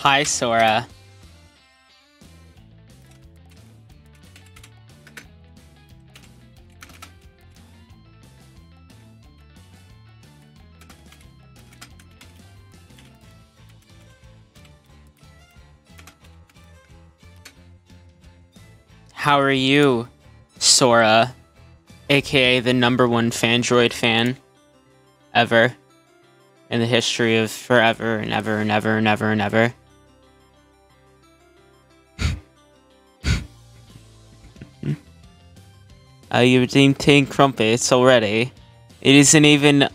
Hi, Sora. How are you, Sora, aka the #1 Fandroid fan ever in the history of forever and ever and ever and ever and ever? You've eating crumpets already. It isn't even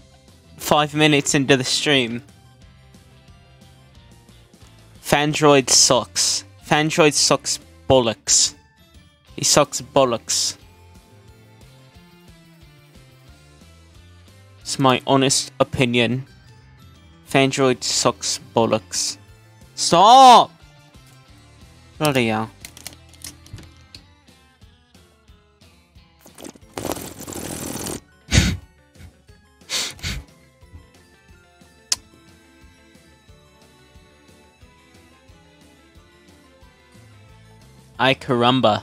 5 minutes into the stream. Fandroid sucks. Fandroid sucks bollocks. He sucks bollocks. It's my honest opinion. Fandroid sucks bollocks. Stop! Bloody hell. Ay caramba.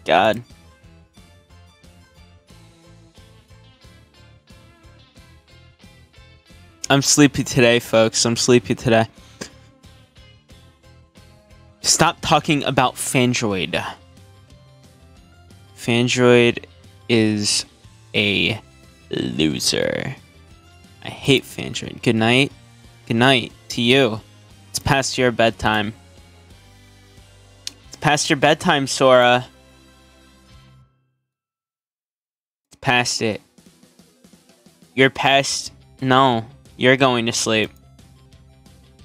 God. I'm sleepy today, folks. I'm sleepy today. Stop talking about Fandroid. Fandroid is a loser. I hate Fandroid. Good night. Good night to you. It's past your bedtime. It's past your bedtime, Sora. It's past it. You're past... No. You're going to sleep.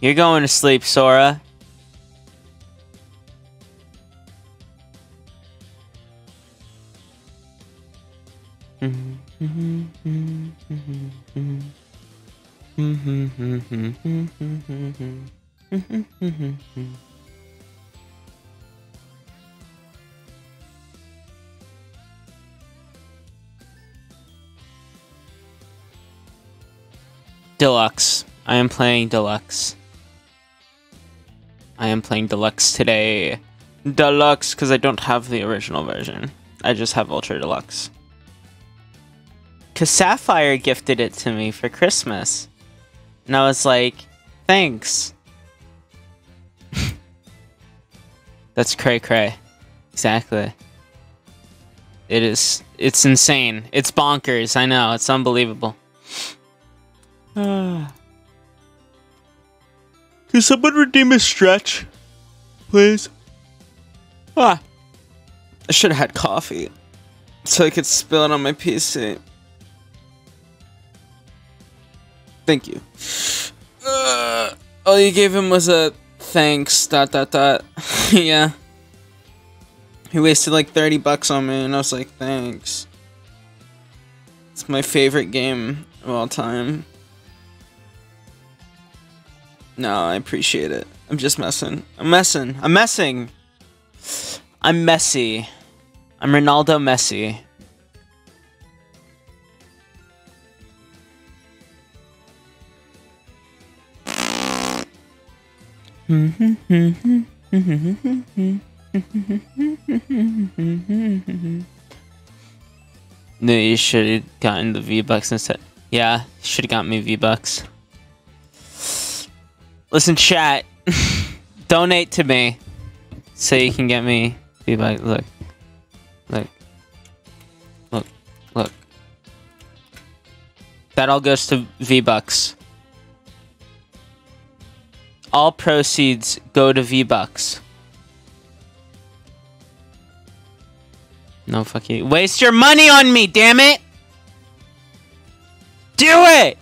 You're going to sleep, Sora. Deluxe. I am playing Deluxe. I am playing Deluxe today. Deluxe, because I don't have the original version. I just have Ultra Deluxe. Because Sapphire gifted it to me for Christmas. And I was like, thanks. That's cray cray. Exactly. It is. It's insane. It's bonkers. I know. It's unbelievable. Can someone redeem a stretch? Please? I should have had coffee. So I could spill it on my PC. Thank you. All you gave him was a thanks, ... Yeah. He wasted like 30 bucks on me and I was like, thanks. It's my favorite game of all time. No, I appreciate it. I'm just messing. I'm messing. I'm messing. I'm messy. I'm Ronaldo Messi. No, you should have gotten the V-Bucks instead. Yeah, should have got me V-Bucks. Listen, chat. Donate to me so you can get me V-Bucks. Look. Look. Look. Look. That all goes to V-Bucks. All proceeds go to V-Bucks. No, fuck you. Waste your money on me, damn it! Do it!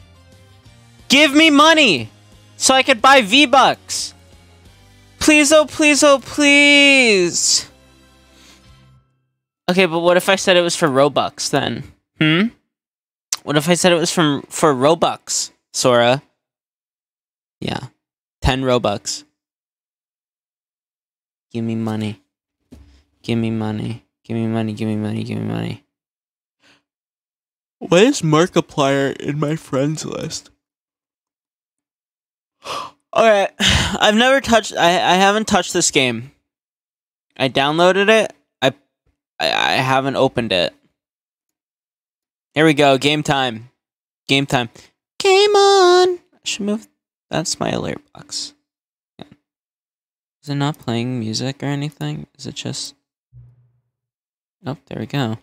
Give me money so I could buy V-Bucks. Please, oh please, oh please. Okay, but what if I said it was for Robux then? What if I said it was for Robux, Sora? Yeah. 10 Robux. Give me money. Give me money. Give me money. Give me money. Give me money. What is Markiplier in my friends list? Alright. I've never touched... I haven't touched this game. I downloaded it. I haven't opened it. Here we go. Game time. Game time. Game on! I should move... That's my alert box. Yeah. Is it not playing music or anything? Is it just... Oh, there we go.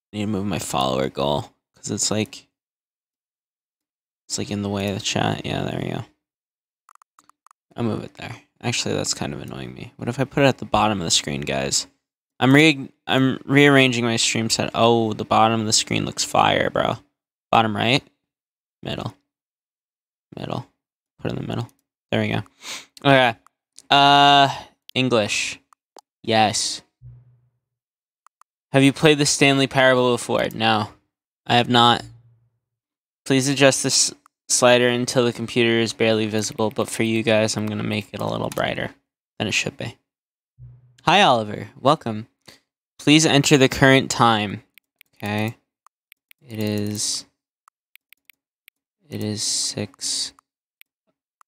I need to move my follower goal. Because it's like in the way of the chat. Yeah, there we go. I'll move it there. Actually, that's kind of annoying me. What if I put it at the bottom of the screen, guys? I'm rearranging my stream set. Oh, the bottom of the screen looks fire, bro. Bottom right. Middle. Middle. Put it in the middle. There we go. Okay. English. Yes. Have you played the Stanley Parable before? No. I have not. Please adjust this slider until the computer is barely visible, but for you guys, I'm going to make it a little brighter than it should be. Hi, Oliver. Welcome. Please enter the current time. Okay. It is 6.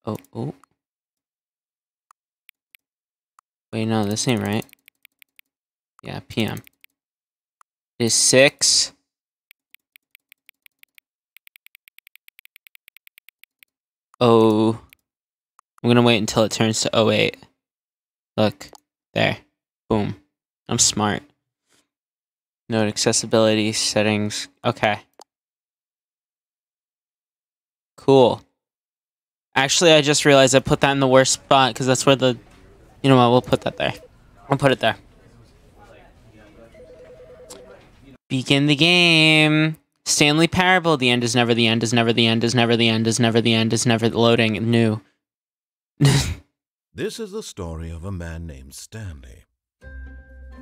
Oh. Wait, no, this ain't right. Yeah, PM. It is 6. Oh. I'm gonna wait until it turns to 08. Look. There. Boom. I'm smart. Note accessibility settings. Okay. Cool. Actually, I just realized I put that in the worst spot because that's where the... You know what? We'll put that there. I'll put it there. Begin the game. Stanley Parable. The end is never the end is never the end is never the end is never the end is never loading. New. This is the story of a man named Stanley.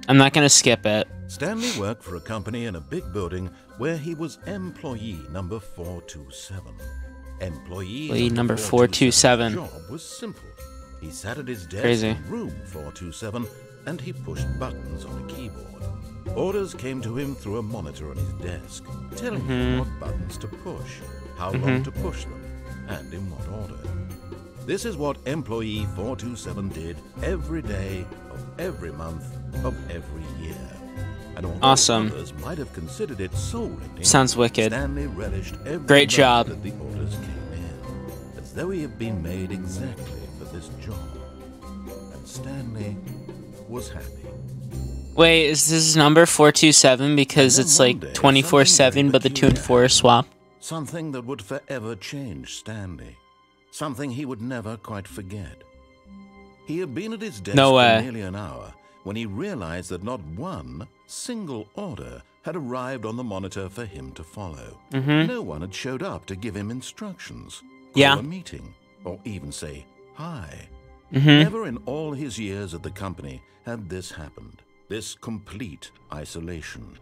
I'm not going to skip it. Stanley worked for a company in a big building where he was employee number 427. Employee number 427. Job was simple. He sat at his desk Crazy. in room 427 and he pushed buttons on a keyboard. Orders came to him through a monitor on his desk, telling him what buttons to push, how long to push them, and in what order. This is what employee 427 did every day of every month of every year. And although awesome. Others might have considered it soul-rending, sounds wicked. Stanley relished every great job that the orders came in, as though he had been made exactly for this job. And Stanley was happy. Wait, is this number 427 because it's like 24/7, but the 2 and 4 are swapped? Something that would forever change Stanley. Something he would never quite forget. He had been at his desk for nearly an hour when he realized that not one single order had arrived on the monitor for him to follow. No one had showed up to give him instructions, call a meeting, or even say hi. Never in all his years at the company had this happened. This complete isolation.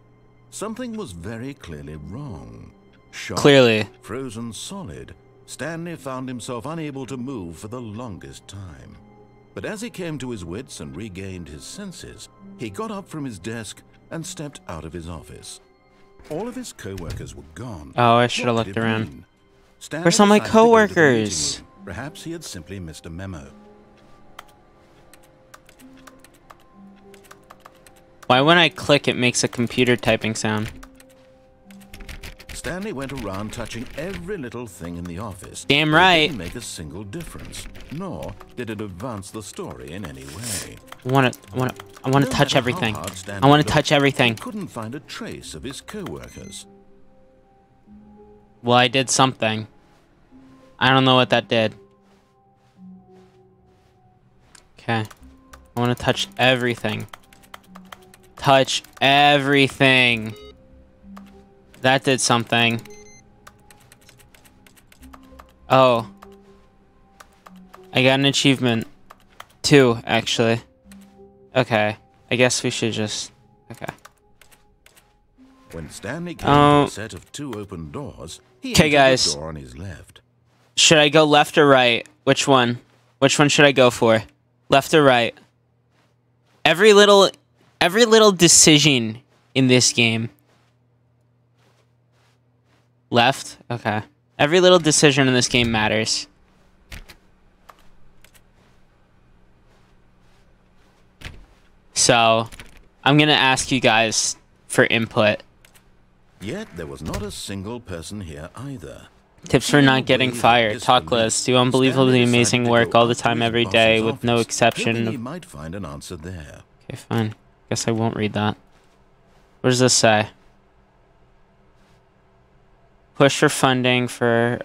Something was very clearly wrong. Shocked, frozen solid, Stanley found himself unable to move for the longest time. But as he came to his wits and regained his senses, he got up from his desk and stepped out of his office. All of his co-workers were gone. Oh, I should have looked around. Where's all my co-workers? Perhaps he had simply missed a memo. Why when I click it makes a computer typing sound? Stanley went around touching every little thing in the office. Damn right. It didn't make a single difference, nor did it advance the story in any way. I want to touch everything. I want to touch everything. He couldn't find a trace of his co-workers. Well, I did something. I don't know what that did. Okay. I want to touch everything. Touch everything. That did something. Oh. I got an achievement. 2, actually. Okay. I guess we should just... Okay. When Stanley came to a set of 2 open doors, he entered guys. the door on his left. Should I go left or right? Which one? Which one should I go for? Left or right? Every little decision in this game. Left? Okay. Every little decision in this game matters. So, I'm gonna ask you guys for input. Yet there was not a single person here either. Tips for not getting fired. Talk list. Do unbelievably amazing work all the time, every day, with no exception. He might find an answer there. Okay, fine. Guess I won't read that. What does this say? Push for funding for...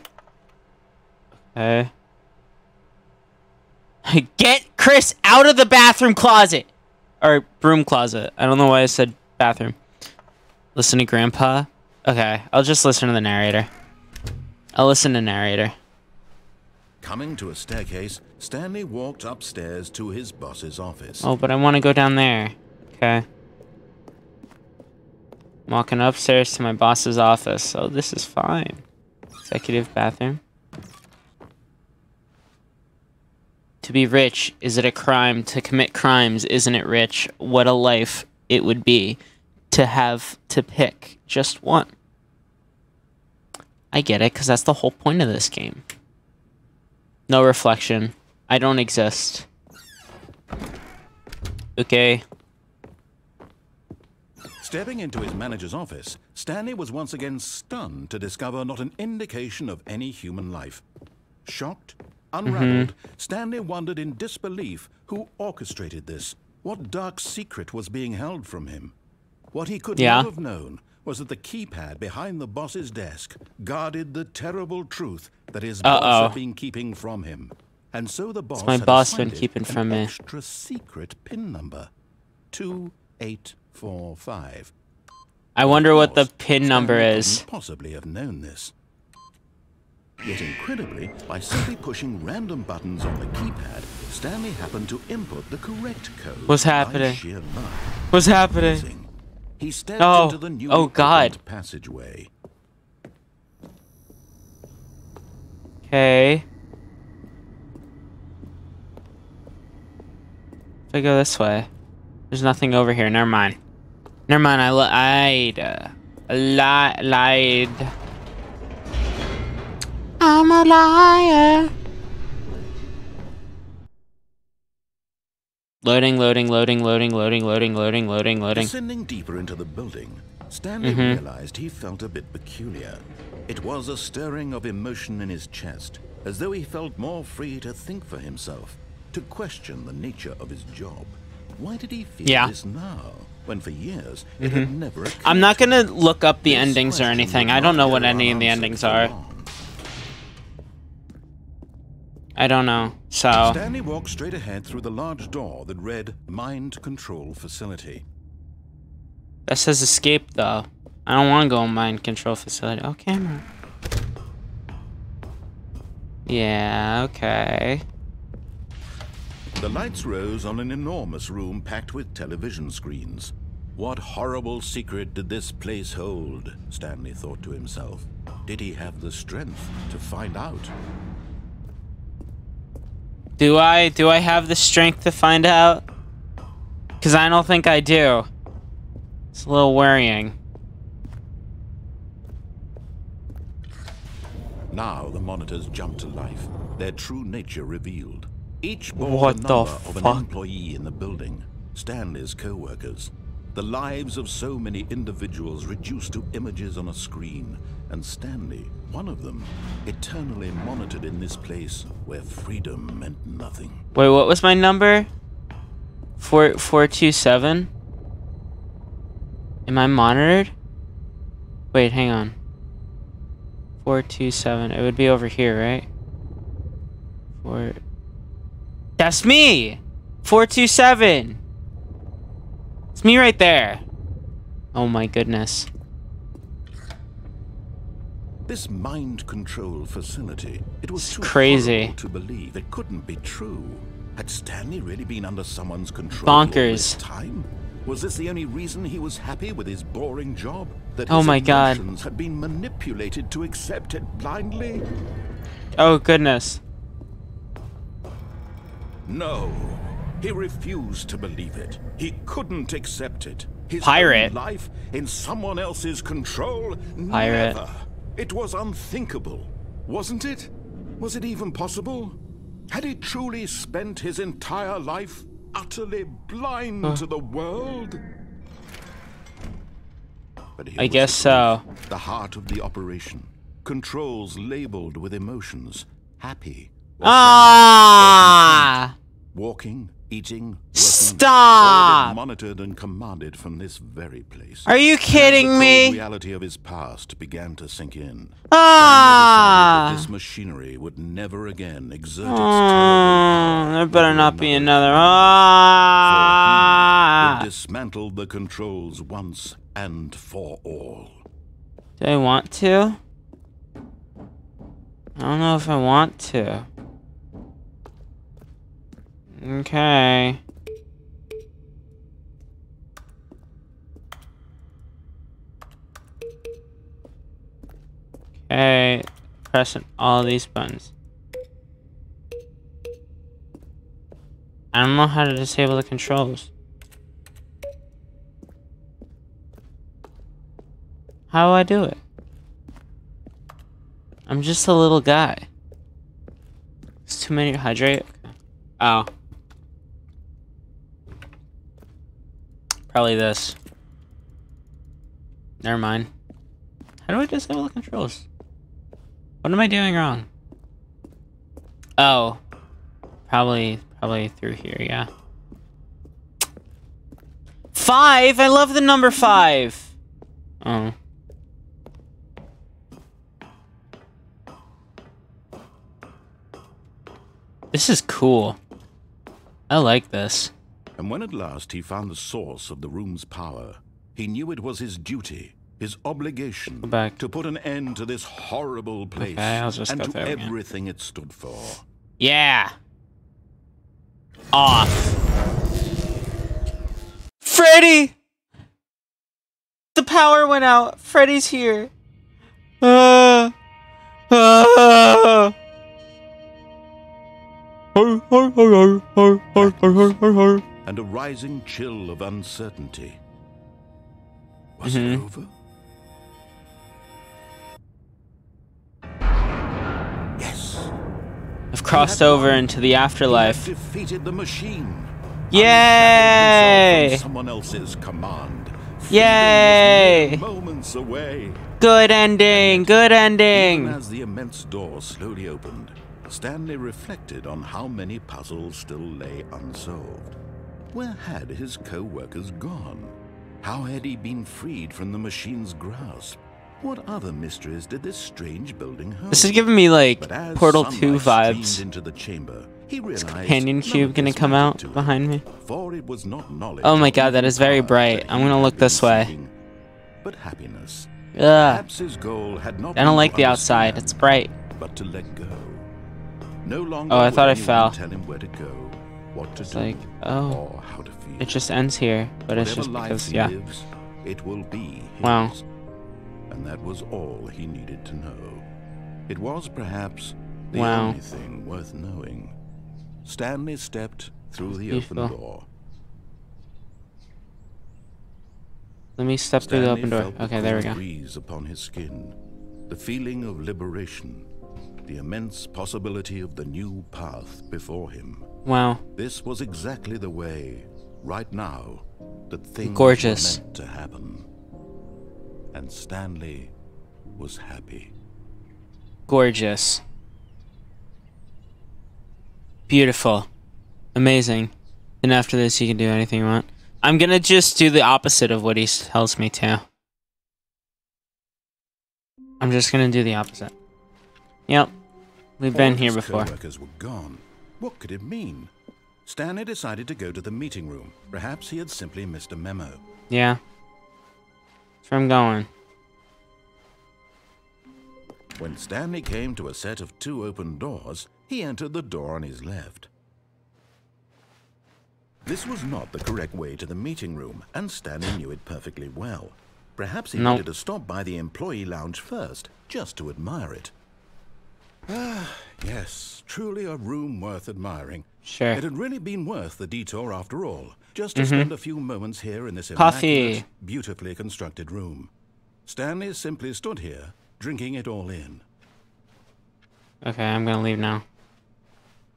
Okay. Get Chris out of the bathroom closet! Or broom closet. I don't know why I said bathroom. Listen to Grandpa? Okay, I'll just listen to the narrator. I'll listen to narrator. Coming to a staircase, Stanley walked upstairs to his boss's office. Oh, but I want to go down there. Okay. I'm walking upstairs to my boss's office. Oh, this is fine. Executive bathroom. To be rich, is it a crime? To commit crimes, isn't it rich? What a life it would be to have to pick just one. I get it, because that's the whole point of this game. No reflection. I don't exist. Okay. Stepping into his manager's office, Stanley was once again stunned to discover not an indication of any human life. Shocked, unraveled, Stanley wondered in disbelief who orchestrated this. What dark secret was being held from him? What he could never have known was that the keypad behind the boss's desk guarded the terrible truth that his boss had been keeping from him. And so the boss had assigned an extra secret PIN number, 2845. I wonder what the PIN number is. Couldn't possibly have known this. Yet incredibly, by simply pushing random buttons on the keypad, Stanley happened to input the correct code. What's happening? What's happening? He stepped into the newly opened passageway. Okay. If I go this way, there's nothing over here. Never mind. Never mind. I lied. I'm a liar. Loading. Descending deeper into the building, Stanley realized he felt a bit peculiar. It was a stirring of emotion in his chest, as though he felt more free to think for himself, to question the nature of his job. Why did he feel this now, when for years it had never occurred? I'm not gonna look up the endings or anything. I don't know what any of the endings are. I don't know, so... Stanley walked straight ahead through the large door that read Mind Control Facility. That says escape, though. I don't want to go in Mind Control Facility. Oh, camera. Yeah, okay. The lights rose on an enormous room packed with television screens. What horrible secret did this place hold? Stanley thought to himself. Did he have the strength to find out? Do I have the strength to find out? Because I don't think I do. It's a little worrying. Now the monitors jumped to life, their true nature revealed. Each bore the number of an employee in the building, Stanley's co-workers. The lives of so many individuals reduced to images on a screen, and Stanley, one of them, eternally monitored in this place where freedom meant nothing. Wait, what was my number? 427? Am I monitored? Wait, hang on. 427. It would be over here, right? That's me! 427! It's me right there. Oh my goodness. This mind control facility, it was too crazy to believe. It couldn't be true. Had Stanley really been under someone's control bonkers all this time? Was this the only reason he was happy with his boring job? That Oh his my God. emotions had been manipulated to accept it blindly? Oh goodness. No. He refused to believe it. He couldn't accept it. His Pirate. own life in someone else's control? Pirate. Never. It was unthinkable. Wasn't it? Was it even possible? Had he truly spent his entire life utterly blind to the world? But I guess so. The heart of the operation. Controls labeled with emotions. Happy. Ah! Walking, eating, working. Stop! All monitored and commanded from this very place. Are you kidding me? The reality of his past began to sink in. Ah! That this machinery would never again exert its There better not be another. Ah! He dismantled the controls once and for all. Do I want to? I don't know if I want to. Okay. Okay. Pressing all these buttons. I don't know how to disable the controls. How do I do it? I'm just a little guy. It's too many to hydrate. Oh. Probably this. Never mind. How do I disable the controls? What am I doing wrong? Oh. Probably through here, yeah. 5! I love the number 5! Oh. This is cool. I like this. And when at last he found the source of the room's power, he knew it was his duty, his obligation, to put an end to this horrible place and to everything it stood for. Yeah. Off. Freddy! The power went out. Freddy's here. And a rising chill of uncertainty. Was it over? Yes. I've crossed over into the afterlife. He had defeated the machine. Yay! From someone else's command. Yay! Moments away. Good ending. Good ending. Even as the immense door slowly opened, Stanley reflected on how many puzzles still lay unsolved. Where had his co-workers gone? How had he been freed from the machine's grasp? What other mysteries did this strange building hold? This is giving me like Portal 2 vibes. Into the chamber, he realized is companion cube gonna come out behind me? For it was not knowledge. Oh my god, that is very bright. I'm gonna look this way. But happiness. Ugh. Perhaps his goal had not I don't like the outside. It's bright. But to let go. No longer oh, I thought I fell. Tell him where to go, what to it's do, like, oh, or how to feel. It just ends here, but it's just because, yeah. Lives, it will be his. Wow. And that was all he needed to know. It was perhaps the wow. only thing worth knowing. Stanley stepped through the open door. Let me step through the open door. Okay, there we go. Breeze upon his skin, the feeling of liberation, the immense possibility of the new path before him. Wow. This was exactly the way, right now, that things gorgeous. were meant to happen. And Stanley was happy. Gorgeous. Beautiful. Amazing. And after this, you can do anything you want. I'm gonna just do the opposite of what he tells me to. I'm just gonna do the opposite. Yep. We've been here before. Co-workers were gone. What could it mean? Stanley decided to go to the meeting room. Perhaps he had simply missed a memo. Yeah. That's where I'm going. When Stanley came to a set of 2 open doors, he entered the door on his left. This was not the correct way to the meeting room, and Stanley knew it perfectly well. Perhaps he wanted to stop by the employee lounge first, just to admire it. Ah, yes, truly a room worth admiring. Sure. It had really been worth the detour after all, just to spend a few moments here in this immaculate, beautifully constructed room. Stanley simply stood here, drinking it all in. Okay, I'm gonna leave now.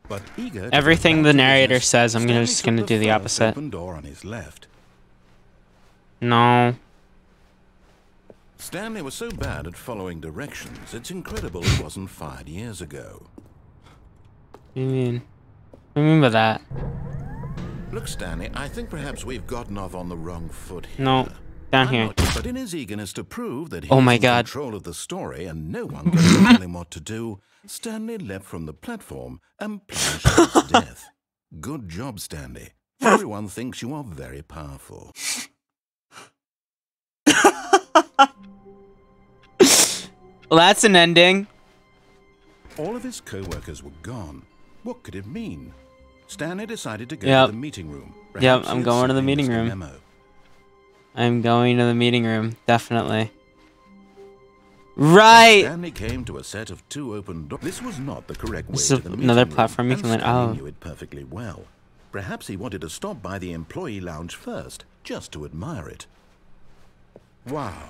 But eager everything the narrator says, I'm just gonna do the opposite. Open door on his left. No. Stanley was so bad at following directions, it's incredible he wasn't fired years ago. What do you mean? What do you mean by that? Look, Stanley, I think perhaps we've gotten off on the wrong foot here. No, down here. But in his eagerness to prove that he's in control of the story and no one can tell him what to do, Stanley leapt from the platform and plunged to death. Good job, Stanley. Everyone thinks you are very powerful. Well, that's an ending. All of his co-workers were gone. What could it mean? Stanley decided to go to the meeting room. Yep, I'm going to the meeting room. I'm going to the meeting room, definitely. Right! Stanley came to a set of 2 open doors. This was not the correct way to the meeting another room, platform you can land. Stanley knew it perfectly well. Perhaps he wanted to stop by the employee lounge first, just to admire it. Wow.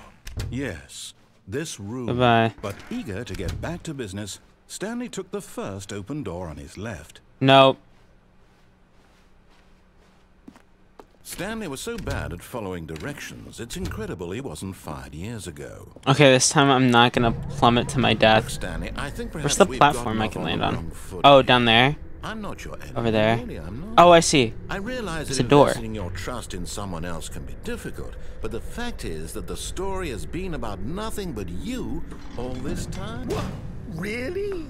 Yes, this room. Bye-bye. But eager to get back to business, Stanley took the first open door on his left. Nope. Stanley was so bad at following directions, it's incredible he wasn't fired years ago. Okay, this time I'm not gonna plummet to my death. Look, Stanley, I think where's the platform I can land on? Oh, down there? I'm not your enemy. Over there? Really, I'm not. Oh, I see. I realize it's that a door. Investing your trust in someone else can be difficult, but the fact is that the story has been about nothing but you all this time. What? Really?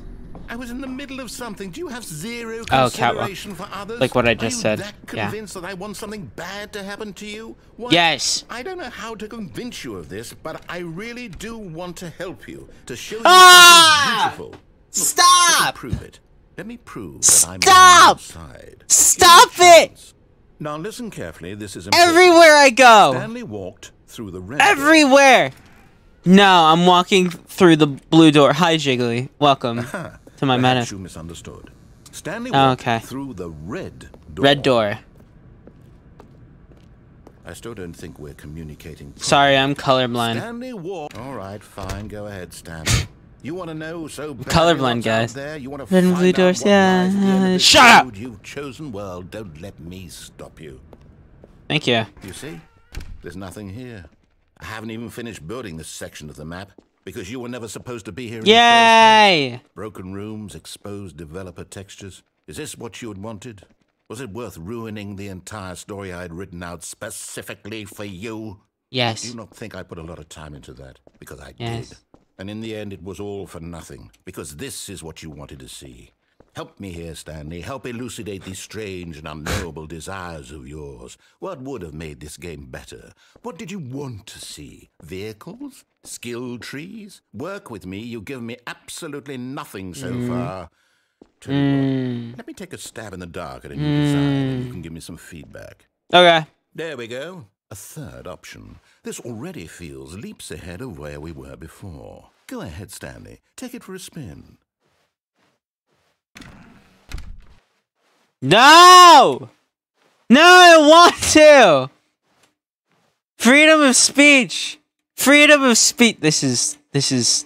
I was in the middle of something. Do you have zero consideration for others? Like what I just said. Are you that convinced that I want something bad to happen to you? What? Yes. I don't know how to convince you of this, but I really do want to help you, to show you something beautiful. Look, stop! Let me prove it. Let me prove that I'm on your side. Stop it! Now listen carefully. This is important. Everywhere I go. Stanley walked through the red Everywhere. Door. No, I'm walking through the blue door. Hi, Jiggly. Welcome. To my menace. You misunderstood. Stanley walked through the red door. Red door. I still don't think we're communicating properly. Sorry, I'm colorblind. Stanley walked. All right, fine. Go ahead, Stanley. You want to know so badly colorblind, guys. There? You want to red find and blue doors, yeah. Shut up! You've chosen well. Don't let me stop you. Thank you. You see? There's nothing here. I haven't even finished building this section of the map. Because you were never supposed to be here in the first place. Broken rooms, exposed developer textures. Is this what you had wanted? Was it worth ruining the entire story I had written out specifically for you? Yes. Do you not think I put a lot of time into that? Because I did. And in the end, it was all for nothing. Because this is what you wanted to see. Help me here, Stanley. Help elucidate these strange and unknowable desires of yours. What would have made this game better? What did you want to see? Vehicles? Skill trees? Work with me. You've given me absolutely nothing so far. Tell you what, let me take a stab in the dark at a new design, and you can give me some feedback. Okay. There we go. A third option. This already feels leaps ahead of where we were before. Go ahead, Stanley. Take it for a spin. No! No, I want to! Freedom of speech! Freedom of speech! This is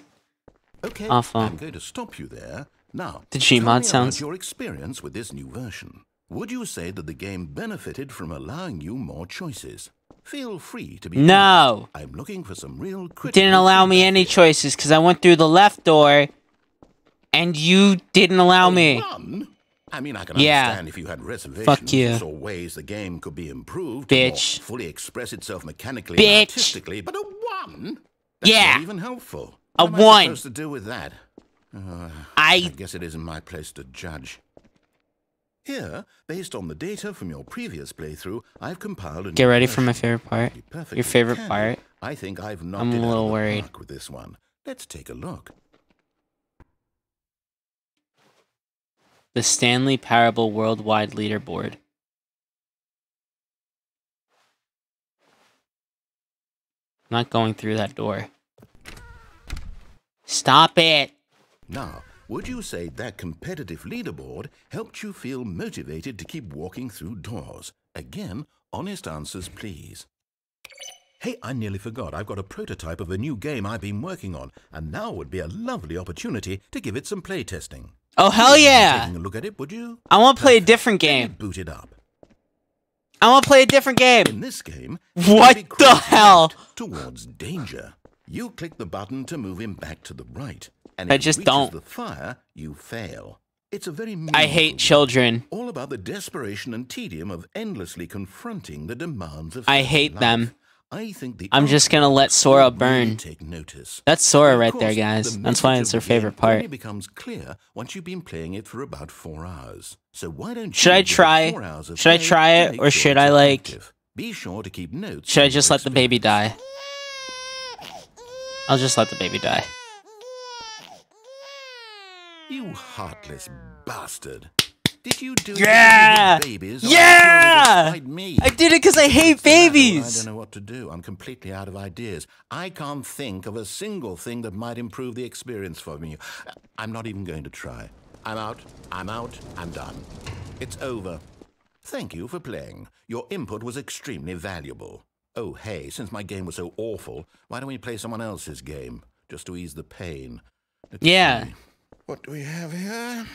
okay, awful. I'm going to stop you there. Now, the Gmod sounds. Your experience with this new version. Would you say that the game benefited from allowing you more choices? Feel free to be No! honest. I'm looking for some real critical didn't allow me any choices because I went through the left door and you didn't allow me. One? I mean, I can understand if you had reservations. Fuck you. Or ways the game could be improved Bitch. to more fully express itself mechanically and artistically, but a 1? That's not even helpful. A what 1. am I supposed to do with that? I guess it isn't my place to judge. Here, based on the data from your previous playthrough, I've compiled a Get ready for my favorite part. Your favorite part? I think I've knocked I'm a little worried with this one. Let's take a look. The Stanley Parable Worldwide Leaderboard. not going through that door. Stop it! Now, would you say that competitive leaderboard helped you feel motivated to keep walking through doors? Again, honest answers, please. Hey, I nearly forgot. I've got a prototype of a new game I've been working on, and now would be a lovely opportunity to give it some playtesting. Oh, hell yeah! Taking a look at it, would you? I want to play a different game. Boot it up. I want to play a different game. In this game, what the hell? Towards danger. You click the button to move him back to the right, and I if just he reaches don't. the fire, you fail. It's a very I hate children. All about the desperation and tedium of endlessly confronting the demands of I hate life. them. I think I'm just gonna let Sora burn. Take notice. That's Sora right there, guys. That's why it's her favorite part. Only becomes clear once you've been playing it for about 4 hours. So why don't you should I try? Should I try it, or should I like? Be sure to keep notes. Should I just let the baby die? I'll just let the baby die. You heartless bastard. Did you do yeah! it with babies? Yeah! Me? I did it because I hate babies! I don't know what to do. I'm completely out of ideas. I can't think of a single thing that might improve the experience for me. I'm not even going to try. I'm out. I'm done. It's over. Thank you for playing. Your input was extremely valuable. Oh, hey, since my game was so awful, why don't we play someone else's game? Just to ease the pain. Let's see. What do we have here?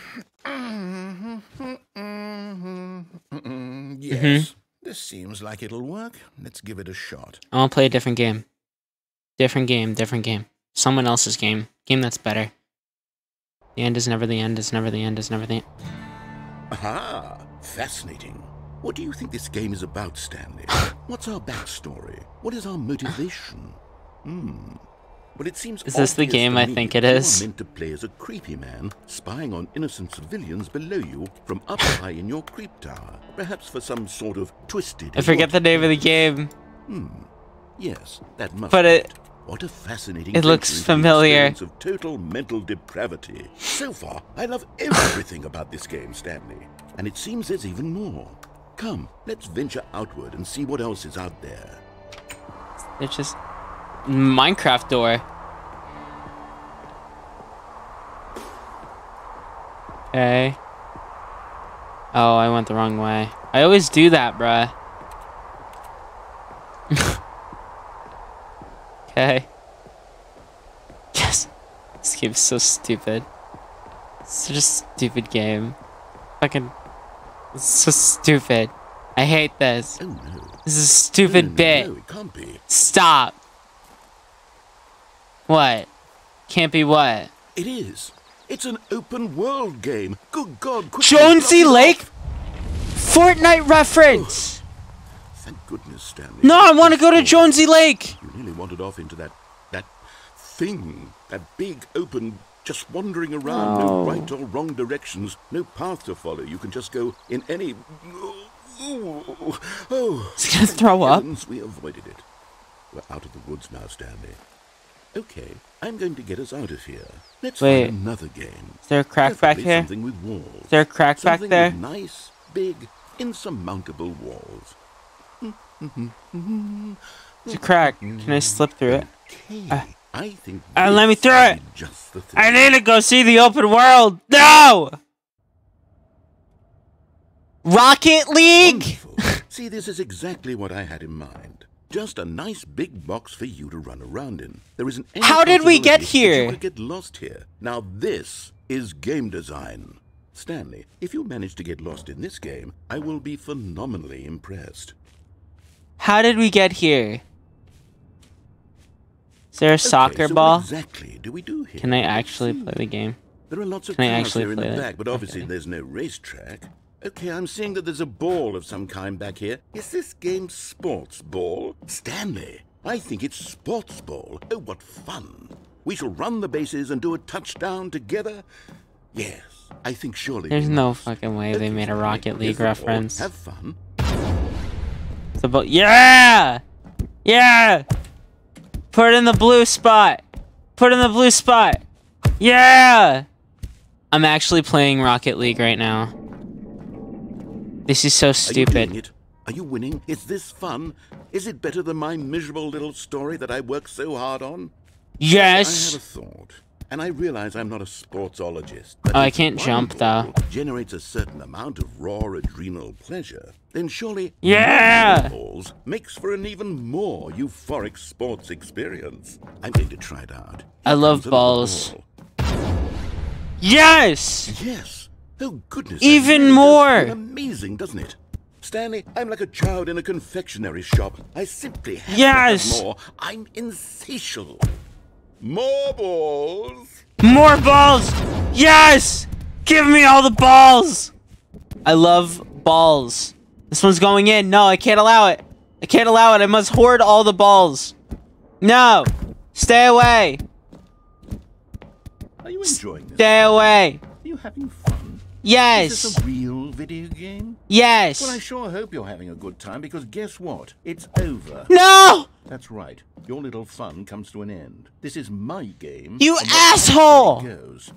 Yes, this seems like it'll work. Let's give it a shot. I want to play a different game. Different game. Someone else's game. Game that's better. The end is never the end, is never the end, is never the end. Aha! Fascinating. What do you think this game is about, Stanley? What's our backstory? What is our motivation? Well, it seems is this the game I think it is? You're meant to play as a creepy man, spying on innocent civilians below you from up high in your creep tower. Perhaps for some sort of twisted... I forget the name of the game. Yes, that must but be it. What a fascinating... It looks familiar. ...of total mental depravity. So far, I love everything about this game, Stanley. And it seems there's even more. Come, let's venture outward and see what else is out there. It's just... Minecraft door. Okay. Oh, I went the wrong way. I always do that, bruh. Okay. Yes. This game's so stupid. It's such a stupid game. Fucking... It's so stupid. I hate this. Oh, no. This is a stupid bit. No, it can't be. Stop. What? Can't be what? It is. It's an open world game. Good God. Jonesy Lake? Fortnite reference. Oh, thank goodness, Stanley. No, I want to go to Jonesy Lake. You nearly wandered off into that thing. That big open, just wandering around. No right or wrong directions. No path to follow. You can just go in any... Oh. Is he going to throw up? We avoided it. We're out of the woods now, Stanley. Okay, I'm going to get us out of here. Let's find another game. Is there a crack back here? Something with walls. Is there a crack back there? With nice, big, insurmountable walls. It's a crack. Can I slip through it? I think let me through it. I need to go see the open world. No! Rocket League? See, this is exactly what I had in mind. Just a nice big box for you to run around in. There isn't any How did we get here? You could get lost here. Now this is game design. Stanley, if you manage to get lost in this game, I will be phenomenally impressed. How did we get here? Is there a soccer ball? What exactly do we do here? Can I actually play the game? There are lots of cars here in the back, but obviously there's no racetrack. Okay, I'm seeing that there's a ball of some kind back here. Is this game sports ball? Stanley, I think it's sports ball. Oh, what fun. We shall run the bases and do a touchdown together. Yes, I think surely... There's no fucking way they made a Rocket League reference. Have fun. The ball. Yeah! Yeah! Put it in the blue spot. Put it in the blue spot. Yeah! I'm actually playing Rocket League right now. This is so stupid. Are you winning? Is this fun? Is it better than my miserable little story that I worked so hard on? Yes. I have a thought, and I realize I'm not a sportsologist. Oh, I can't jump though. Generates a certain amount of raw adrenal pleasure, then surely balls makes for an even more euphoric sports experience. I'm going to try it out. I love balls. Yes. Yes. Oh goodness. Even more. Amazing, doesn't it? Stanley, I'm like a child in a confectionery shop. I simply have to have more. I'm insatiable. More balls. More balls. Yes. Give me all the balls. I love balls. This one's going in. No, I can't allow it. I can't allow it. I must hoard all the balls. No. Stay away. Are you enjoying this? Stay away. Are you having fun? Yes. Is this a real video game? Yes. Well, I sure hope you're having a good time, because guess what? It's over. No! That's right. Your little fun comes to an end. This is my game. You asshole! Goes.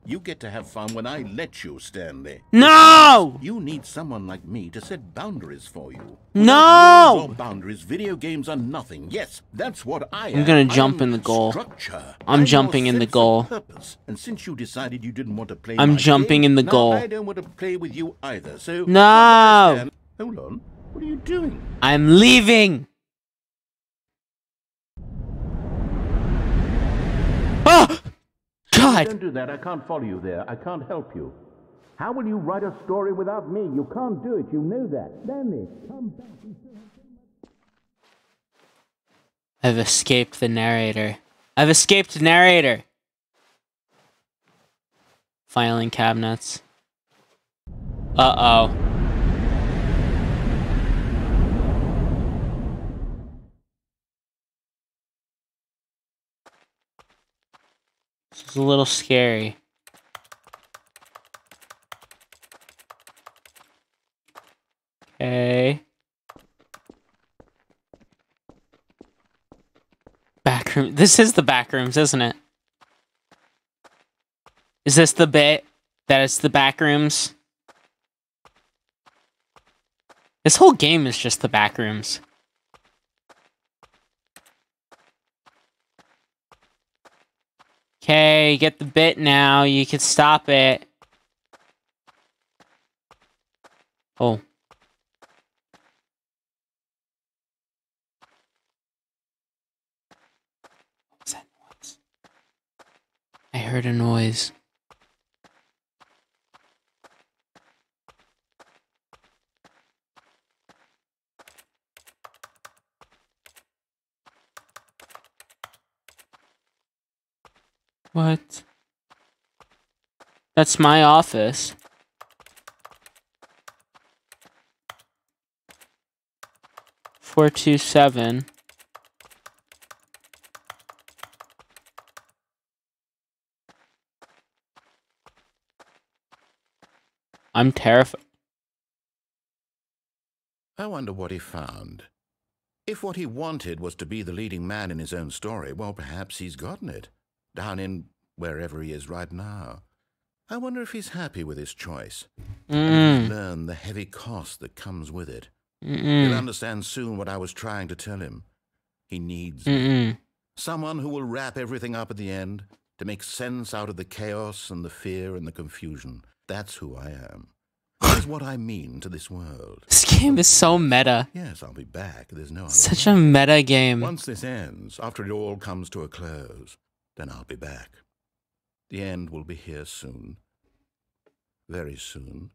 You get to have fun when I let you, Stanley. No! You need someone like me to set boundaries for you. No! Rules or boundaries, video games are nothing. Yes, that's what I am. I'm gonna jump in the goal. Structure. I'm jumping in the goal. Purpose. And since you decided you didn't want to play I'm jumping in the goal. I don't want to play with you either, so... No! Hold on. What are you doing? I'm leaving! Oh! God! Don't do that. I can't follow you there. I can't help you. How will you write a story without me? You can't do it. You know that. Stanley, come back. I've escaped the narrator. I've escaped the narrator! Filing cabinets. Uh-oh. This is a little scary. Okay. Backroom. This is the backrooms, isn't it? Is this the bit that it's the backrooms? This whole game is just the backrooms. Okay, get the bit now. You can stop it. Oh. What was that noise? I heard a noise. What? That's my office. "427. I'm terrified. I wonder what he found. If what he wanted was to be the leading man in his own story, well, perhaps he's gotten it. Down in wherever he is right now. I wonder if he's happy with his choice. And he's learned the heavy cost that comes with it. He'll understand soon what I was trying to tell him. He needs me. Someone who will wrap everything up at the end to make sense out of the chaos and the fear and the confusion. That's who I am. This is what I mean to this world. This game is so meta. Yes, I'll be back. There's no other Such way. a meta game. Once this ends, after it all comes to a close, then I'll be back. The end will be here soon. Very soon.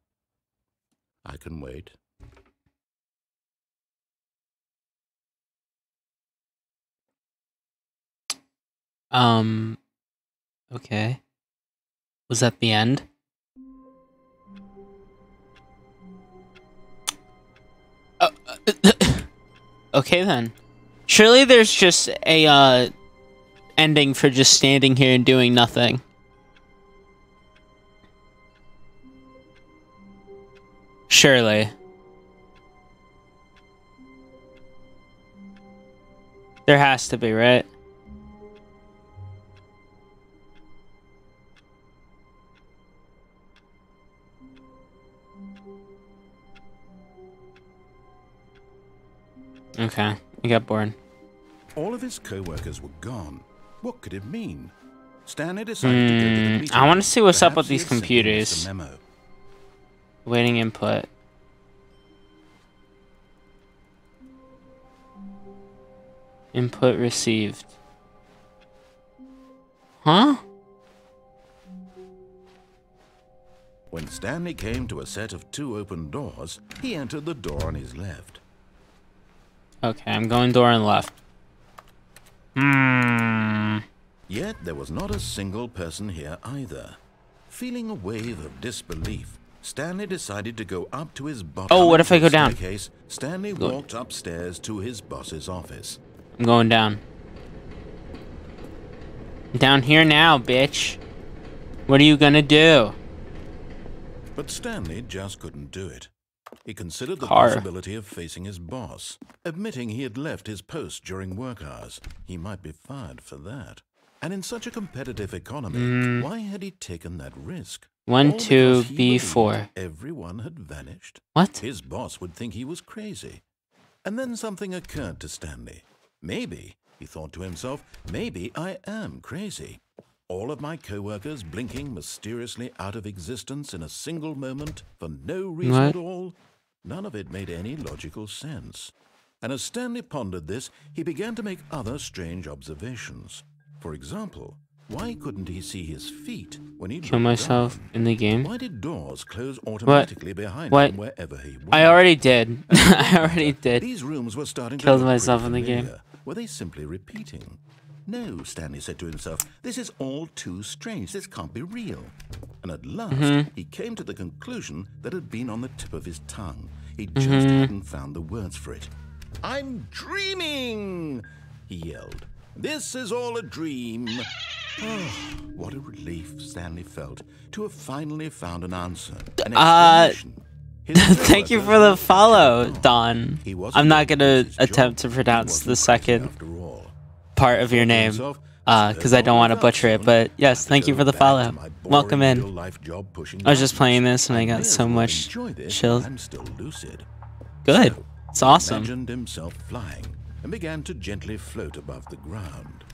I can wait. Okay. Was that the end? Okay then. Surely there's just a, ending for just standing here and doing nothing. Surely. There has to be, right? Okay. I got bored. All of his co-workers were gone. What could it mean? Stanley decided to go to the meeting. I want to see what's up with Perhaps he these had simply missed computers. a memo. Waiting input. Input received. Huh? When Stanley came to a set of 2 open doors, he entered the door on his left. Okay, I'm going door and left. Yet there was not a single person here either. Feeling a wave of disbelief, Stanley decided to go up to his boss. Oh, what if I go down? Stanley walked upstairs to his boss's office. I'm going down. Down here now, bitch. What are you gonna do? But Stanley just couldn't do it. He considered the Car. possibility of facing his boss. Admitting he had left his post during work hours, he might be fired for that. And in such a competitive economy, why had he taken that risk? 1, All 2, because he B4. believed everyone had vanished. What? His boss would think he was crazy. And then something occurred to Stanley. Maybe, he thought to himself, maybe I am crazy. All of my co-workers blinking mysteriously out of existence in a single moment for no reason at all. None of it made any logical sense. And as Stanley pondered this, he began to make other strange observations. For example, why couldn't he see his feet when he Kill myself in the game? Why did doors close automatically behind him wherever he went? I already did. I already did. These rooms were starting to Killed look myself pretty in the game. familiar. Were they simply repeating? No, Stanley said to himself, this is all too strange. This can't be real. And at last, he came to the conclusion that had been on the tip of his tongue. He just hadn't found the words for it. I'm dreaming, he yelled. This is all a dream. Oh, what a relief Stanley felt to have finally found an answer, an explanation. Thank you for the follow, Don. I'm not gonna attempt to pronounce the second part of your name, because I don't want to butcher it, but yes, thank you for the follow. Welcome in. I was just playing this and I got so much chill. Good. It's awesome. He imagined himself flying and began to gently float above the ground.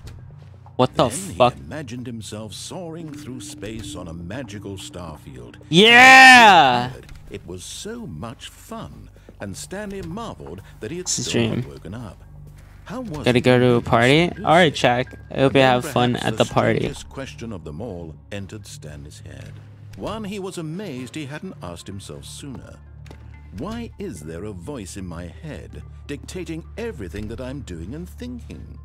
What the fuck? He imagined himself soaring through space on a magical starfield. Yeah! It was so much fun, and Stanley marveled that he had still not woken up. How was Gotta go to a party? Alright, Jack. I hope you have fun at the party. The question of them all entered Stanley's head. One he was amazed he hadn't asked himself sooner. Why is there a voice in my head dictating everything that I'm doing and thinking?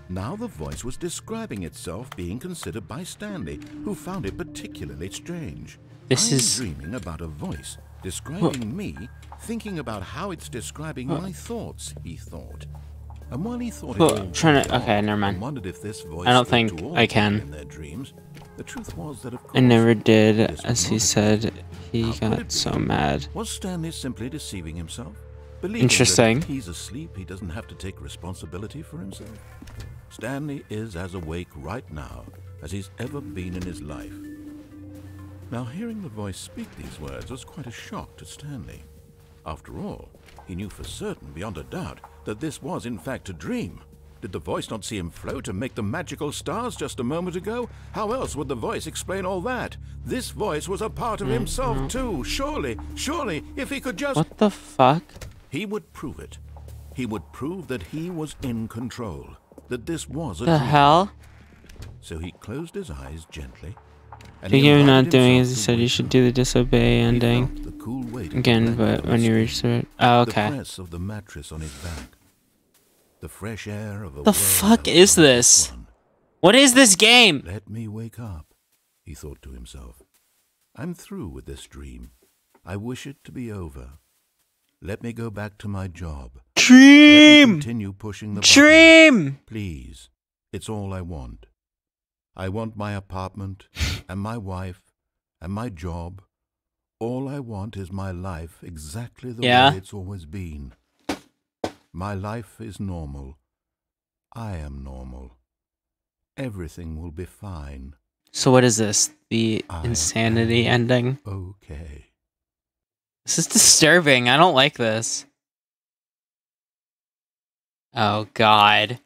Now the voice was describing itself being considered by Stanley, who found it particularly strange. I'm dreaming about a voice describing me, thinking about how it's describing my thoughts, he thought. And while he thought okay, never mind. Wondered if this voice I don't think I can. in their dreams. The truth was that, of course, I never did, as he said. He got so mad. Was Stanley simply deceiving himself? Believing Interesting. that if he's asleep, he doesn't have to take responsibility for himself? Stanley is as awake right now as he's ever been in his life. Now, hearing the voice speak these words was quite a shock to Stanley. After all, he knew for certain, beyond a doubt, that this was in fact a dream. Did the voice not see him float and make the magical stars just a moment ago? How else would the voice explain all that? This voice was a part of himself too. Surely, if he could just... What the fuck? He would prove it. He would prove that he was in control. That this was a The dream. hell? So he closed his eyes gently. And Thinking of not invited doing himself as he to said, you wake should up. do the disobey He ending. felt the cool weight of Again, the blanket but on when his you skin, reach it. Oh, the okay. press of the mattress on his back, the fresh air of a The fuck is this? What is this game? Let me wake up, he thought to himself. I'm through with this dream. I wish it to be over. Let me go back to my job. Let me Dream! continue pushing the Dream! button. Please, it's all I want. I want my apartment and my wife and my job. All I want is my life exactly the way it's always been. My life is normal. I am normal. Everything will be fine. So what is this? The insanity ending? Okay. This is disturbing. I don't like this. Oh, God.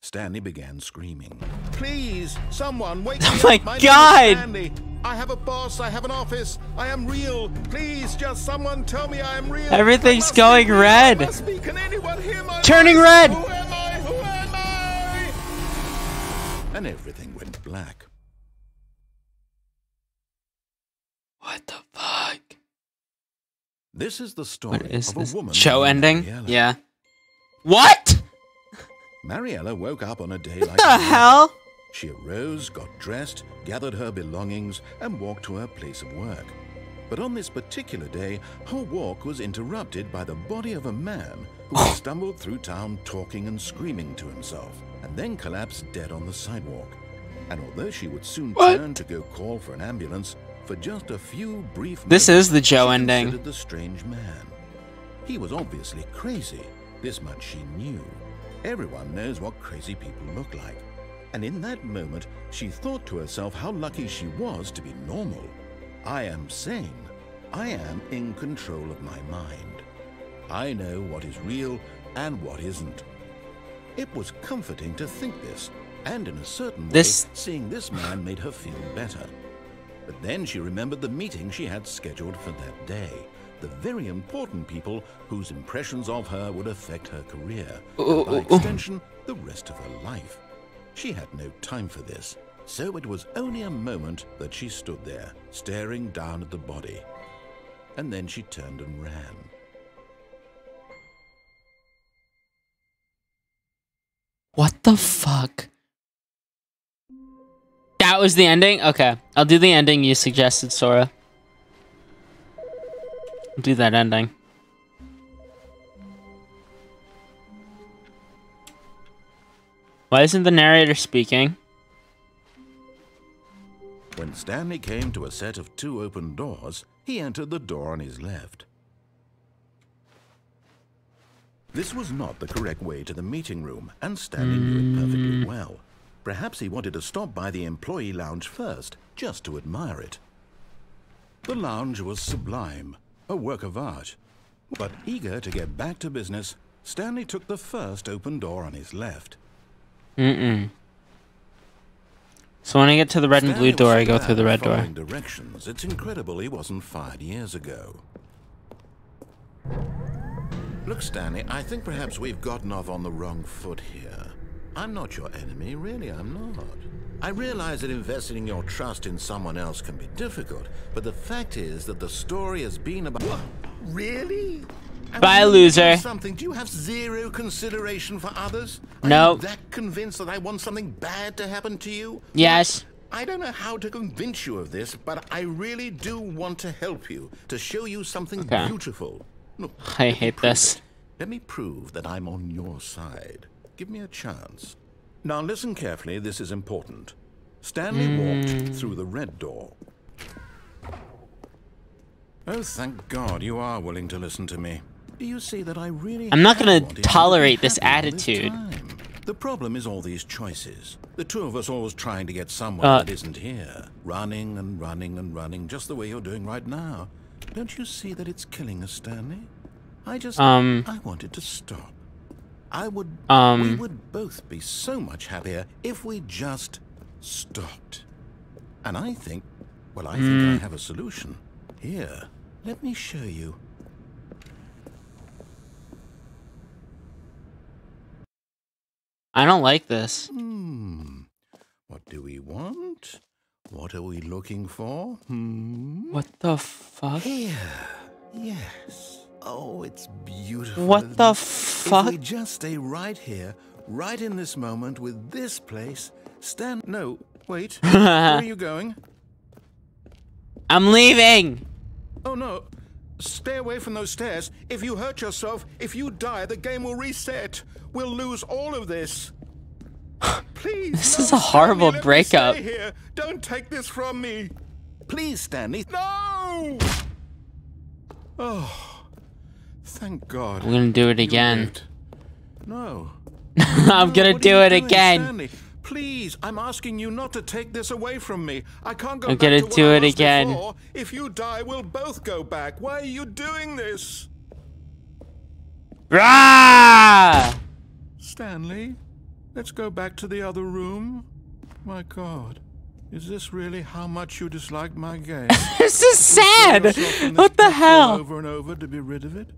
Stanley began screaming. Please, someone, wake me Oh, up. my My God. name is Stanley. I have a boss. I have an office. I am real. Please, just someone tell me I am real. Everything's going red. Can anyone hear my Turning voice? red. Who am I? Who am I? And everything went black. What the fuck? This is the story What is of this? a woman. Show named ending? Mariella. Yeah. What? Mariella woke up on a day What like the this. hell? She arose, got dressed, gathered her belongings, and walked to her place of work. But on this particular day, her walk was interrupted by the body of a man who had stumbled through town talking and screaming to himself, and then collapsed dead on the sidewalk. And although she would soon turn to go call for an ambulance, for just a few brief moments, This is the Joe she ending. considered the strange man. He was obviously crazy. This much she knew. Everyone knows what crazy people look like. And in that moment, she thought to herself how lucky she was to be normal. I am sane. I am in control of my mind. I know what is real and what isn't. It was comforting to think this, and in a certain way, seeing this man made her feel better. But then she remembered the meeting she had scheduled for that day. The very important people whose impressions of her would affect her career, and by extension, the rest of her life. She had no time for this, so it was only a moment that she stood there, staring down at the body. And then she turned and ran. What the fuck? That was the ending? Okay. I'll do the ending you suggested, Sora. I'll do that ending. Why isn't the narrator speaking? When Stanley came to a set of 2 open doors, he entered the door on his left. This was not the correct way to the meeting room, and Stanley knew it perfectly well. Perhaps he wanted to stop by the employee lounge first, just to admire it. The lounge was sublime, a work of art. But eager to get back to business, Stanley took the first open door on his left. So when I get to the red and blue door, I go through the red door. Directions. It's incredible he wasn't fired years ago. Look, Stanley, I think perhaps we've gotten off on the wrong foot here. I'm not your enemy, really, I'm not. I realize that investing your trust in someone else can be difficult, but the fact is that the story has been about... What? Really? Bye, loser. Something. Do you have zero consideration for others? No. Are you that convinced that I want something bad to happen to you? Yes. I don't know how to convince you of this, but I really do want to help you, to show you something beautiful. Look, I hate this. Let me prove that I'm on your side. Give me a chance. Now listen carefully, this is important. Stanley walked through the red door. Oh, thank God you are willing to listen to me. Do you see that I really... I'm not gonna tolerate this attitude. The problem is all these choices. The two of us always trying to get somewhere that isn't here. Running and running and running, just the way you're doing right now. Don't you see that it's killing us, Stanley? I wanted to stop. We would both be so much happier if we just stopped. And I think, well, I think I have a solution. Here, let me show you. I don't like this. What do we want? What are we looking for? What the fuck? Here. Yes. Oh, it's beautiful. What the fuck? If we just stay right here, right in this moment with this place, No, wait. Where are you going? I'm leaving. Oh, no. Stay away from those stairs. If you hurt yourself, if you die, the game will reset. We'll lose all of this. Please. This is a horrible breakup. Stay here. Don't take this from me. Please, Stanley. No! Oh, thank God. I'm gonna do it again. No. I'm gonna do it again. Stanley? Please, I'm asking you not to take this away from me. I can't go I'm back gonna to what do I it was again. before. If you die, we'll both go back. Why are you doing this? Rah! Stanley, let's go back to the other room. My God, is this really how much you dislike my game? This is sad. What the hell? Over and over to be rid of it.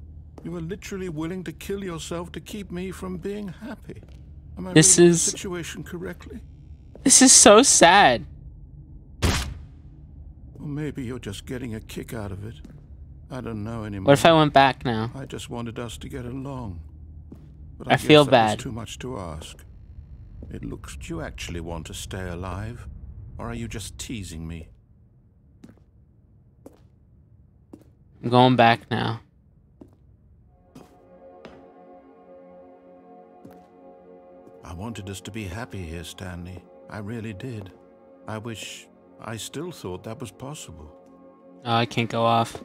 You were literally willing to kill yourself to keep me from being happy. Am I reading the situation correctly? This is so sad. Or maybe you're just getting a kick out of it. I don't know anymore. What if I went back now? I just wanted us to get along. But I feel bad. Was too much to ask. It looks. Do you actually want to stay alive? Or are you just teasing me? I'm going back now. I wanted us to be happy here, Stanley. I really did. I still thought that was possible. Oh, I can't go off.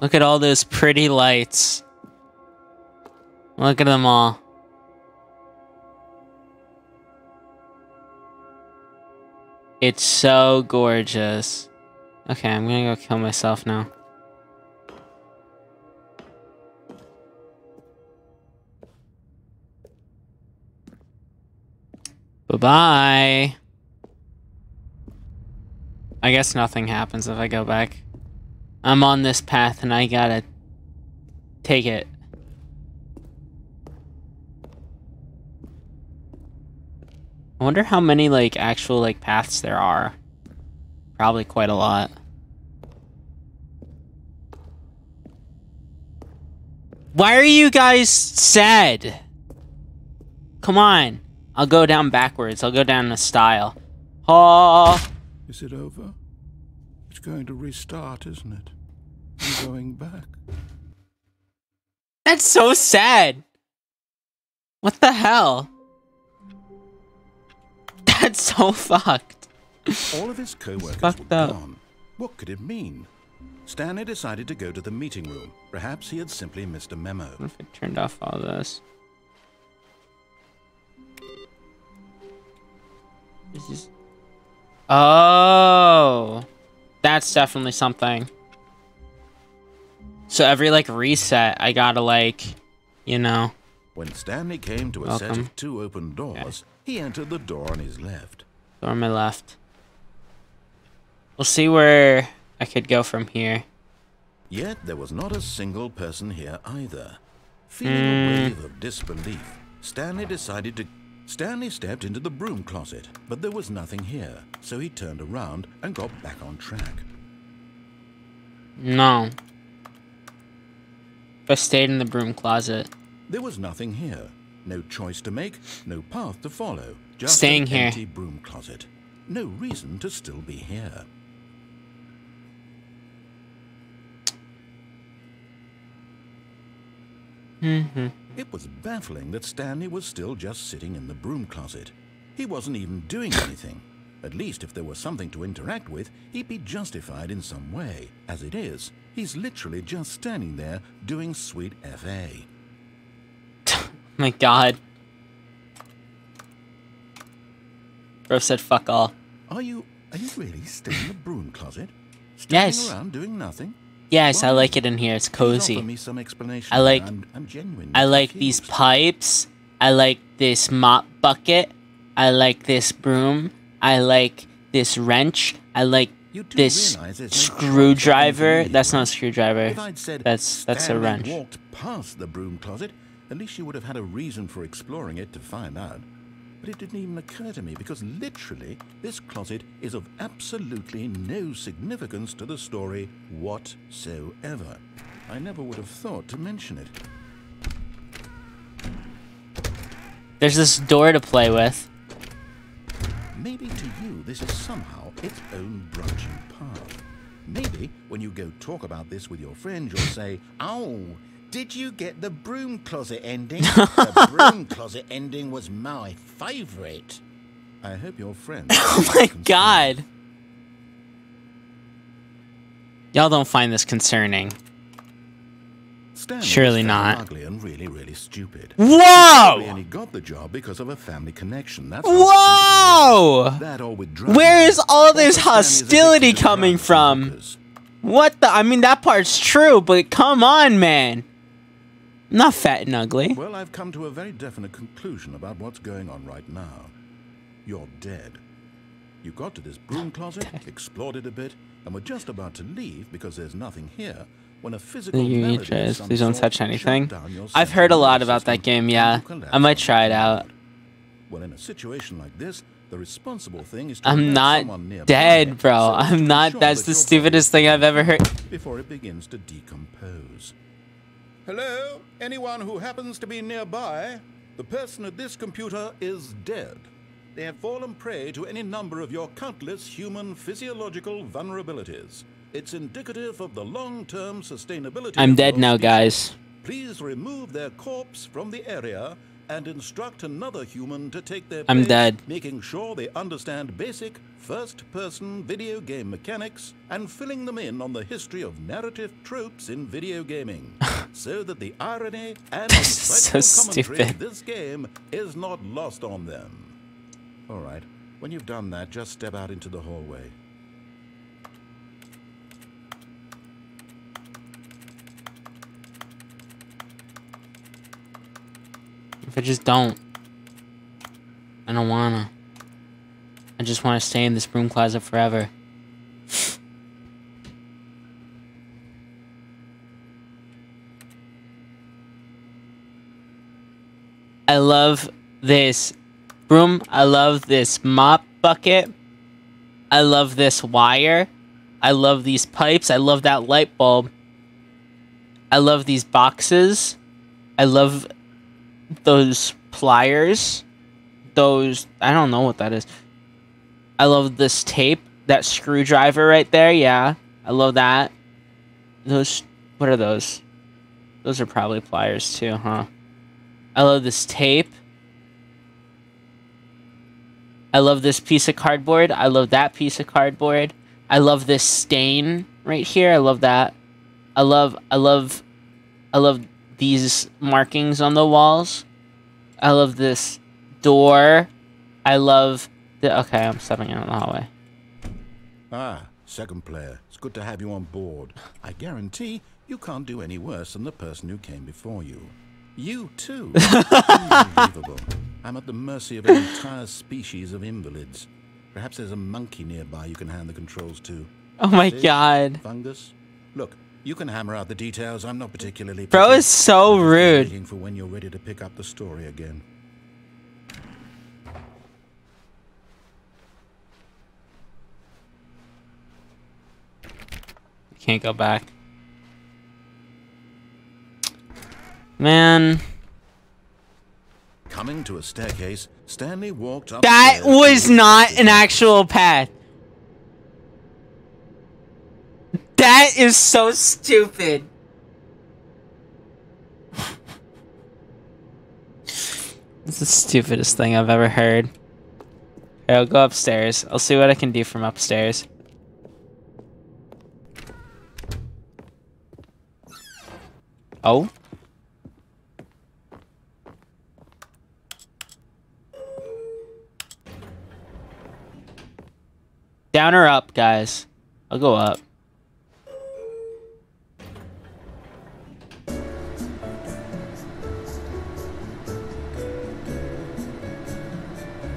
Look at all those pretty lights. Look at them all. It's so gorgeous. Okay, I'm gonna go kill myself now. Bye-bye. I guess nothing happens if I go back. I'm on this path and I gotta take it. I wonder how many, like, actual, like, paths there are. Probably quite a lot. Why are you guys sad? Come on. I'll go down backwards. I'll go down in style. Oh. Is it over? It's going to restart, isn't it? I'm going back. That's so sad. What the hell? That's so fucked. All of his co-workers fucked were up. gone. What could it mean? Stanley decided to go to the meeting room. Perhaps he had simply missed a memo. What if I turned off all this? This is... Oh, that's definitely something. So every, like, reset, I gotta, like, you know. When Stanley came to a set of 2 open doors, he entered the door on his left. Door on my left. We'll see where I could go from here. Yet there was not a single person here either. Feeling a wave of disbelief, Stanley stepped into the broom closet, but there was nothing here, so he turned around and got back on track. No. If I stayed in the broom closet. There was nothing here. No choice to make, no path to follow. Just staying an here. Empty broom closet. No reason to still be here. It was baffling that Stanley was still just sitting in the broom closet. He wasn't even doing anything. At least if there was something to interact with, he'd be justified in some way. As it is, he's literally just standing there doing sweet FA. My God. Bro said fuck all. Are you really still in the broom closet? Standing around doing nothing? Yes, I like it in here. It's cozy. Me some explanation. I like I'm genuinely I like confused. these pipes. I like this mop bucket. I like this broom. I like this wrench. I like this screwdriver. That's not a screwdriver. If I'd said that's a Stanley wrench. walked past the broom closet, at least you would have had a reason for exploring it to find out. But it didn't even occur to me because literally this closet is of absolutely no significance to the story whatsoever. I never would have thought to mention it. There's this door to play with. Maybe to you this is somehow its own branching path. Maybe when you go talk about this with your friend, you'll say, "Oh, did you get the broom closet ending? The broom closet ending was my favorite." I hope your friend... Oh my God. Y'all don't find this concerning. Stanley Surely was not. ugly and really, really stupid. Whoa! And he got the job because of a family connection. That's Whoa! that or with Where is all this Stanley's hostility addicted to coming drugs and from? hookers. What the? I mean, that part's true, but come on, man. I'm not fat and ugly. Well, I've come to a very definite conclusion about what's going on right now. You're dead. You got to this broom closet, explored it a bit, and were just about to leave because there's nothing here when a physical malady of some Please don't sort touch anything. shut down your I've heard a lot central about that nervous game, system yeah. and you collapse I might on try it the out. ground. Well, in a situation like this, the responsible thing is to I'm alert not someone nearby dead, bro. so as to I'm not. ensure That's that the your body stupidest is thing I've ever heard. before it begins to decompose. Hello? Anyone who happens to be nearby? The person at this computer is dead. They have fallen prey to any number of your countless human physiological vulnerabilities. It's indicative of the long-term sustainability I'm of dead your now, species. guys. Please remove their corpse from the area and instruct another human to take their I'm place, dead. making sure they understand basic first-person video game mechanics and filling them in on the history of narrative tropes in video gaming, so that the irony and So insightful commentary stupid. of this game is not lost on them. All right, when you've done that, just step out into the hallway. If I just don't. I don't wanna. I just wanna stay in this broom closet forever. I love this broom. I love this mop bucket. I love this wire. I love these pipes. I love that light bulb. I love these boxes. I love those pliers. Those, I don't know what that is. I love this tape. That screwdriver right there. Yeah. I love that. Those, what are those? Those are probably pliers too, huh? I love this tape. I love this piece of cardboard. I love that piece of cardboard. I love this stain right here. I love that. I love these markings on the walls. I love this door. I love the... Okay, I'm stepping out in the hallway. Ah, second player. It's good to have you on board. I guarantee you can't do any worse than the person who came before you. You too. Unbelievable. I'm at the mercy of an entire species of invalids. Perhaps there's a monkey nearby you can hand the controls to. Oh my Fish? god. Fungus? Look, you can hammer out the details. I'm not particularly... Bro picky. is so I'm just rude. waiting for when you're ready to pick up the story again. Can't go back. Man. Coming to a staircase, Stanley walked up. That was not an actual path. That is so stupid. It's the stupidest thing I've ever heard. Okay, I'll go upstairs. I'll see what I can do from upstairs. Oh? Down or up, guys? I'll go up.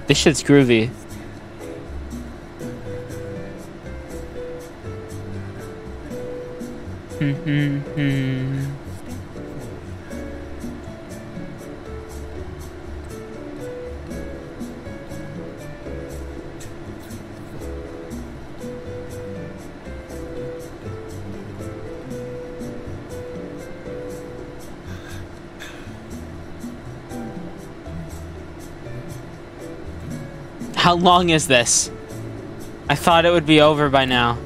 This shit's groovy. How long is this? I thought it would be over by now.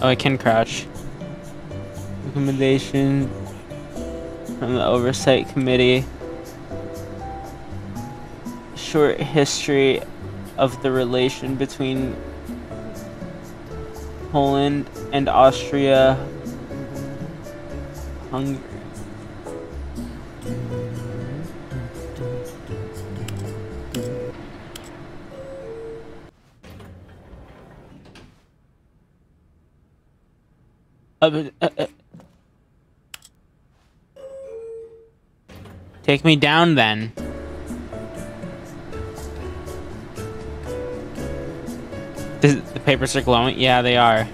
Oh, I can crouch. Recommendation from the Oversight Committee. Short history of the relation between Poland and Austria. Hungary. Take me down then. The papers are glowing? Yeah, they are.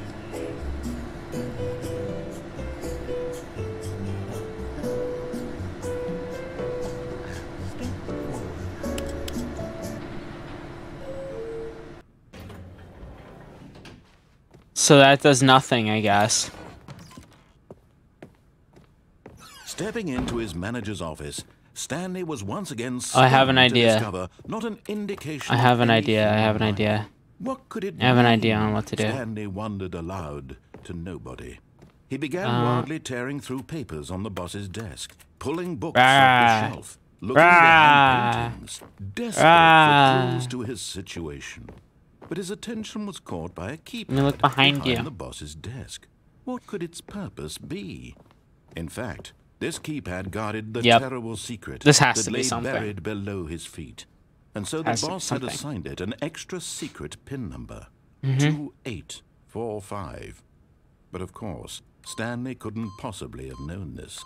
So that does nothing, I guess. Stepping into his manager's office, Stanley was once again I have an idea. discover not an indication I have an of idea. I anything have an wrong. idea. What could it I have an mean? idea on what to do. Stanley wondered aloud to nobody. He began wildly tearing through papers on the boss's desk, pulling books off the shelf, looking behind paintings, desperate for clues to his situation. But his attention was caught by a keypad look behind you. the boss's desk. What could its purpose be? In fact, this keypad guarded the terrible secret This has that to be lay something. buried below his feet. And so the boss had assigned it an extra secret PIN number, 2845. But of course, Stanley couldn't possibly have known this.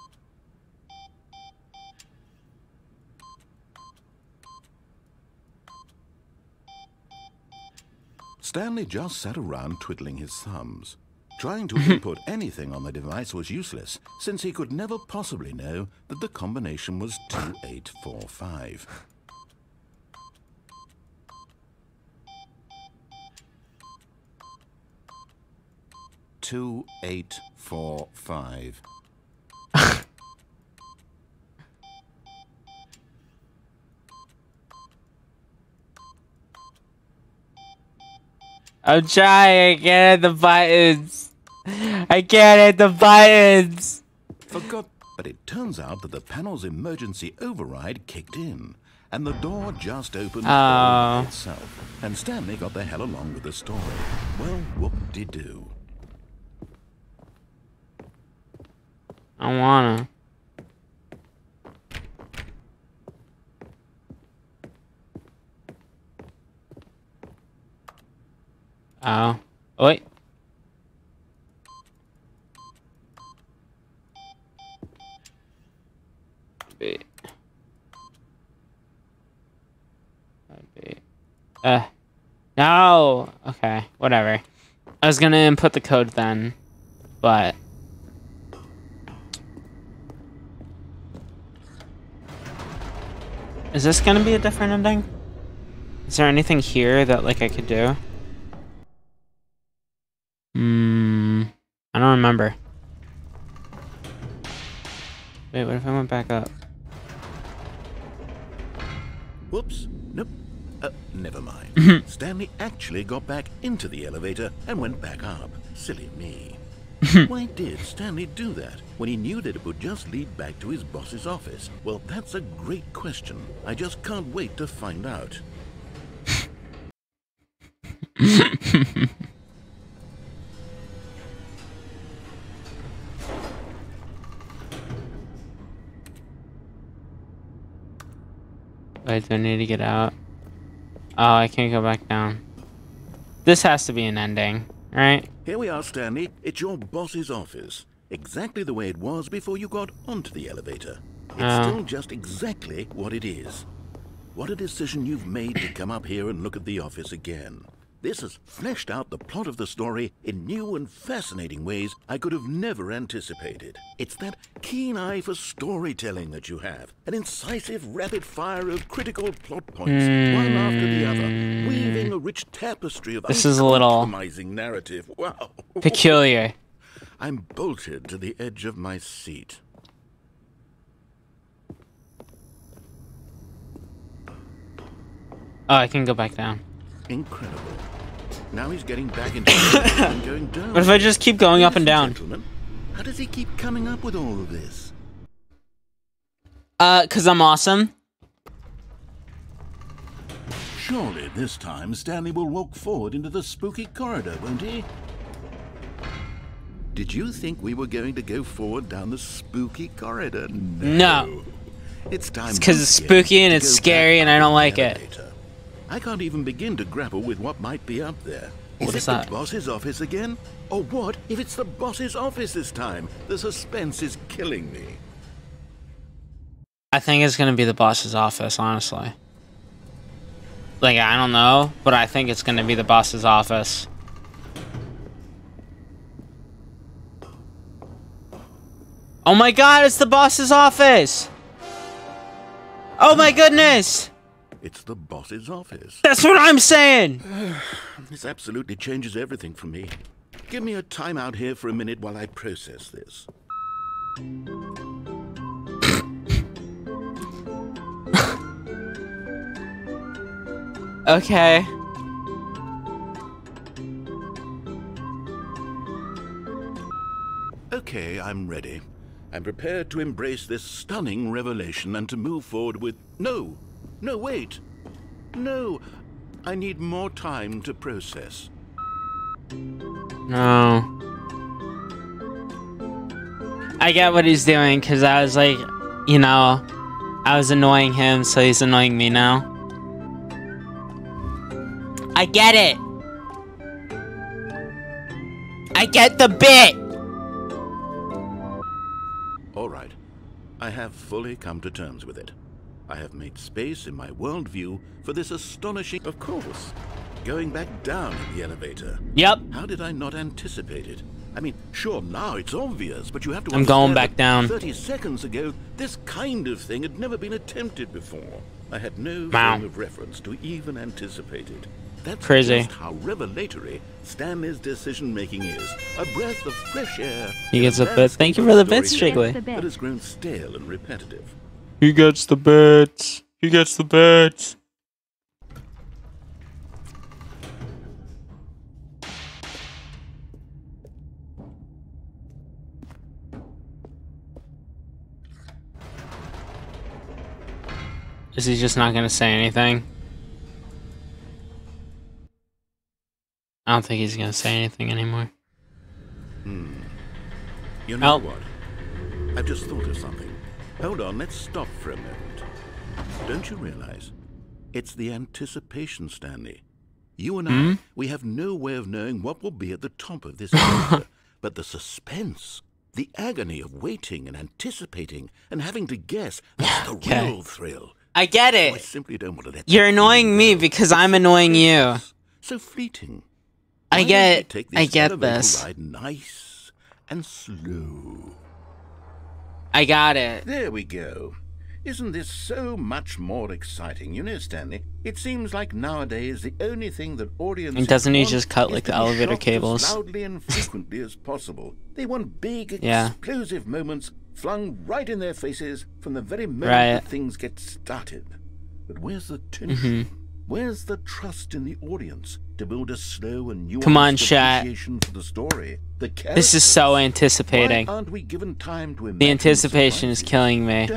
Stanley just sat around twiddling his thumbs. Trying to input anything on the device was useless, since he could never possibly know that the combination was 2845. Two, 8, 4, 5. I'm trying. I can't hit the buttons. I can't hit the buttons. But it turns out that the panel's emergency override kicked in, and the door just opened by itself, and Stanley got the hell along with the story. Well, whoop-de-doo. I wanna. Oh. Wait. No. Okay, whatever. I was gonna input the code then, but is this gonna be a different ending? Is there anything here that like I could do? I don't remember. Wait, what if I went back up? Whoops. Nope. Never mind. Stanley actually got back into the elevator and went back up. Silly me. Why did Stanley do that when he knew that it would just lead back to his boss's office? Well, that's a great question. I just can't wait to find out. Wait, do I need to get out? Oh, I can't go back down. This has to be an ending, right? Here we are, Stanley. It's your boss's office. Exactly the way it was before you got onto the elevator. It's still just exactly what it is. What a decision you've made to come up here and look at the office again. This has fleshed out the plot of the story in new and fascinating ways I could have never anticipated. It's that keen eye for storytelling that you have, an incisive rapid fire of critical plot points, one after the other, weaving a rich tapestry of this is a little uncompromising narrative. Wow. Peculiar. I'm bolted to the edge of my seat. Oh, I can go back down. Incredible. Now he's getting back into the and going down. What if I just keep going up and down? Gentlemen, how does he keep coming up with all of this? 'Cause I'm awesome. Surely this time Stanley will walk forward into the spooky corridor, won't he? Did you think we were going to go forward down the spooky corridor? No. It's time. It's 'cause it's spooky and it's scary and I don't like it. I can't even begin to grapple with what might be up there. What is that? The boss's office again? Or what if it's the boss's office this time? The suspense is killing me. I think it's gonna be the boss's office, honestly. Like, I don't know, but I think it's gonna be the boss's office. Oh my god, it's the boss's office! Oh my goodness! It's the boss's office. That's what I'm saying! This absolutely changes everything for me. Give me a timeout here for a minute while I process this. Okay. Okay, I'm ready. I'm prepared to embrace this stunning revelation and to move forward with... No! No, wait! No! I need more time to process. No. I get what he's doing, because I was like, you know, I was annoying him, so he's annoying me now. I get it! I get the bit! Alright. I have fully come to terms with it. I have made space in my worldview for this astonishing... Of course. Going back down in the elevator. Yep. How did I not anticipate it? I mean, sure, now it's obvious, but you have to... I'm going back down. 30 seconds ago, this kind of thing had never been attempted before. I had no frame of reference to even anticipate it. That's crazy. Just how revelatory Stanley's decision-making is. A breath of fresh air. He gets a bit. Thank you for the bits, Jiggly. That has grown stale and repetitive. He gets the bits. He gets the bits. Is he just not gonna say anything? I don't think he's gonna say anything anymore. You know what? I've just thought of something. Hold on, let's stop for a moment. Don't you realize? It's the anticipation, Stanley. You and I, we have no way of knowing what will be at the top of this adventure, but the suspense, the agony of waiting and anticipating and having to guess, that's the real thrill. I get it. I simply don't want to let You're annoying me because I'm annoying you. So fleeting. I get elevator this. Ride nice and slow. I got it. There we go. Isn't this so much more exciting? You know, Stanley, it seems like nowadays the only thing that audiences And doesn't he want just cut is like to the be elevator shocked cables? as loudly and frequently as possible. They want big, explosive moments flung right in their faces from the very moment that things get started. But where's the tension? Where's the trust in the audience to build a slow and nuanced appreciation for the story? This is so anticipating. Why aren't we given time to the anticipation is killing me.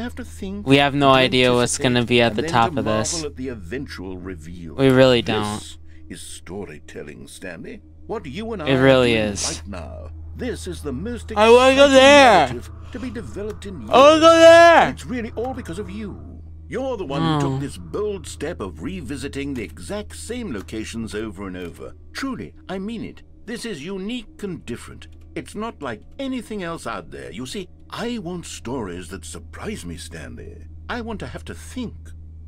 We have no idea what's going to be at the top of this. At the eventual reveal. We really don't. This is storytelling, Stanley. What you and I it really are doing is. Right now. This is the most I want to go there. To be developed in years. I want to go there. It's really all because of you. You're the one who took this bold step of revisiting the exact same locations over and over. Truly, I mean it. This is unique and different. It's not like anything else out there. You see, I want stories that surprise me, Stanley. I want to have to think.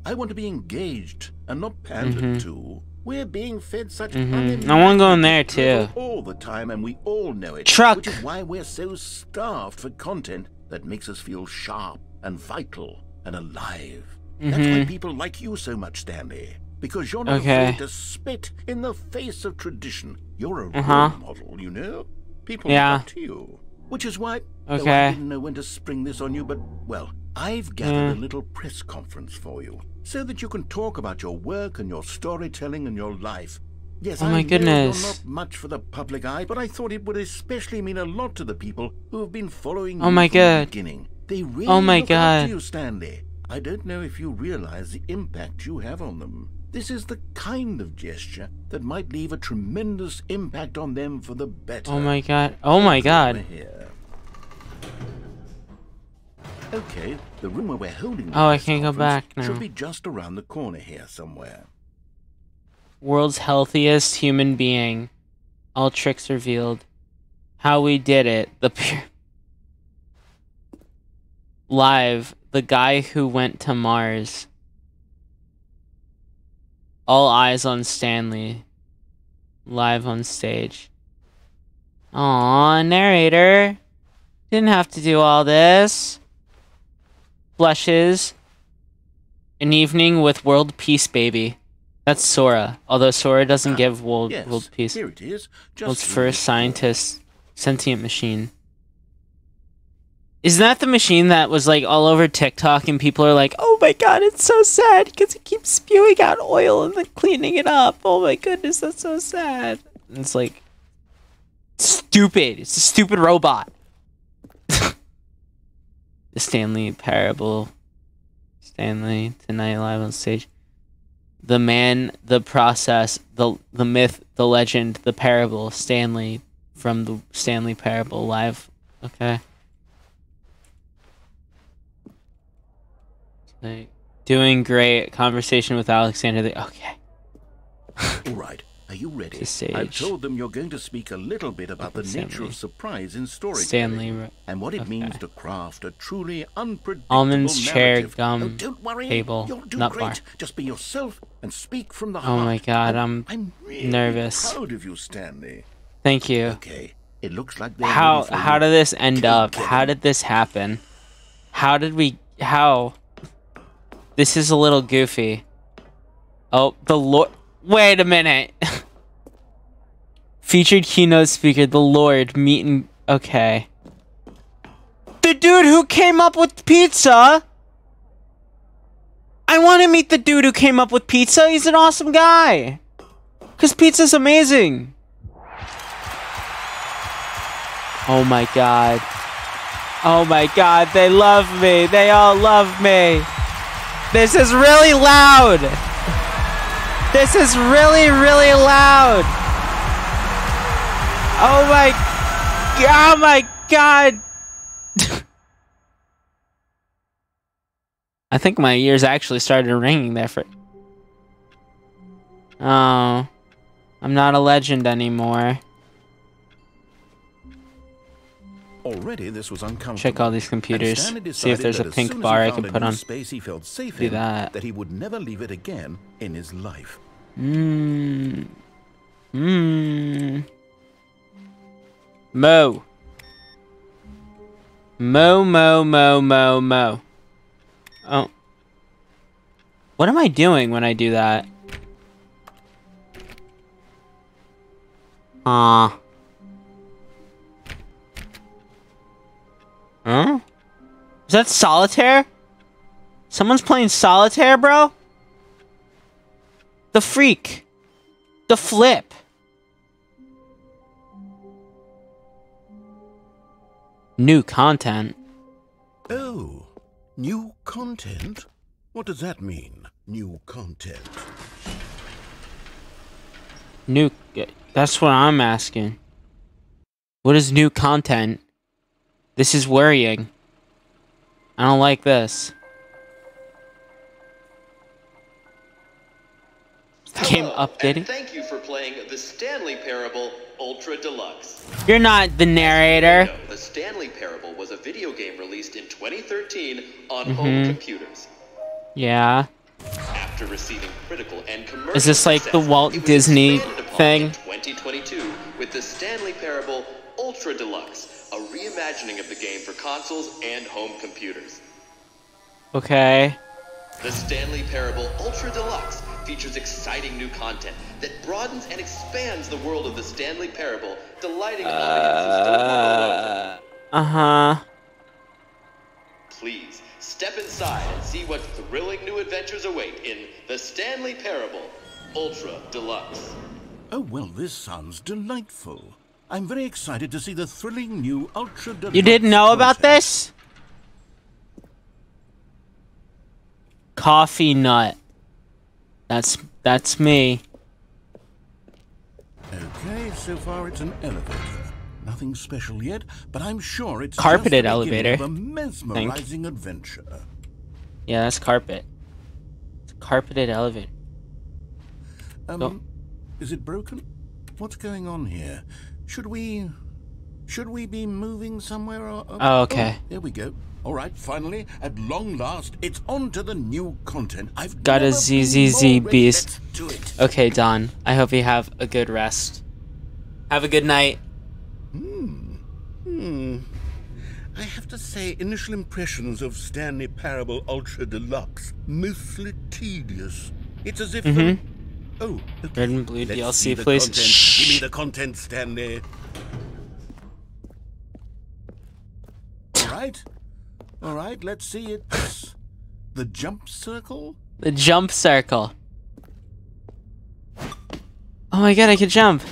I want to be engaged and not pandered to. We're being fed such I want to go in there too. All the time, and we all know it. Truck. Which is why we're so starved for content that makes us feel sharp and vital and alive. That's why people like you so much, Stanley. Because you're not afraid to spit in the face of tradition. You're a role model, you know? People look up to you. Which is why, though I didn't know when to spring this on you, but, well, I've gathered a little press conference for you. So that you can talk about your work and your storytelling and your life. Yes, I know you're not much for the public eye, but I thought it would especially mean a lot to the people who have been following you from the beginning. They really look up to you, Stanley. I don't know if you realize the impact you have on them. This is the kind of gesture that might leave a tremendous impact on them for the better. Oh my god. Oh my god. Okay, the room where we're holding I can't go back now. Should be just around the corner here somewhere. World's healthiest human being. All tricks revealed. How we did it. Live. The guy who went to Mars. All eyes on Stanley. Live on stage. Aw, narrator. Didn't have to do all this. Blushes. An evening with world peace, baby. That's Sora. Although Sora doesn't give world peace. Here it is. World's first scientist. Sentient machine. Isn't that the machine that was like all over TikTok and people are like, oh my god, it's so sad because it keeps spewing out oil and then cleaning it up. Oh my goodness, that's so sad. And it's like, stupid. It's a stupid robot. The Stanley parable. Stanley, tonight live on stage. The man, the process, the myth, the legend, the parable. Stanley from the Stanley parable live. Okay. Like, doing great. Conversation with Alexander. Okay. All right. Are you ready? Stage. I've told them you're going to speak a little bit about the nature of surprise in storytelling Stanley, and what it means to craft a truly unpredictable almonds, chair, narrative. gum, don't worry. table, You'll do nut great. bar. Just be yourself and speak from the Oh heart. my god, I'm really nervous. proud of you, Stanley. Thank you. Okay. It looks like they're How ready for you. did this end up? Get How it. did this happen? How did we This is a little goofy. Oh, the Lord. Wait a minute. Featured keynote speaker, the Lord, meeting. Okay. The dude who came up with pizza? I want to meet the dude who came up with pizza. He's an awesome guy. Because pizza's amazing. Oh my god. Oh my god, they love me. They all love me. This is really loud. This is really, really loud. Oh my god. I think my ears actually started ringing there for... Oh. I'm not a legend anymore. Already this was uncomfortable. Check all these computers. See if there's a pink bar I can put on. Space he felt safe Do in, that. that he would never leave it again in his life. Mo. Mo. Oh. What am I doing when I do that? Huh? Is that solitaire? Someone's playing solitaire, bro? The freak. The flip. New content. Oh, new content? What does that mean, new content? New... That's what I'm asking. What is new content? This is worrying. I don't like this. Game updated. And thank you for playing the Stanley Parable Ultra Deluxe. You're not the narrator. No, the Stanley Parable was a video game released in 2013 on home computers. Yeah. After receiving critical and commercial Is this like the success, Walt it was Disney expanded upon thing? in 2022 with the Stanley Parable Ultra Deluxe, a reimagining of the game for consoles and home computers. Okay. The Stanley Parable Ultra Deluxe features exciting new content that broadens and expands the world of the Stanley Parable, delighting audiences the world over. Uh-huh. Please, step inside and see what thrilling new adventures await in the Stanley Parable Ultra Deluxe. Oh, well, this sounds delightful. I'm very excited to see the thrilling new Ultra Deluxe. You didn't know about content. this? Coffee nut. That's me. Okay, so far it's an elevator. Nothing special yet, but I'm sure it's Carpeted just the beginning elevator, of a mesmerizing adventure. Yeah, that's carpet. It's a carpeted elevator. Is it broken? what's going on here? Should we be moving somewhere? Or, Oh, okay. Oh, there we go. All right, finally, at long last, it's on to the new content. I've got a ZZZ beast. Let's do it. Okay, Don. I hope you have a good rest. Have a good night. I have to say, initial impressions of Stanley Parable Ultra Deluxe, mostly tedious. It's as if... Oh, okay. Red and blue Let's DLC, see the please. content. Give me the content, Stanley. All right, let's see. It's the jump circle? The jump circle. Oh my god, I can jump.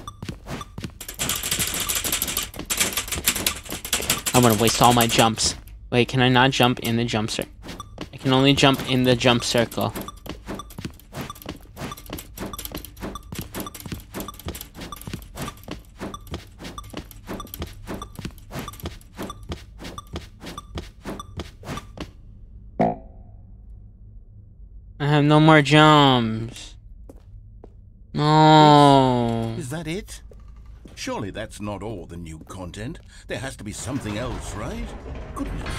I'm gonna waste all my jumps. Wait, can I not jump in the jump circle? I can only jump in the jump circle. I have no more jumps. No. Is that it? Surely that's not all the new content. There has to be something else, right? Goodness.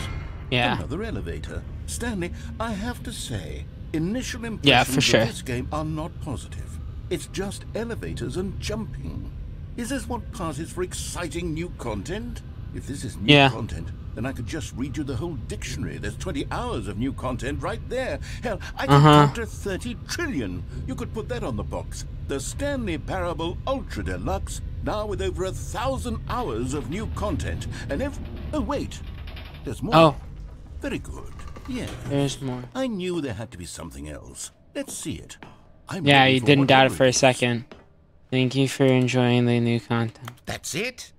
Yeah. Another elevator. Stanley, I have to say, initial impressions for sure. of this game are not positive. It's just elevators and jumping. Is this what passes for exciting new content? If this is new content, then I could just read you the whole dictionary. There's 20 hours of new content right there. Hell, I could count to 30 trillion. You could put that on the box. The Stanley Parable Ultra Deluxe, now with over 1,000 hours of new content. And oh, wait. There's more. Oh. Very good. Yeah. There's more. I knew there had to be something else. Let's see it. Yeah, you didn't doubt it for a second. Thank you for enjoying the new content. That's it?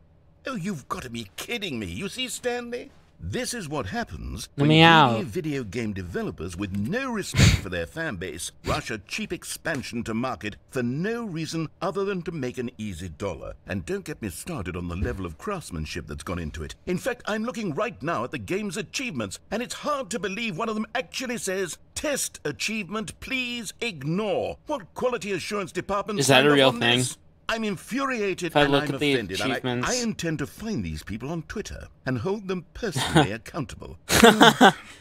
Oh, you've got to be kidding me. You see, Stanley? This is what happens when greedy video game developers with no respect for their fan base rush a cheap expansion to market for no reason other than to make an easy dollar. And don't get me started on the level of craftsmanship that's gone into it. In fact, I'm looking right now at the game's achievements, and it's hard to believe one of them actually says, "Test achievement, please ignore." What quality assurance department is that a real thing? This? I'm infuriated if I and look I'm at the offended, and I intend to find these people on Twitter and hold them personally accountable.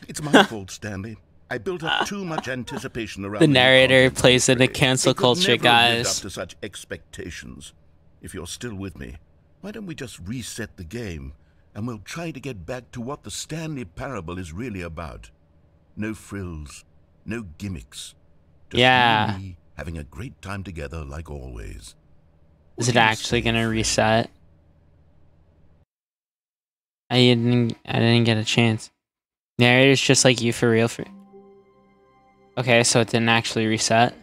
It's my fault, Stanley. I built up too much anticipation around the narrator plays into cancel culture, guys. Up to such expectations. If you're still with me, why don't we just reset the game and we'll try to get back to what the Stanley Parable is really about? No frills, no gimmicks. Just you and me having a great time together like always. Is it actually gonna reset? I didn't get a chance. Narrator's just like you for real. Okay, so it didn't actually reset.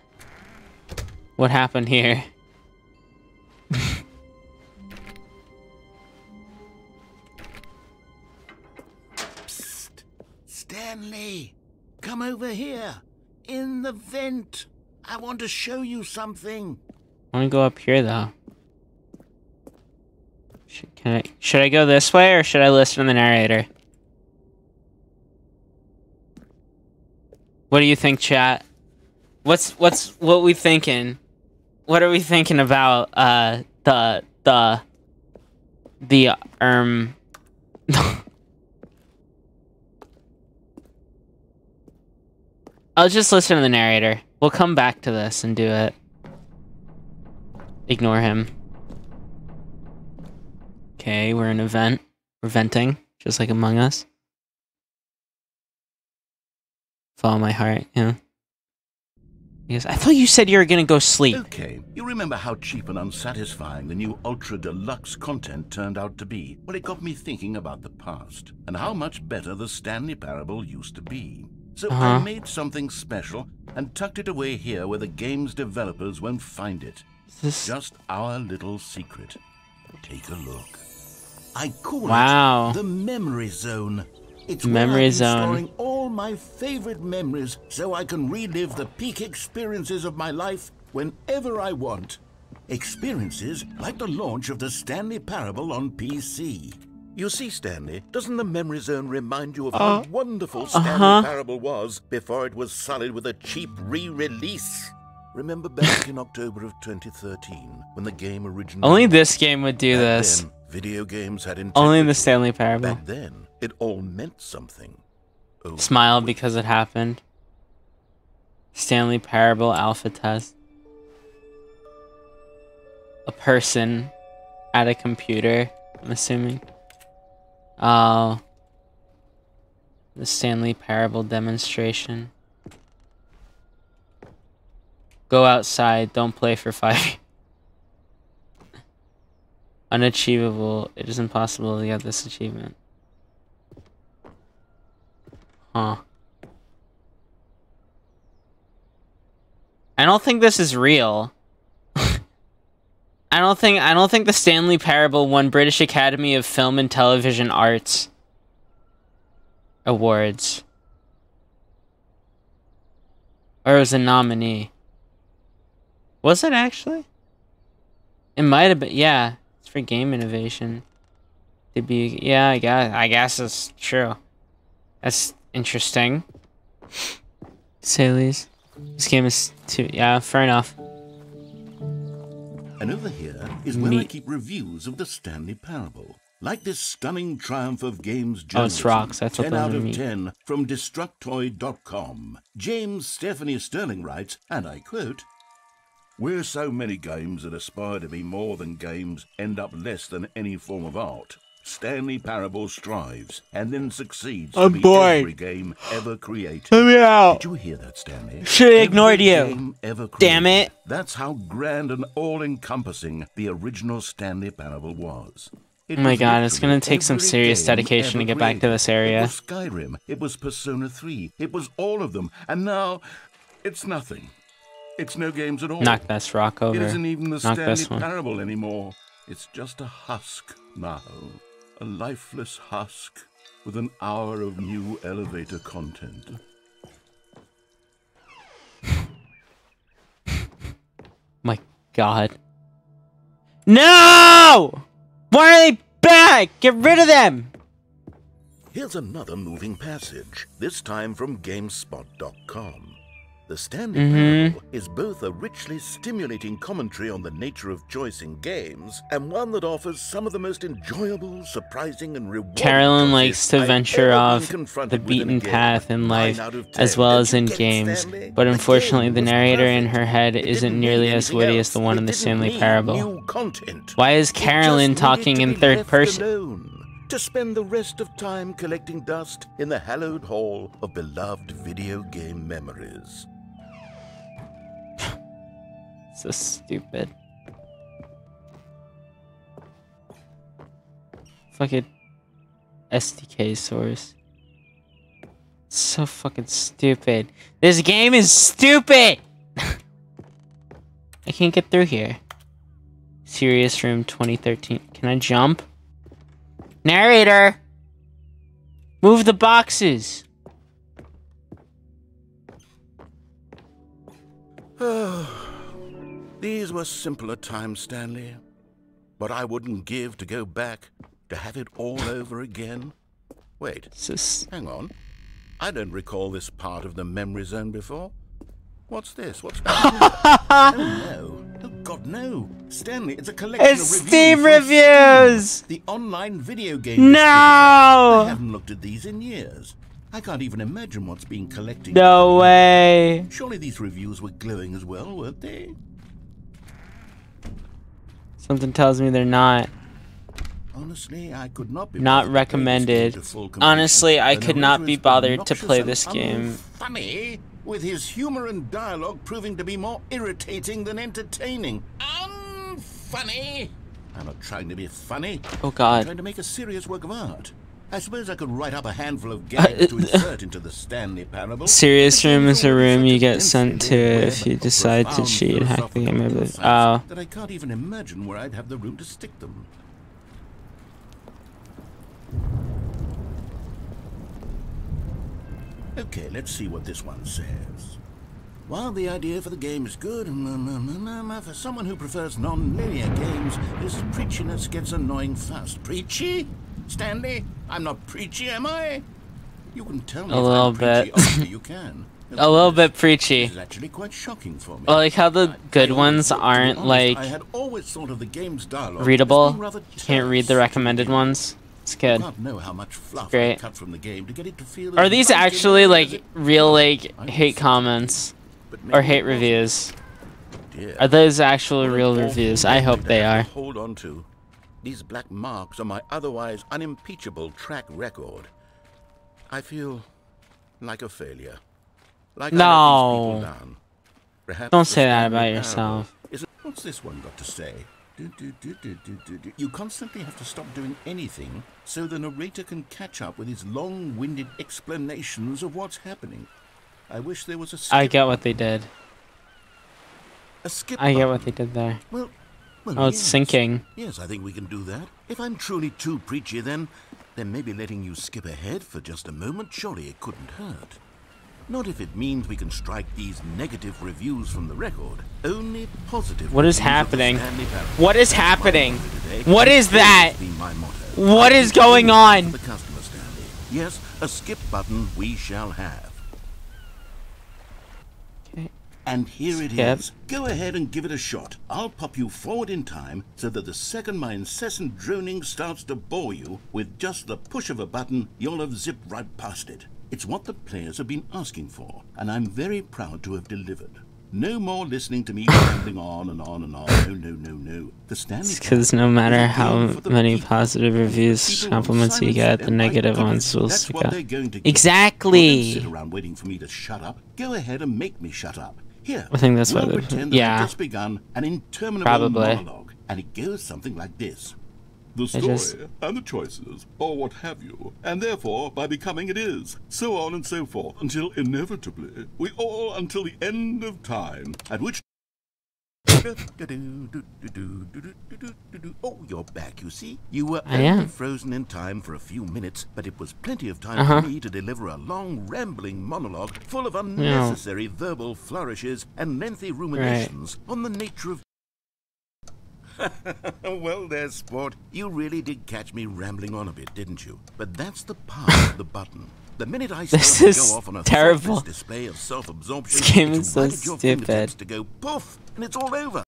What happened here? Psst. Stanley, come over here. In the vent. I want to show you something. I want to go up here though. Should I go this way or should I listen to the narrator? What do you think, chat? What we thinking? What are we thinking about the I'll just listen to the narrator. We'll come back to this and do it. Ignore him. Okay, we're in an event. We're venting, just like Among Us. Follow my heart, yeah. Because I thought you said you were gonna go sleep. Okay, you remember how cheap and unsatisfying the new Ultra Deluxe content turned out to be? Well, it got me thinking about the past, and how much better the Stanley Parable used to be. So I made something special and tucked it away here where the game's developers won't find it. Just our little secret. Take a look. I call it the Memory Zone. It's Memory Zone. Storing all my favorite memories so I can relive the peak experiences of my life whenever I want. Experiences like the launch of the Stanley Parable on PC. You see, Stanley, doesn't the Memory Zone remind you of how wonderful Stanley Parable was before it was sullied with a cheap re-release? Remember back in October of 2013 when the game originally... Only this game would do back this. Then, video games had integrity. Only the Stanley Parable. Back then, it all meant something. Oh, Smile because it happened. Stanley Parable alpha test. A person at a computer, I'm assuming. Oh. The Stanley Parable demonstration. Go outside, don't play for 5. Unachievable. It is impossible to get this achievement. Huh. I don't think this is real. I don't think the Stanley Parable won British Academy of Film and Television Arts Awards. Or it was a nominee. Was it actually? It might have been. Yeah, it's for game innovation. To be. Yeah, I guess it's true. That's interesting. Salies. This game is too. Yeah, fair enough. And over here is where I keep reviews of the Stanley Parable. Like this stunning triumph of games journalism. Oh, it's rocks. I thought 10 that out was of meat. 10 from Destructoid.com. James Stephanie Sterling writes, and I quote, "Where so many games that aspire to be more than games end up less than any form of art, Stanley Parable strives and then succeeds to be every game ever created." Let me out. Did you hear that, Stanley? Should have ignored Every you. game ever Damn created. it. That's how grand and all-encompassing the original Stanley Parable was. It Oh my was god, it's gonna literally take some every serious game dedication to ever get back to created. this area. It was Skyrim, it was Persona 3, it was all of them, and now it's nothing. It's no games at all. Knock this rock over. It isn't even the Knock Stanley this one. Parable anymore. It's just a husk now. A lifeless husk with an hour of new elevator content. My god. No! Why are they back? Get rid of them! Here's another moving passage, this time from GameSpot.com. The Stanley Parable is both a richly stimulating commentary on the nature of choice in games, and one that offers some of the most enjoyable, surprising, and rewarding Carolyn choices likes to I've venture ever been off confronted the with in a beaten game. path in 9 life, out of as 10. well Don't as you in get it, games, Stanley? but The unfortunately game the was narrator in perfect. her head It isn't didn't nearly need as anything witty as else. the one It in the didn't Stanley need Parable. new content. Why is It Carolyn just talking needed in to be third left person? alone, to spend the rest of time collecting dust in the hallowed hall of beloved video game memories. So stupid. Fucking SDK source. So fucking stupid. This game is stupid! I can't get through here. Serious Room 2013. Can I jump? Narrator! Move the boxes! These were simpler times, Stanley. But I wouldn't give to go back to have it all over again. Wait, hang on. I don't recall this part of the memory zone before. What's this? What's back here? Oh no. Oh God, no. Stanley, it's a collection It's of reviews Steam from reviews! Steam, the online video game No! I haven't looked at these in years. I can't even imagine what's being collected. No way! Surely these reviews were glowing as well, weren't they? Something tells me they're not. Honestly, I could not be Not bothered to play this recommended. game to full completion. Honestly, I The could not narrator be is bothered to obnoxious play and this game. Funny, with his humor and dialogue proving to be more irritating than entertaining. Unfunny. I'm not trying to be funny. Oh I'm god. trying to make a serious work of art. I suppose I could write up a handful of games to insert into the Stanley Parable. Serious Room is a room you get Such a sent to dense web if you of decide to profound cheat, hack the game. philosophical Maybe. insights Oh. that I can't even imagine where I'd have the room to stick them. Okay, let's see what this one says. While the idea for the game is good, for someone who prefers non-linear games, this preachiness gets annoying fast. Preachy? Stanley? I'm not preachy, am I? You can tell me A if little I'm preachy bit. after you can. a little bit preachy. This is actually quite shocking for me. I like how the good ones aren't like I had always thought of the game's dialogue readable. as being Can't read the recommended ones. It's good. I can't know how much fluff Great. I cut from the game to get it to feel Are as these right in actually there as like it real was. like I hate was comments but or maybe hate it wasn't. reviews? Dear. Are those actual What an real awful reviews? I hope memory to they have are. to hold on to. These black marks are my otherwise unimpeachable track record. I feel like a failure. Like I let No. these people down. Perhaps Don't the say that Stanley about parable yourself. isn't- What's this one got to say? You constantly have to stop doing anything so the narrator can catch up with his long-winded explanations of what's happening. I wish there was a skip I get what they did. A skip I get button. what they did there. Well, Oh, it's yes. sinking. Yes, I think we can do that. If I'm truly too preachy, then maybe letting you skip ahead for just a moment, surely it couldn't hurt. Not if it means we can strike these negative reviews from the record. Only positive. What is reviews of the happening? Stanley Parable. What is That's my happening? motto today. What It's is that? always been my motto. What I is keep going always on? for the customer, Stanley. Yes, a skip button we shall have. Okay. And here it Skip. is. Go ahead and give it a shot. I'll pop you forward in time so that the second my incessant droning starts to bore you, with just the push of a button, you'll have zipped right past it. It's what the players have been asking for, and I'm very proud to have delivered. No more listening to me rambling on and on and on. No. The Stanley Because no matter is a how game for the many people. positive reviews, People compliments you silence get, the them. negative My ones will goodness, stick that's what out. they're going to get. Exactly. Well, don't sit around waiting for me to shut up. Go ahead and make me shut up. Here, I think that's we'll what pretend that yeah. I've just begun an interminable Probably. monologue, and it goes something like this. The I story just- and the choices, or what have you, and therefore by becoming it is, so on and so forth, until inevitably, we all until the end of time, at which... Oh, you're back, you see. You were I only am. frozen in time for a few minutes, but it was plenty of time Uh-huh. for me to deliver a long, rambling monologue full of unnecessary verbal flourishes and lengthy ruminations on the nature of... Well there, sport. You really did catch me rambling on a bit, didn't you? But that's the power of the button. The minute I start This to is go off on a terrible. thoughtless display of self-absorption, This game it's is so right at your fingertips stupid. to go poof, and it's all over.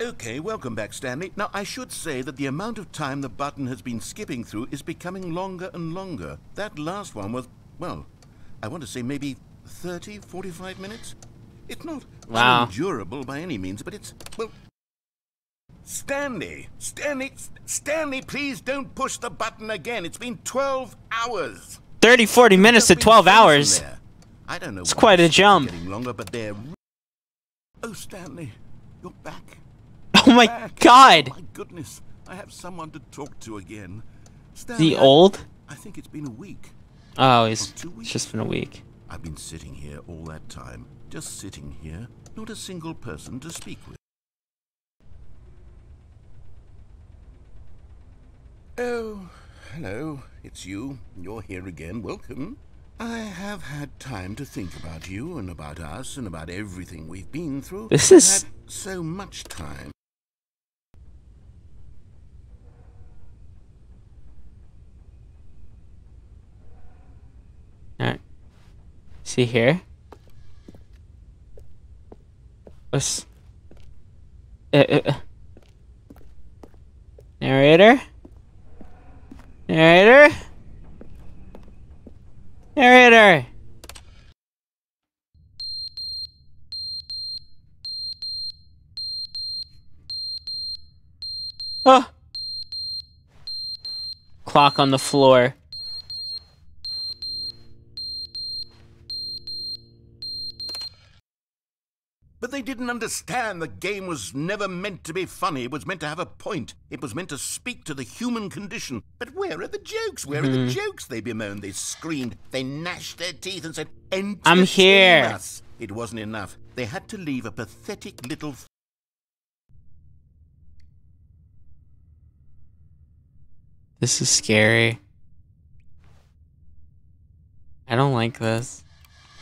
Okay, welcome back, Stanley. Now, I should say that the amount of time the button has been skipping through is becoming longer and longer. That last one was, well, I want to say maybe 30, 45 minutes? It's not Wow. unendurable by any means, but it's, well... Stanley, please don't push the button again. It's been 12 hours. 30, 40 minutes to Just been 12 frozen hours. there. I don't know. It's why quite a this is jump. Getting longer, but they're... Oh, Stanley, you're back. Oh my Back. god. Oh my goodness, I have someone to talk to again. Is Stanley, he old? I think it's been a week. Oh, Or it's 2 weeks. just been a week. I've been sitting here all that time, just sitting here, not a single person to speak with. Oh, hello, it's you. You're here again. Welcome. I have had time to think about you and about us and about everything we've been through. This I've is- had so much time. Alright. See here? What's... Narrator? Narrator? Narrator! Oh! Clock on the floor. But they didn't understand the game was never meant to be funny. It was meant to have a point. It was meant to speak to the human condition. But where are the jokes? Where are the jokes? They bemoaned, they screamed, they gnashed their teeth and said, "Entertain I'm here." us." It wasn't enough. They had to leave a pathetic little... This is scary. I don't like this.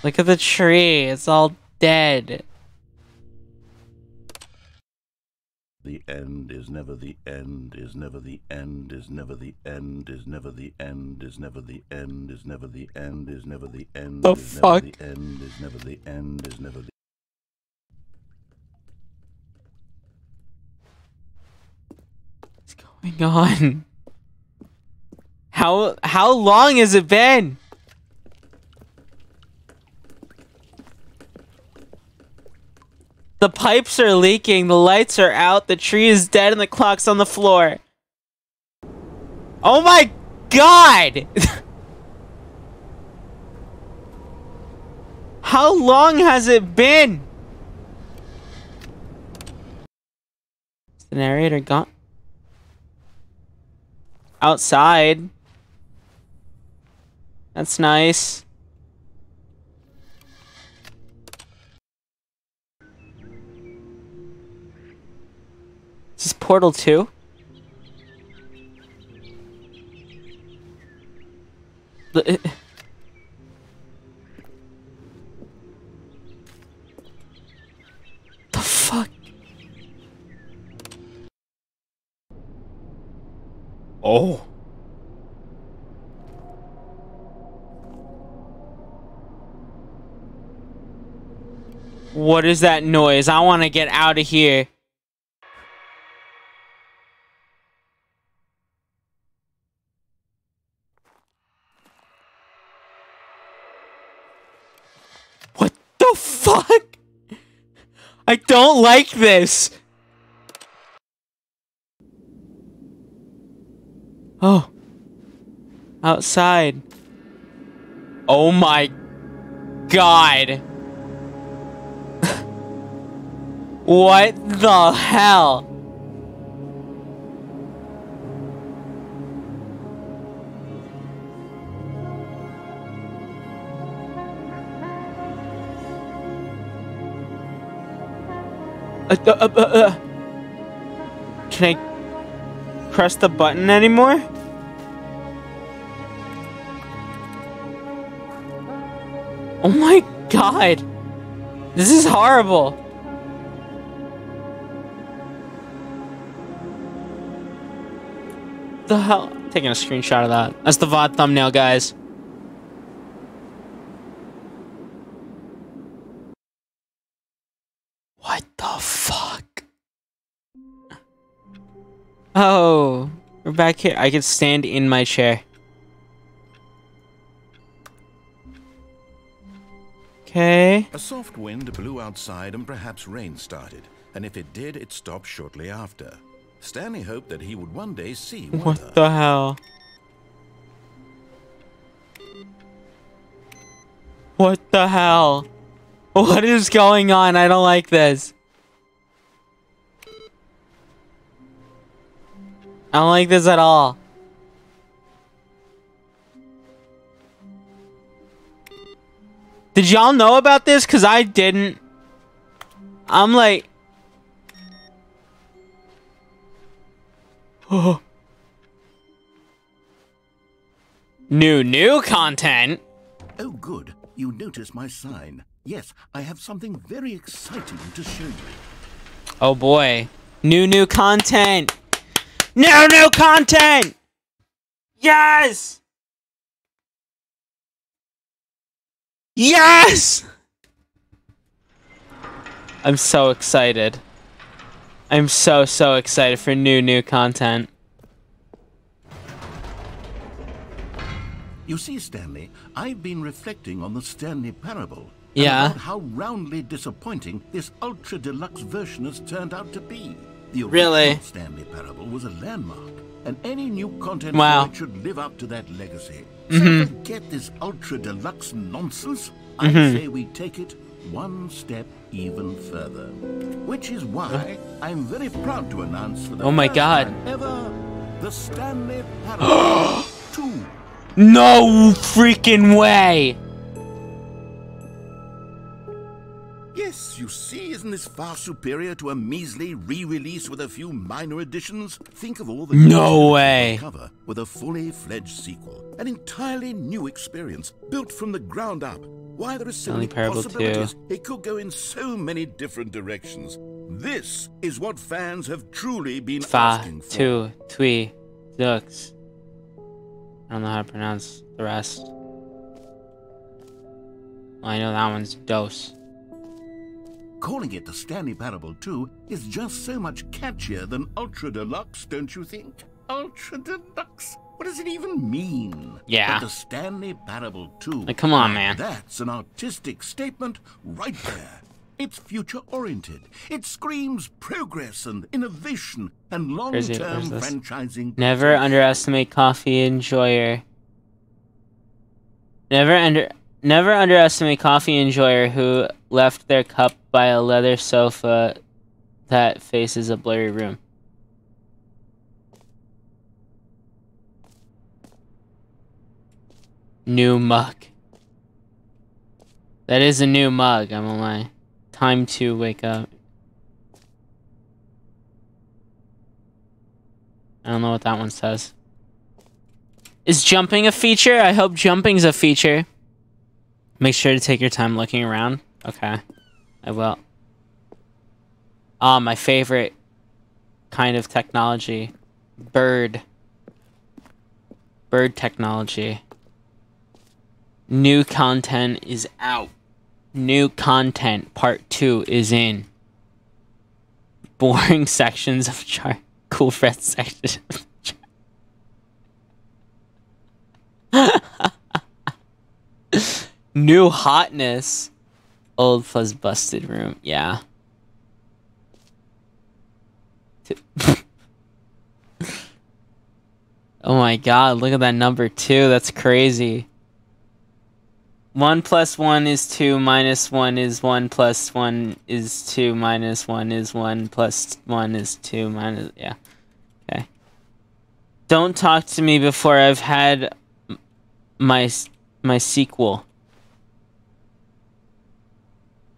Look at the tree. It's all dead. The end is never the end, is never the end, is never the end, is never the end, is never the end, is never the end, is never the end, the is fuck? never the end, is never the end, is never the What's going on? How long has it been? The pipes are leaking, the lights are out, the tree is dead, and the clock's on the floor. Oh my god! How long has it been? Is the narrator gone? Outside. That's nice. Is this Portal 2? The fuck? Oh. What is that noise? I want to get out of here. What the fuck? I don't like this. Oh. Outside. Oh my god. What the hell? Can I press the button anymore? Oh my god. This is horrible. The hell? I'm taking a screenshot of that. That's the VOD thumbnail, guys. What the fuck? Oh, we're back here. I can stand in my chair. Okay. A soft wind blew outside and perhaps rain started, and if it did, it stopped shortly after. Stanley hoped that he would one day see weather. What the hell? What the hell? What is going on? I don't like this. I don't like this at all. Did y'all know about this? Because I didn't. I'm like... Oh. New content? Oh, good. You noticed my sign. Yes, I have something very exciting to show you. Oh boy. New content! New content! Yes! Yes! I'm so excited. I'm so excited for new content. You see, Stanley, I've been reflecting on the Stanley Parable. Yeah. And about how roundly disappointing this ultra deluxe version has turned out to be. The original Really? Stanley Parable was a landmark, and any new content Wow. for it should live up to that legacy. So forget this ultra deluxe nonsense. I say we take it one step even further. Which is why I'm very proud to announce for the Oh my first God. time ever, the Stanley Parable 2. No freaking way! Yes, you see, isn't this far superior to a measly re-release with a few minor additions? Think of all the No way. cover with a fully fledged sequel, an entirely new experience built from the ground up. Why, there are so Stanley many Parable possibilities. It could go in so many different directions. This is what fans have truly been Fa, asking for. tu, tui, dux. I don't know how to pronounce the rest. Well, I know that one's dose. Calling it the Stanley Parable 2 is just so much catchier than Ultra Deluxe, don't you think? Ultra Deluxe? What does it even mean? Yeah. But the Stanley Parable 2. Like, come on, man. That's an artistic statement right there. It's future-oriented. It screams progress and innovation and long-term franchising. Never underestimate coffee enjoyer. Never underestimate coffee enjoyer who left their cup by a leather sofa that faces a blurry room. New mug. That is a new mug, I'm gonna lie. Time to wake up. I don't know what that one says. Is jumping a feature? I hope jumping's a feature. Make sure to take your time looking around. Okay, I will. Ah, my favorite kind of technology. Bird technology. New content is out. New content part 2 is in. Boring sections of chart. Cool Fred section. New hotness. Old plus busted room. Yeah. Oh my god, look at that number 2. That's crazy. 1 plus 1 is 2, minus 1 is 1, plus 1 is 2, minus 1 is 1, plus 1 is 2, minus... Yeah. Okay. Don't talk to me before I've had my sequel.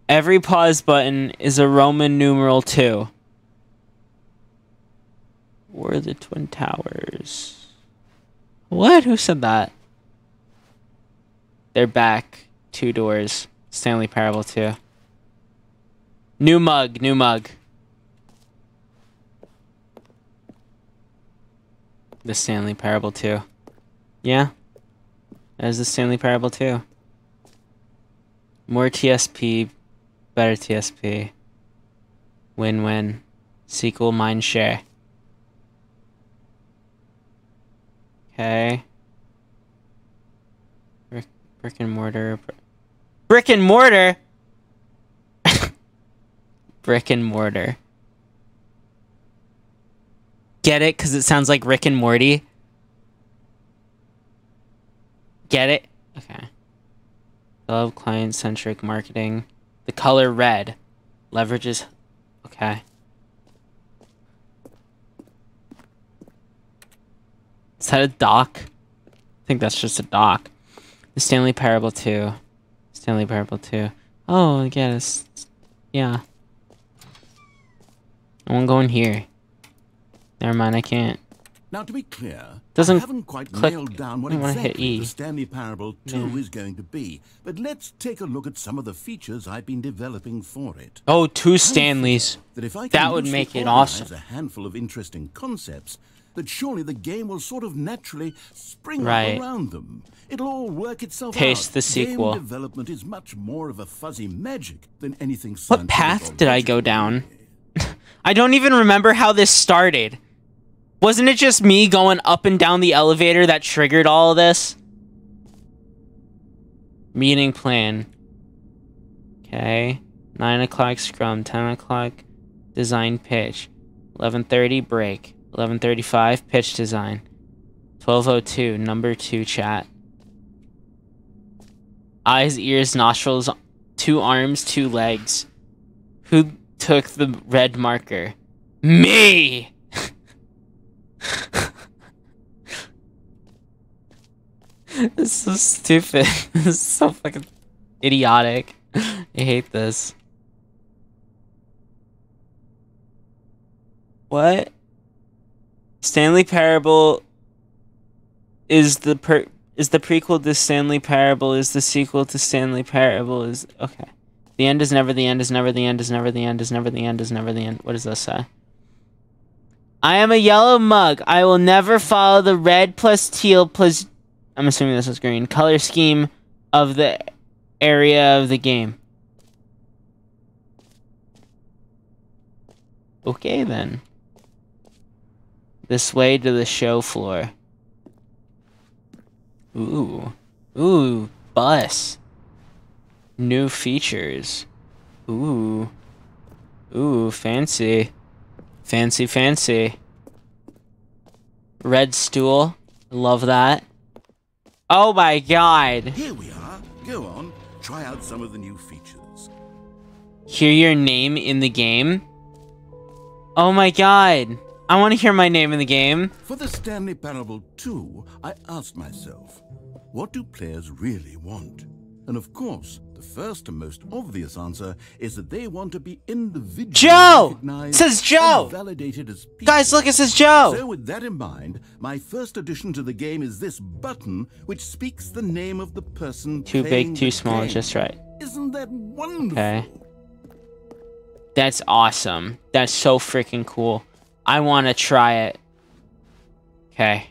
Every pause button is a Roman numeral 2. Where are the Twin Towers? What? Who said that? They're back. 2 doors. Stanley Parable 2. New mug. New mug. The Stanley Parable 2. Yeah. There's the Stanley Parable 2. More TSP. Better TSP. Win-win. Sequel mind share. Okay. Brick and mortar. Brick and mortar? Brick and mortar. Get it? Because it sounds like Rick and Morty. Get it? Okay. Love client-centric marketing. The color red. Leverages... Okay. Is that a dock? I think that's just a dock. The Stanley Parable 2. Stanley Parable 2. Oh, I guess. Yeah. I won't go in here. Never mind, I can't. Now, to be clear, Doesn't I haven't quite nailed down what exactly the Stanley Parable 2 is going to be, but let's take a look at some of the features I've been developing for it. Oh, 2 Stanleys. That would make it awesome. A handful of interesting concepts, that surely the game will sort of naturally spring up around them. It'll all work itself out. Taste the sequel. Game development is much more of a fuzzy magic than anything scientific. What path did I go down? I don't even remember how this started. Wasn't it just me going up and down the elevator that triggered all of this? Meeting plan. Okay. 9 o'clock scrum. 10 o'clock design pitch. 11:30 break. 11:35 pitch design. 12:02 number 2 chat. Eyes, ears, nostrils, 2 arms, 2 legs. Who took the red marker? Me! This is so stupid. This is so fucking idiotic. I hate this. What? Stanley Parable is the prequel to Stanley Parable is the sequel to Stanley Parable is okay. The end is never the end is never the end is never the end is never the end is never the end. What does this say? I am a yellow mug. I will never follow the red plus teal plus... I'm assuming this is green. Color scheme of the area of the game. Okay, then. This way to the show floor. Ooh. Ooh, bus. New features. Ooh. Ooh, fancy. Fancy, fancy. Red stool. Love that. Oh my god. Here we are. Go on. Try out some of the new features. Hear your name in the game? Oh my god. I want to hear my name in the game. For the Stanley Parable 2, I asked myself, what do players really want? And of course, the first and most obvious answer is that they want to be individually recognized. It says Joe! And validated as people. Guys, look, it says Joe! So with that in mind, my first addition to the game is this button, which speaks the name of the person Too playing big, too the small, game. just right. Isn't that wonderful? Okay. That's awesome. That's so freaking cool. I want to try it. Okay.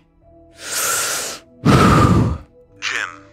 Jim.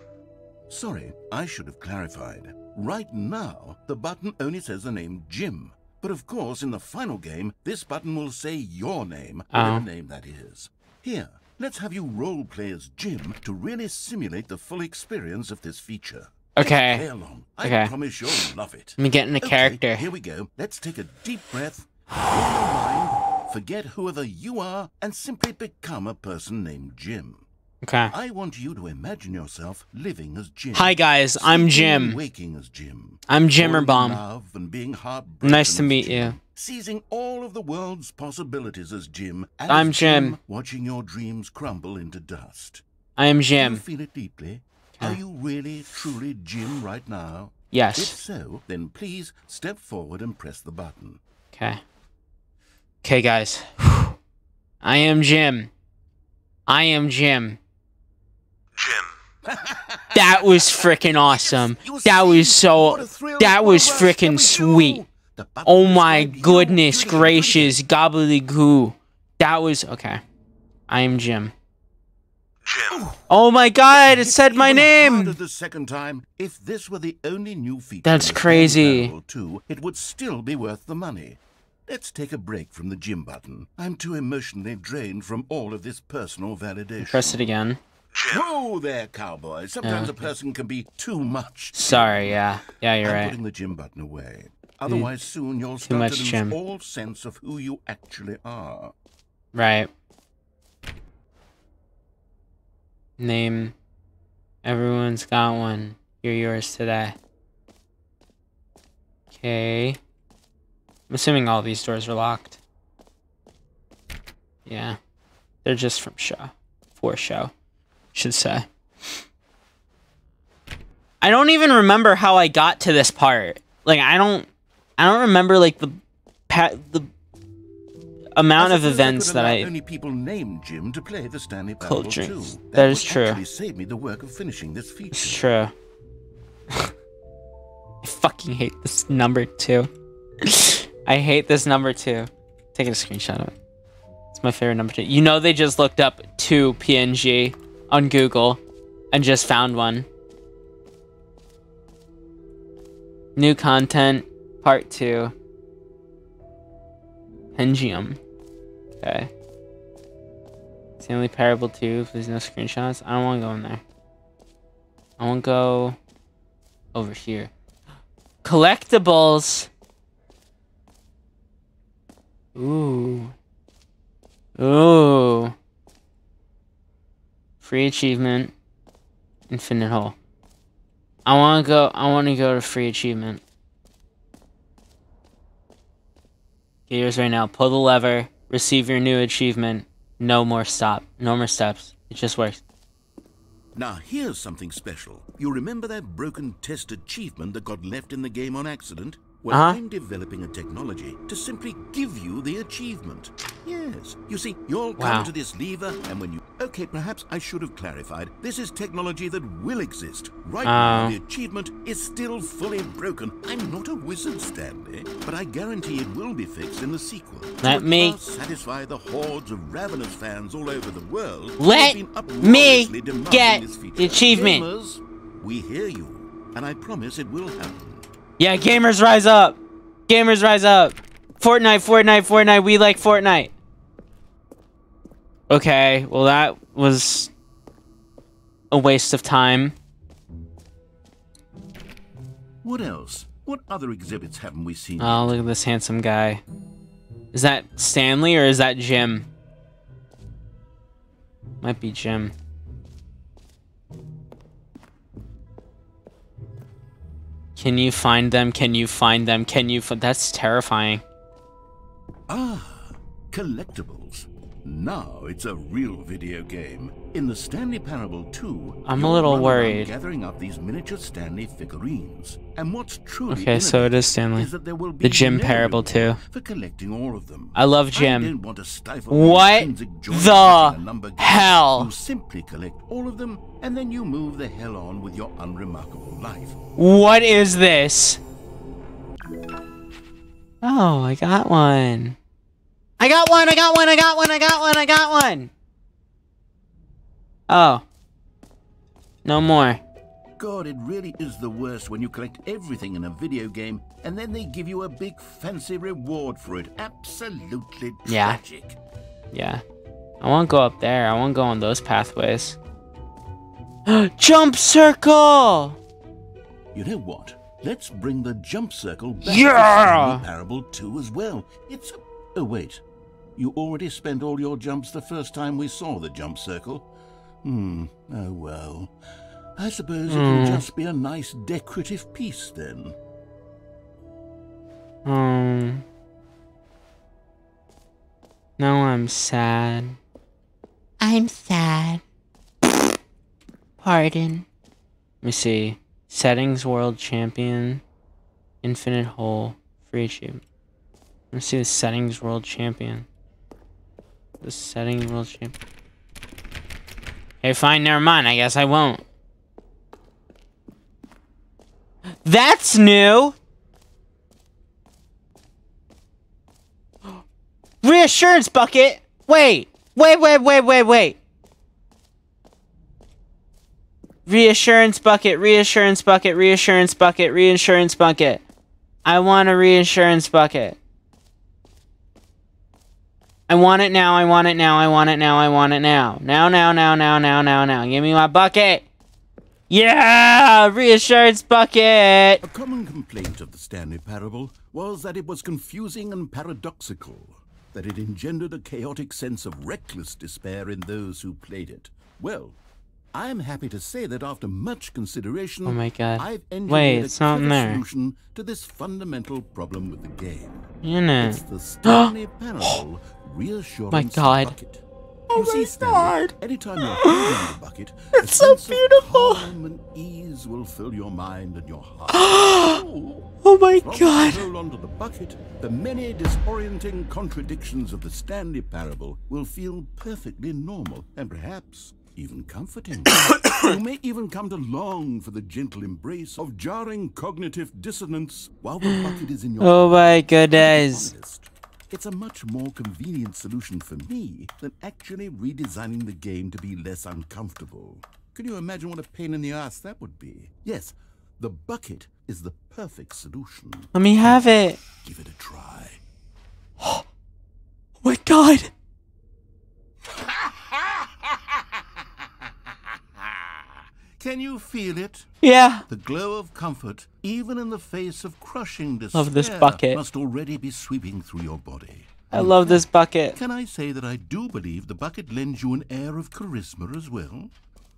Sorry, I should have clarified. Right now, the button only says the name Jim. But of course, in the final game, this button will say your name, whatever name that is. Here, let's have you role-play as Jim to really simulate the full experience of this feature. Okay. Play along. Okay. I promise you'll love it. Let me get in a character. Here we go. Let's take a deep breath, clear your mind, forget whoever you are, and simply become a person named Jim. Okay. I want you to imagine yourself living as Jim. Hi guys, I'm Jim. Waking as Jim. I'm ZipperBomb. Love and being heartbroken Nice to as meet Jim. you. Seizing all of the world's possibilities as Jim. As I'm Jim. Watching your dreams crumble into dust. I am Do you Jim. feel it deeply? Are you really, truly Jim right now? If Yes. so, then please step forward and press the button. Okay. Okay, guys. I am Jim. I am Jim. Jim. That was freaking awesome. That was so... That was freaking sweet. Oh my goodness gracious, gobbledygoo. That was... Okay. I am Jim. Jim. Oh my god, it said my name! The second time, if this were the only new feature That's in the crazy. Stanley Parable 2, it would still be worth the money. Let's take a break from the Jim button. I'm too emotionally drained from all of this personal validation. Press it again. Whoa there, cowboy. Sometimes a person can be too much. Sorry, yeah. Yeah, you're I'm right. putting the Jim button away. Otherwise, soon you'll Too start much to lose Jim. all sense of who you actually are. Right. Name. Everyone's got one. You're yours today. Okay. I'm assuming all these doors are locked. Yeah. They're just from show. For show. Should say. I don't even remember how I got to this part. Like, I don't remember, like, the amount of events that I... only people named Jim to play the Stanley Cold Parable drinks. 2. That is would true. actually save me the work of finishing this feature. It's true. I fucking hate this number 2. I hate this number 2. Taking a screenshot of it. It's my favorite number 2. You know they just looked up 2 PNG on Google and just found one. New content, part 2. Pengium. Okay. Stanley Parable 2, please no screenshots. I don't want to go in there. I want to go over here. Collectibles. Ooh. Ooh. Free achievement. Infinite hole. I want to go to free achievement. Get yours right now. Pull the lever. Receive your new achievement. No more steps. It just works. Now, here's something special. You remember that broken test achievement that got left in the game on accident? Well, I'm developing a technology to simply give you the achievement. Yes. You see, you'll come to this lever, and when you... Okay, perhaps I should have clarified. This is technology that will exist. Right now, the achievement is still fully broken. I'm not a wizard, Stanley, but I guarantee it will be fixed in the sequel. Let me... satisfy the hordes of ravenous fans all over the world. Let me get the achievement. Gamers, we hear you, and I promise it will happen. Yeah, gamers rise up. Gamers rise up. Fortnite, we like Fortnite. Okay, well that was a waste of time. What else? What other exhibits haven't we seen? Oh, look at this handsome guy. Is that Stanley or is that Jim? Might be Jim. Can you find them? Can you find them? Can you... That's terrifying. Ah, collectibles. Now it's a real video game. In the Stanley Parable 2, I'm a little worried. Gathering up these miniature Stanley figurines. And what's truly okay, so it is Stanley. Is that there will be the Jim no Parable 2. For collecting all of them. I love Jim. I don't want to stifle what the hell? You simply collect all of them, and then you move the hell on with your unremarkable life. What is this? Oh, I got one. I got one. Oh. No more. God, it really is the worst when you collect everything in a video game and then they give you a big fancy reward for it. Absolutely tragic. Yeah. I won't go up there. I won't go on those pathways. Jump circle! You know what? Let's bring the jump circle back to Stanley Parable 2 as well. It's a... Oh, wait. You already spent all your jumps the first time we saw the jump circle? Oh, well. I suppose it will just be a nice decorative piece, then. Now I'm sad. I'm sad. Pardon. Let me see. Settings World Champion. Infinite Hole. Free achievement. Let's see the Settings World Champion. The Settings World Champion. Okay, fine, never mind. I guess I won't. That's new! Reassurance bucket! Wait! Reassurance bucket. I want a reassurance bucket. I want it now. Now. Give me my bucket. Yeah! Reassurance bucket! A common complaint of the Stanley Parable was that it was confusing and paradoxical, that it engendered a chaotic sense of reckless despair in those who played it. Well, I'm happy to say that after much consideration, oh my God. I've engineered a solution to this fundamental problem with the game. It's the Stanley Parable Reassurance Bucket. Oh my God! Anytime you're holding the bucket, it's so beautiful. Calm and ease will fill your mind and your heart. Oh my God! Hold onto the bucket. The many disorienting contradictions of the Stanley Parable will feel perfectly normal and perhaps even comforting. You may even come to long for the gentle embrace of jarring cognitive dissonance while the bucket is in your Oh my goodness! It's a much more convenient solution for me than actually redesigning the game to be less uncomfortable. Can you imagine what a pain in the ass that would be? Yes, the bucket is the perfect solution. Let me have it. Give it a try. Oh my God! Can you feel it? Yeah. The glow of comfort, even in the face of crushing despair, love this bucket. Must already be sweeping through your body. I love this bucket. Can I say that I do believe the bucket lends you an air of charisma as well?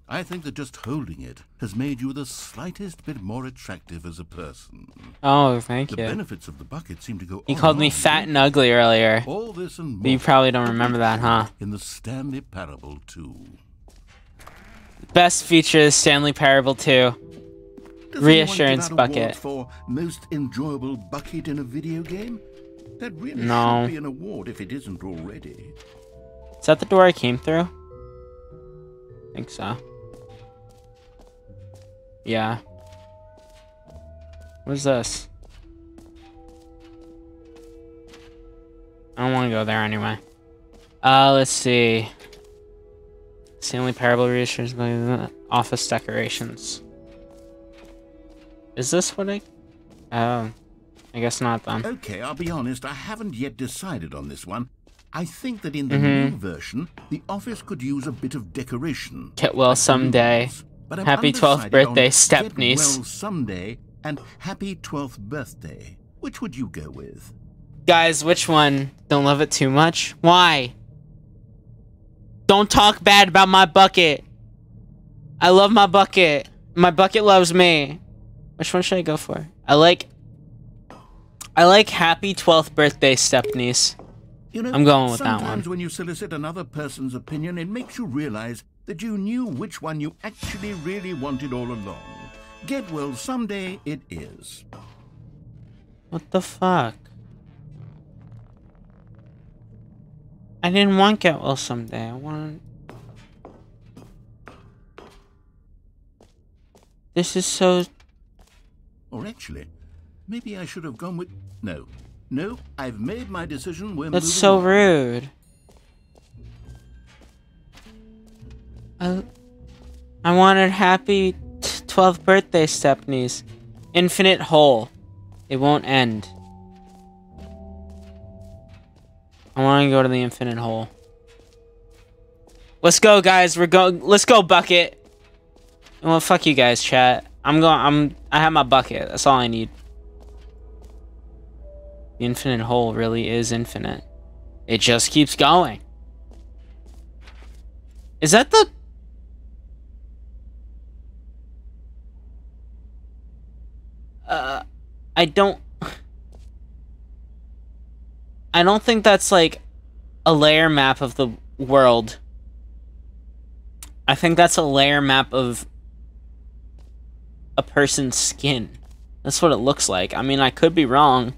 I think that just holding it has made you the slightest bit more attractive as a person. Oh, thank you. The benefits of the bucket seem to go You called me fat and ugly earlier. All this and more. But you probably don't remember that, huh? In the Stanley Parable 2. Best feature is Stanley Parable 2. Reassurance bucket. For most enjoyable bucket in a video game? That really No. should be an award if it isn't already. Is that the door I came through? I think so. Yeah. What is this? I don't want to go there anyway. Let's see. Stanley Parable Research office decorations. Is this what I... Oh. I guess not then. Okay, I'll be honest, I haven't yet decided on this one. I think that in the new version, the office could use a bit of decoration. Get well someday. But I'm Happy 12th undecided birthday, on step-niece. Get well someday and happy 12th birthday. Which would you go with? Guys, which one? Don't love it too much? Why? Don't talk bad about my bucket. I love my bucket. My bucket loves me. Which one should I go for? I like happy 12th birthday, step-niece. You know, I'm going with that one. Sometimes when you solicit another person's opinion, it makes you realize that you knew which one you actually really wanted all along. Get well someday it is. What the fuck? I didn't want get well someday. I wanted... This is so... Or actually, maybe I should have gone with... No, I've made my decision. We're That's moving so on. rude. I wanted happy 12th birthday, step-niece. Infinite hole. It won't end. I want to go to the infinite hole. Let's go, guys. Let's go, bucket. Well, fuck you guys, chat. I have my bucket. That's all I need. The infinite hole really is infinite. It just keeps going. Is that the... I don't think that's like a layer map of the world. I think that's a layer map of a person's skin. That's what it looks like. I mean, I could be wrong,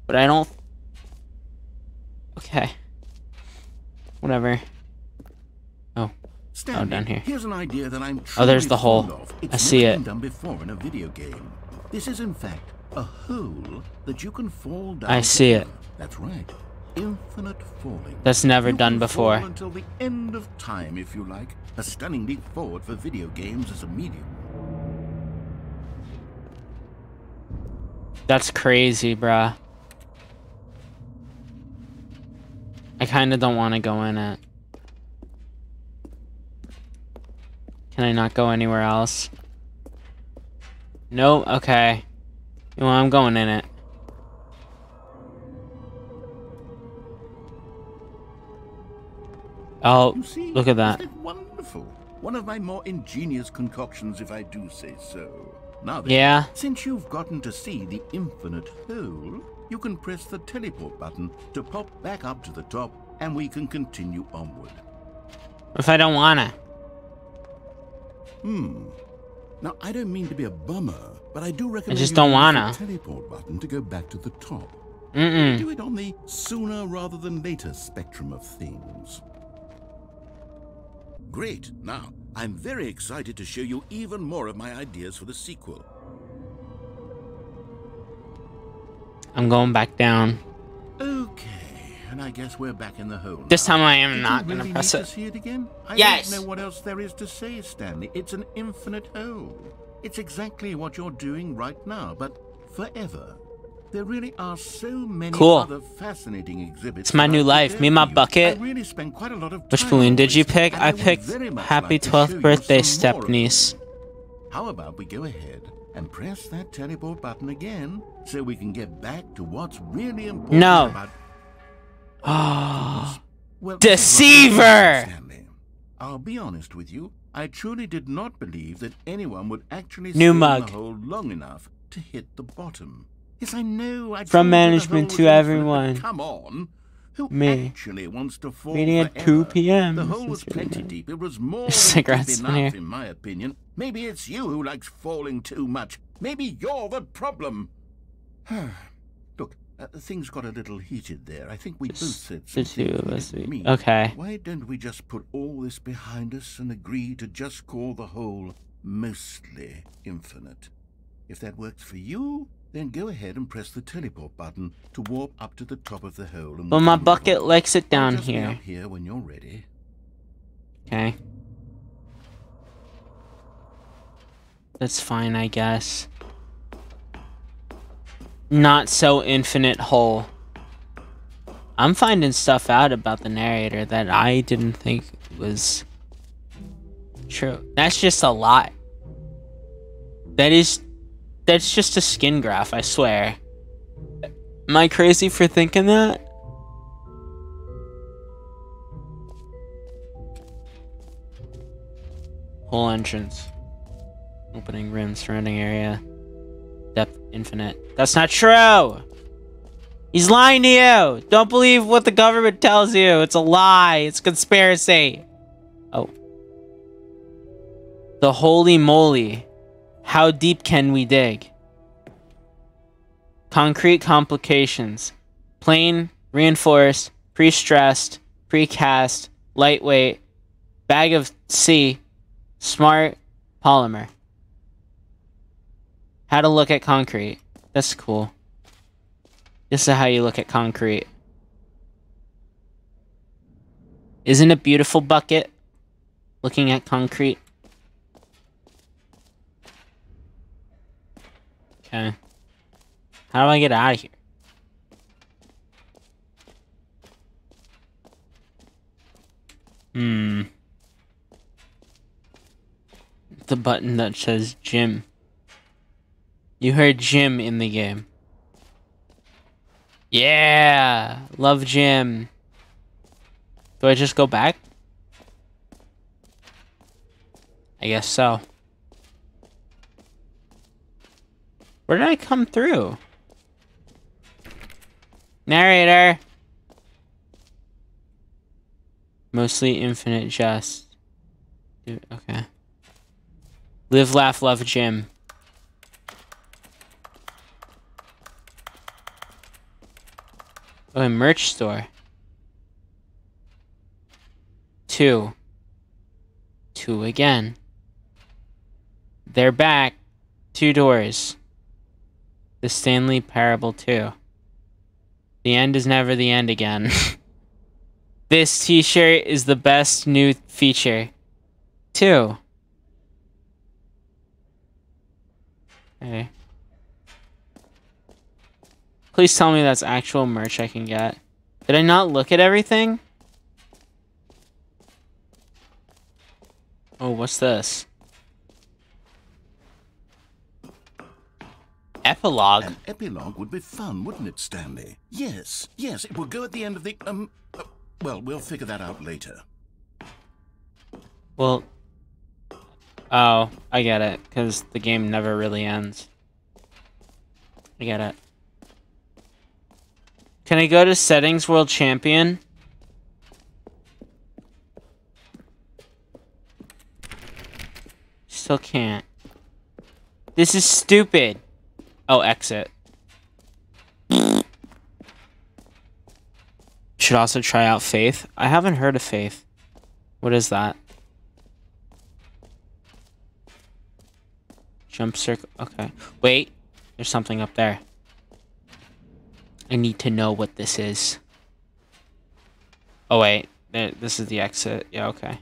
but I don't... Okay. Whatever. Oh. Stanley, down here. Here's an idea that I'm Oh, there's the hole. fond of. It's I see never it. been done before in a video game. This is in fact a hole that you can fall down. I see it. That's right. Infinite falling. That's never You done can before. fall until the end of time, if you like. A stunning leap forward for video games as a medium. That's crazy, bruh. I kinda don't want to go in it. Can I not go anywhere else? Nope, okay. Well, I'm going in it. Oh, You see, look at that. Isn't it wonderful? One of my more ingenious concoctions, if I do say so. Now then, Yeah. since you've gotten to see the infinite hole, you can press the teleport button to pop back up to the top, and we can continue onward. If I don't wanna. Now, I don't mean to be a bummer, but I do recommend just you don't use wanna. the teleport button to go back to the top. Mm-mm. Do it on the sooner rather than later spectrum of things. Great. Now, I'm very excited to show you even more of my ideas for the sequel. I'm going back down. Okay, and I guess we're back in the hole. This now. time I am Did not you gonna really press need it. to see it again? I Yes. don't know what else there is to say, Stanley. It's an infinite hole. It's exactly what you're doing right now, but forever. There really are so many Cool. other fascinating exhibits. It's my that new I could life. share Me and my with you. bucket. I really spent quite a lot of Which time balloon on did you this, pick? and I would picked very much Happy like to 12th show you birthday, some more of step-niece. them. How about we go ahead and press that teleport button again so we can get back to what's really important No. about... Oh, Well, Deceiver! Stanley, I'll be honest with you. I truly did not believe that anyone would actually New stay in mug. the hole long enough to hit the bottom. Yes, I know. I From told you the management hole to was infinite, everyone. but come on. Who Me. actually wants to fall Meeting at forever? 2 p.m. The hole was This is really plenty nice. deep. It was more There's than cigarettes deep in enough, here. in my opinion. Maybe it's you who likes falling too much. Maybe you're the problem. Look, Things got a little heated there. I think we both said The something two of we us. didn't mean. Okay. Why don't we just put all this behind us and agree to just call the hole mostly infinite? If that works for you, then go ahead and press the teleport button to warp up to the top of the hole. And Well, my bucket likes it down just be here. up here when you're ready. Okay. That's fine, I guess. Not so infinite hole. I'm finding stuff out about the narrator that I didn't think was true. That's just a lot. That's just a skin graph, I swear. Am I crazy for thinking that? Whole entrance. Opening room, surrounding area. Depth infinite. That's not true! He's lying to you! Don't believe what the government tells you! It's a lie! It's conspiracy! Oh. The holy moly. How deep can we dig? Concrete complications. Plain, reinforced, pre-stressed, precast, lightweight, bag of C, smart, polymer. How to look at concrete. That's cool. This is how you look at concrete. Isn't it beautiful, bucket? Looking at concrete. Okay. How do I get out of here? The button that says gym. You heard gym in the game. Yeah! Love gym. Do I just go back? I guess so. Where did I come through? Narrator! Mostly infinite jest. Dude, okay. Live, laugh, love, gym. Oh, a merch store. 2. 2 again. They're back. 2 doors. The Stanley Parable 2. The end is never the end again. This t-shirt is the best new feature. 2. Okay. Please tell me that's actual merch I can get. Did I not look at everything? Oh, what's this? Epilogue? An epilogue would be fun, wouldn't it, Stanley? Yes, yes, it will go at the end of the, well, we'll figure that out later. Well... Oh, I get it, because the game never really ends. I get it. Can I go to settings, world champion? Still can't. This is stupid. Oh, exit. Should also try out Faith. I haven't heard of Faith. What is that? Jump circle. Okay. Wait. There's something up there. I need to know what this is. Oh, wait. This is the exit. Yeah, okay.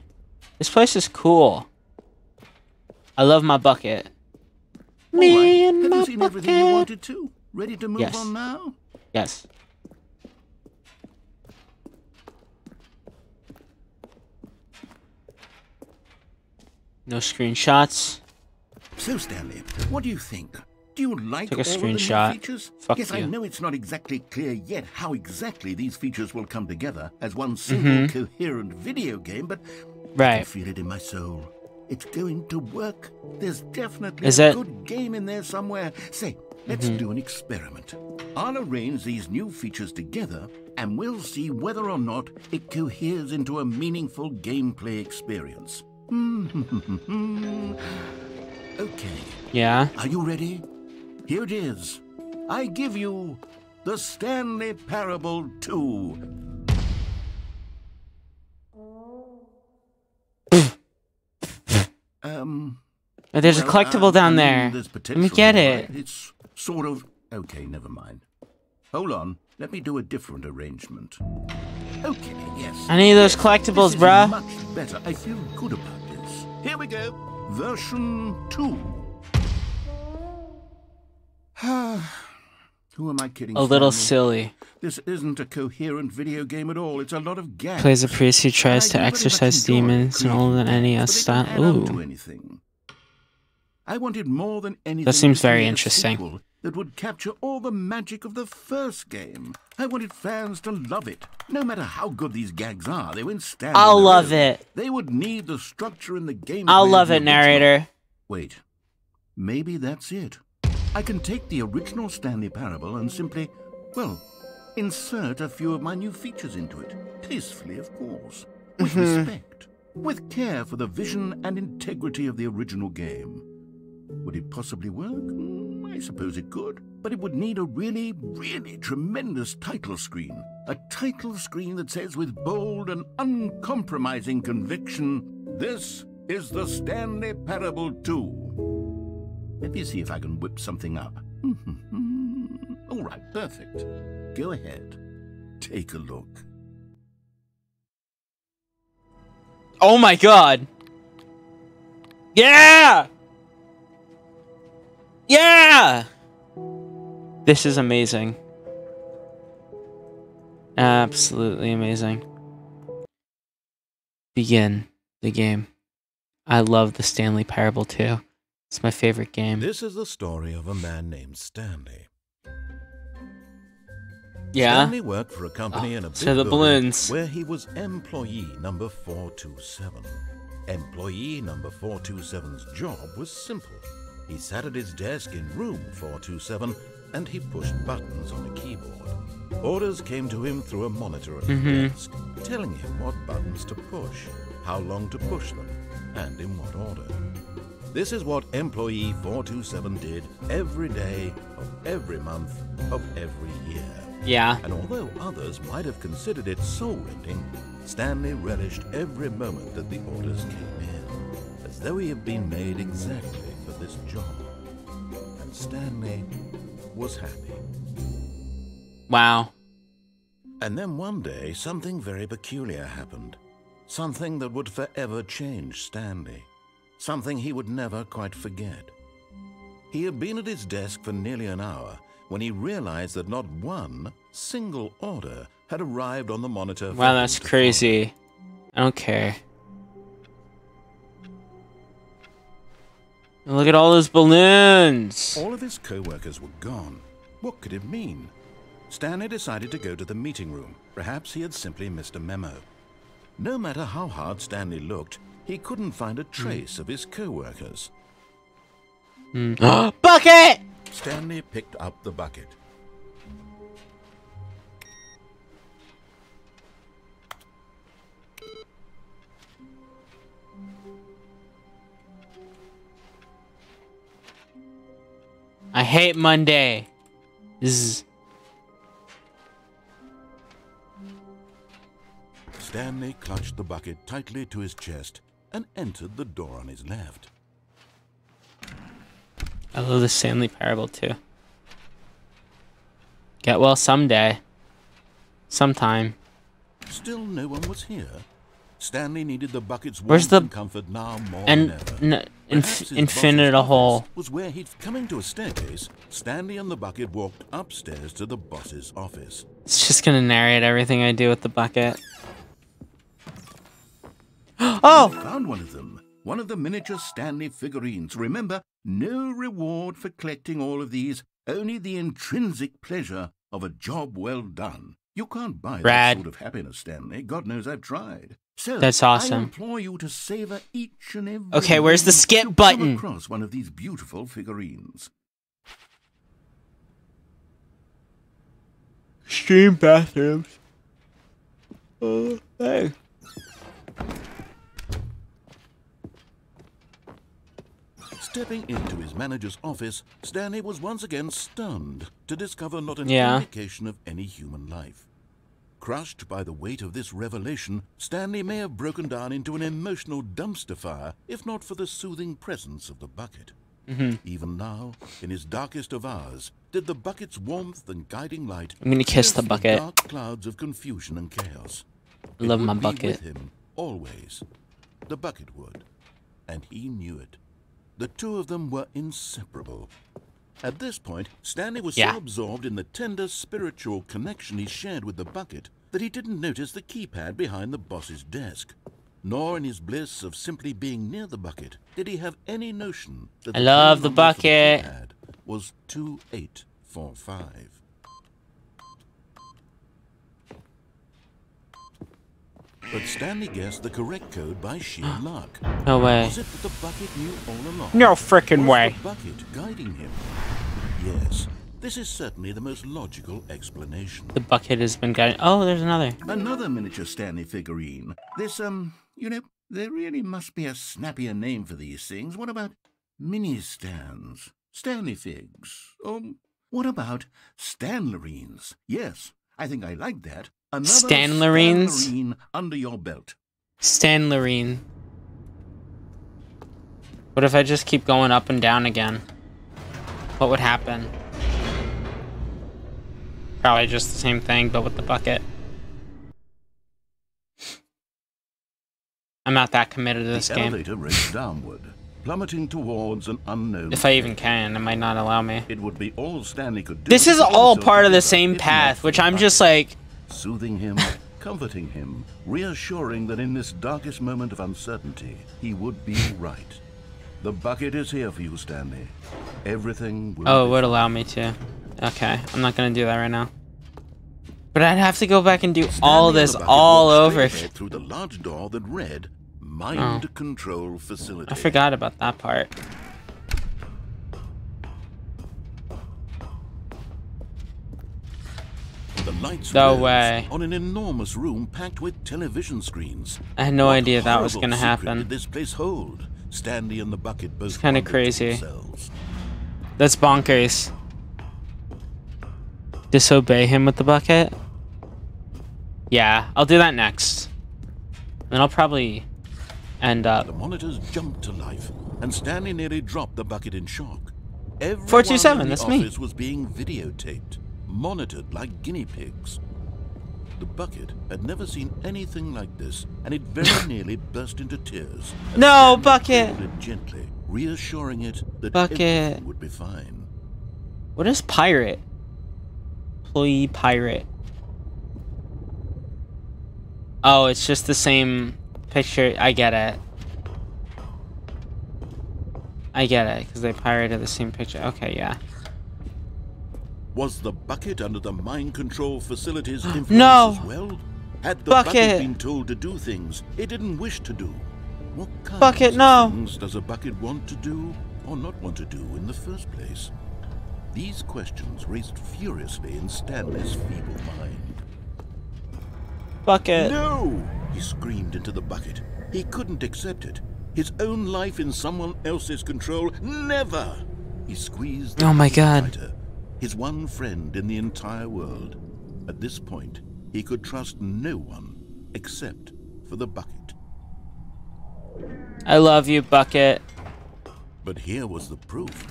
This place is cool. I love my bucket. Me and Have my you seen bucket. everything you wanted to? Ready to move Yes. on now? Yes. No screenshots. So, Stanley, what do you think? Do you like Took a all of the screenshot. new features? Fuck yes, you. I know it's not exactly clear yet how exactly these features will come together as one single coherent video game, but I can Right. feel it in my soul. It's going to work. There's definitely Is a it? good game in there somewhere. Say, let's do an experiment. I'll arrange these new features together, and we'll see whether or not it coheres into a meaningful gameplay experience. Okay. Yeah. Are you ready? Here it is. I give you The Stanley Parable 2. There's a collectible down there. Let me get it. It's sort of... Okay, never mind. Hold on. Let me do a different arrangement. Okay, yes. I need those collectibles, bruh. Much better. I feel good about this. Here we go. Version 2. Who am I kidding? A little Stanley? silly. This isn't a coherent video game at all. It's a lot of gags. Plays a priest who tries to exorcise demons in older NES style. Ooh. I wanted more than anything. That seems very interesting. That would capture all the magic of the first game. I wanted fans to love it. No matter how good these gags are, they wouldn't stand. I'll love it. They would need the structure in the game. I'll love it, narrator. Wait, maybe that's it. I can take the original Stanley Parable and simply, well, insert a few of my new features into it. Tastefully, of course. With respect. With care for the vision and integrity of the original game. Would it possibly work? I suppose it could. But it would need a really, really tremendous title screen. A title screen that says with bold and uncompromising conviction, "This is the Stanley Parable 2. Let me see if I can whip something up. All right, perfect. Go ahead. Take a look. Oh my god. Yeah! Yeah! This is amazing. Absolutely amazing. Begin the game. I love the Stanley Parable 2. It's my favorite game. This is the story of a man named Stanley. Yeah? Stanley worked for a company in a big so the balloons. where he was employee number 427. Employee number 427's job was simple. He sat at his desk in room 427 and he pushed buttons on a keyboard. Orders came to him through a monitor at the desk, telling him what buttons to push, how long to push them, and in what order. This is what employee 427 did every day of every month of every year. Yeah. And although others might have considered it soul-rending, Stanley relished every moment that the orders came in, as though he had been made exactly for this job. And Stanley was happy. Wow. And then one day, something very peculiar happened. Something that would forever change Stanley. Something he would never quite forget. He had been at his desk for nearly an hour when he realized that not one single order had arrived on the monitor. Wow, that's crazy. I don't care. Look at all those balloons. All of his co-workers were gone. What could it mean? Stanley decided to go to the meeting room. Perhaps he had simply missed a memo. No matter how hard Stanley looked, he couldn't find a trace of his co-workers. Bucket! Stanley picked up the bucket. I hate Monday. Zzz. Stanley clutched the bucket tightly to his chest and entered the door on his left. I love the Stanley Parable too. Get well someday. Sometime. Still no one was here. Stanley needed the bucket's Where's warmth the and comfort now more than ever. Infinite a hole. Was where he'd coming to a staircase. Stanley and the bucket walked upstairs to the boss's office. It's just gonna narrate everything I do with the bucket. Oh! I found one of them. One of the miniature Stanley figurines. Remember, no reward for collecting all of these, only the intrinsic pleasure of a job well done. You can't buy that sort of happiness, Stanley. God knows I've tried. So that's awesome. I implore you to savor each and every Okay, where's the skip button? Come across one of these beautiful figurines. Extreme bathrooms. Oh, hey. Stepping into his manager's office, Stanley was once again stunned to discover not an indication of any human life. Crushed by the weight of this revelation, Stanley may have broken down into an emotional dumpster fire if not for the soothing presence of the bucket. Even now, in his darkest of hours, did the bucket's warmth and guiding light I'm gonna kiss the bucket. dark clouds of confusion and chaos. Love my It would bucket. be with him, always. The bucket would. And he knew it. The two of them were inseparable. At this point, Stanley was so absorbed in the tender spiritual connection he shared with the bucket that he didn't notice the keypad behind the boss's desk. Nor in his bliss of simply being near the bucket did he have any notion that I love the bucket. keypad was 2845. But Stanley guessed the correct code by sheer luck. No way. Was it that the bucket knew all along? No frickin' way. Was the bucket guiding him? Yes, this is certainly the most logical explanation. The bucket has been guiding. Oh, there's another. Another miniature Stanley figurine. This, you know, there really must be a snappier name for these things. What about mini-stands? Stanley figs? Or what about Stanlerines? Yes, I think I like that. Another Stanlerines? Stanlerine under your belt. Stanlerine. What if I just keep going up and down again? What would happen? Probably just the same thing, but with the bucket. I'm not that committed to this the game. elevator raced downward, plummeting towards an unknown. If I even can, it might not allow me. It would be all Stanley could do. This is to all get part of the himself same together, path, if which not I'm for just the like... soothing him, comforting him, reassuring that in this darkest moment of uncertainty, he would be right. The bucket is here for you, Stanley. Everything will Oh, it would allow me to. Okay, I'm not gonna do that right now. But I'd have to go back and do all this all over. Through the large door that read Mind Control Facility. I forgot about that part. The lights No rose way. on an enormous room packed with television screens. I had no What idea that was horrible gonna secret happen. Did this place hold? Stanley and the bucket both kinda wondered to crazy. themselves. That's bonkers. Disobey him with the bucket? Yeah, I'll do that next. Then I'll probably end up... The monitors jumped to life, and Stanley nearly dropped the bucket in shock. Everyone 427, in the that's me. office was being videotaped, monitored like guinea pigs. The bucket had never seen anything like this, and it very nearly burst into tears. as No, Stanley bucket! held it gently, reassuring it that Bucket. everything would be fine. What is pirate? Employee pirate. Oh, it's just the same picture. I get it. I get it, because they pirated the same picture. Okay, yeah. Was the bucket under the mind control facility's influence No! as well? Had the Bucket! bucket been told to do things it didn't wish to do? What kinds Bucket, of no! things does a bucket want to do or not want to do in the first place? These questions raced furiously in Stanley's feeble mind. Bucket. No! He screamed into the bucket. He couldn't accept it. His own life in someone else's control. Never! He squeezed the Oh my bucket God. tighter. His one friend in the entire world. At this point, he could trust no one except for the bucket. I love you, Bucket. But here was the proof.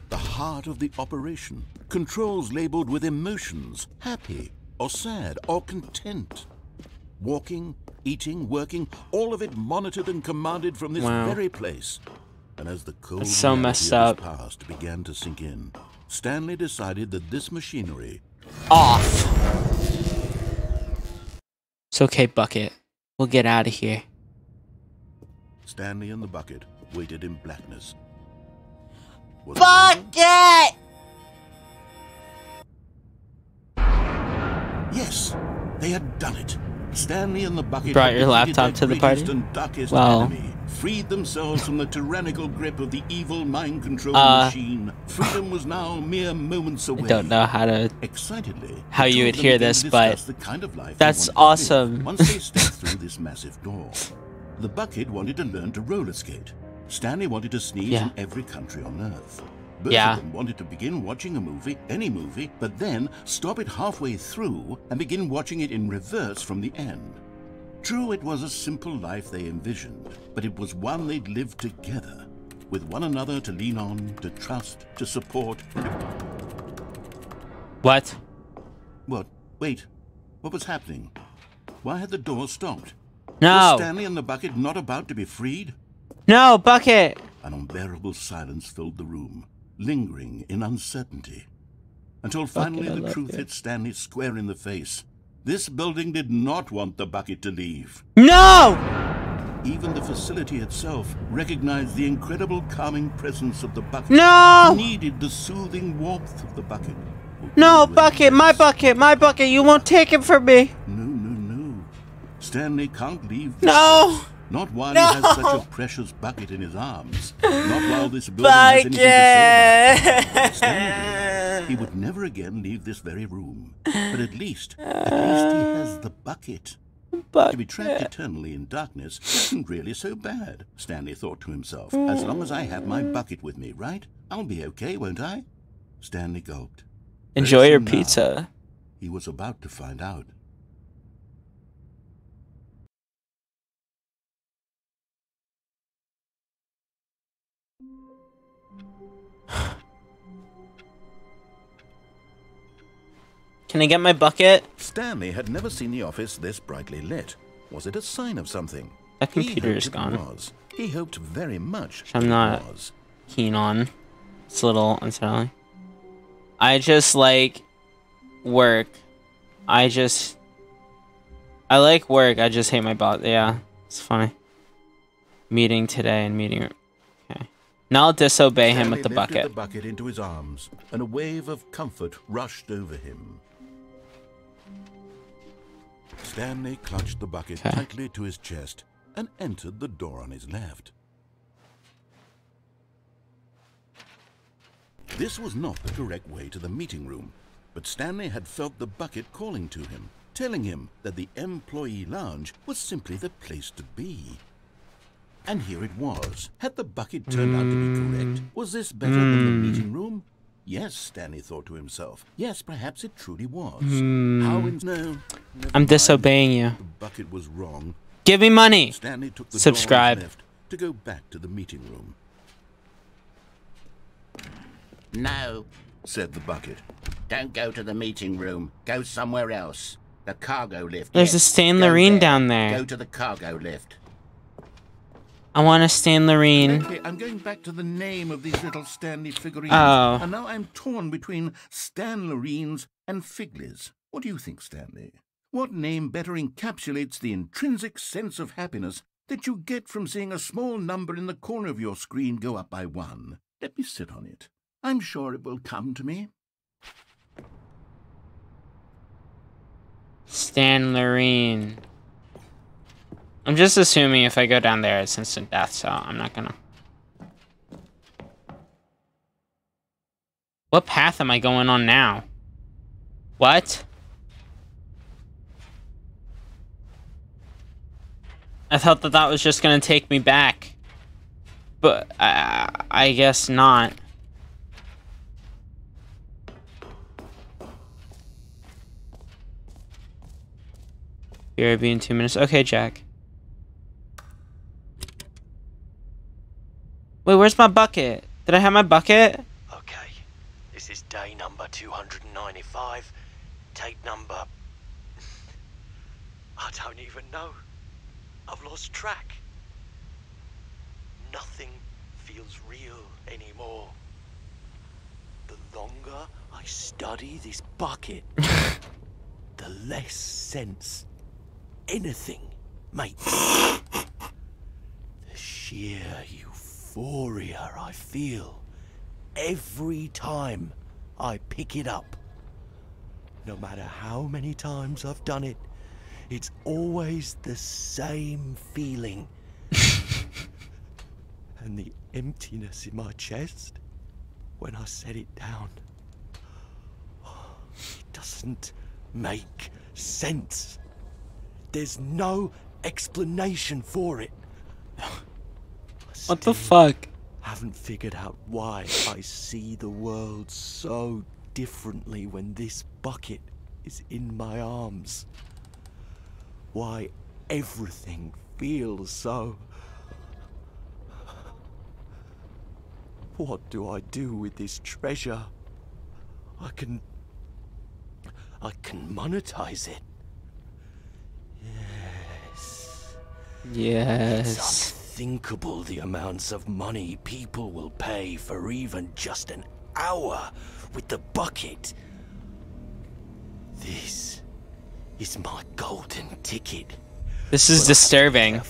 The heart of the operation. Controls labeled with emotions. Happy, or sad, or content. Walking, eating, working, all of it monitored and commanded from this Wow. very place. And as the cold That's so reality messed of his up. past began to sink in, Stanley decided that this machinery... Off. It's okay, Bucket. We'll get out of here. Stanley and the bucket waited in blackness. Was it Bucket! over? Yes, they had done it. Stanley and the bucket Brought had your defeated laptop their to the greatest party? and darkest Well. enemy, freed themselves from the tyrannical grip of the evil mind control machine. Freedom was now mere moments away. I don't know how to... Excitedly, how the you two would of them hear began this, to but discuss the kind of life they that's wanted to live awesome. Once they stepped through this massive door, the bucket wanted to learn to roller skate. Stanley wanted to sneeze in every country on Earth. Both of them wanted to begin watching a movie, any movie, but then stop it halfway through and begin watching it in reverse from the end. True, it was a simple life they envisioned, but it was one they'd lived together, with one another to lean on, to trust, to support. What? What? Wait. What was happening? Why had the door stopped? No. Was Stanley and the bucket not about to be freed? No, bucket! An unbearable silence filled the room, lingering in uncertainty. Until finally the truth hit Stanley square in the face. This building did not want the bucket to leave. No! Even the facility itself recognized the incredible calming presence of the bucket. No! Needed the soothing warmth of the bucket. No, bucket, my bucket, you won't take it from me. No. Stanley can't leave this No! place. Not while he has such a precious bucket in his arms. Not while this building has anything to say about it. Stanley, he would never again leave this very room. But at least he has the bucket. To be trapped eternally in darkness isn't really so bad, Stanley thought to himself. As long as I have my bucket with me, right? I'll be okay, won't I? Stanley gulped. Enjoy your pizza. He was about to find out. Can I get my bucket? Stanley had never seen the office this brightly lit. Was it a sign of something? That computer is gone. He hoped very much I'm not keen on. It's a little unsettling. I just like work. I like work. I just hate my boss. Yeah, it's funny. Meeting today and meeting. Okay. Now I'll disobey him with the bucket. The bucket into his arms, and a wave of comfort rushed over him. Stanley clutched the bucket tightly to his chest and entered the door on his left. This was not the correct way to the meeting room, but Stanley had felt the bucket calling to him, telling him that the employee lounge was simply the place to be. And here it was. Had the bucket turned out to be correct? Was this better than the meeting room? Yes, Stanley thought to himself. Yes, perhaps it truly was. No, I'm disobeying you. The bucket was wrong. Give me money. Stanley took the Subscribe. door on his left to go back to the meeting room. No, said the bucket. don't go to the meeting room. Go somewhere else. The cargo lift. There's a Stanley down there. Go to the cargo lift. I want a Stanley. Okay, I'm going back to the name of these little Stanley figurines. Oh. And now I'm torn between Stanlerines and Figlies. What do you think, Stanley? What name better encapsulates the intrinsic sense of happiness that you get from seeing a small number in the corner of your screen go up by 1? Let me sit on it. I'm sure it will come to me. Stanley. I'm just assuming if I go down there, it's instant death, so I'm not gonna. What path am I going on now? What? I thought that was just gonna take me back. But I guess not. BRB in 2 minutes. Okay, Jack. Wait, where's my bucket? Did I have my bucket? Okay, this is day number 295. Tape number... I don't even know. I've lost track. Nothing feels real anymore. The longer I study this bucket, the less sense anything makes. The sheer euphoria I feel every time I pick it up. No matter how many times I've done it, it's always the same feeling. And the emptiness in my chest when I set it down. It doesn't make sense. There's no explanation for it. I What the fuck? Haven't figured out why I see the world so differently when this bucket is in my arms. Why everything feels so... What do I do with this treasure? I can monetize it. Yes. It's unthinkable the amounts of money people will pay for even just an hour with the bucket. This is my golden ticket. This is disturbing.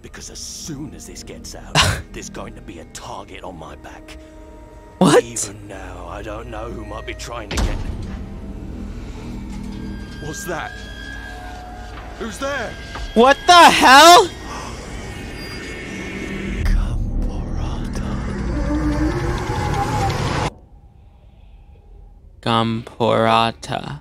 Because as soon as this gets out, there's going to be a target on my back. What? Even now, I don't know who might be trying to get... What's that? Who's there? What the hell? Gamporata.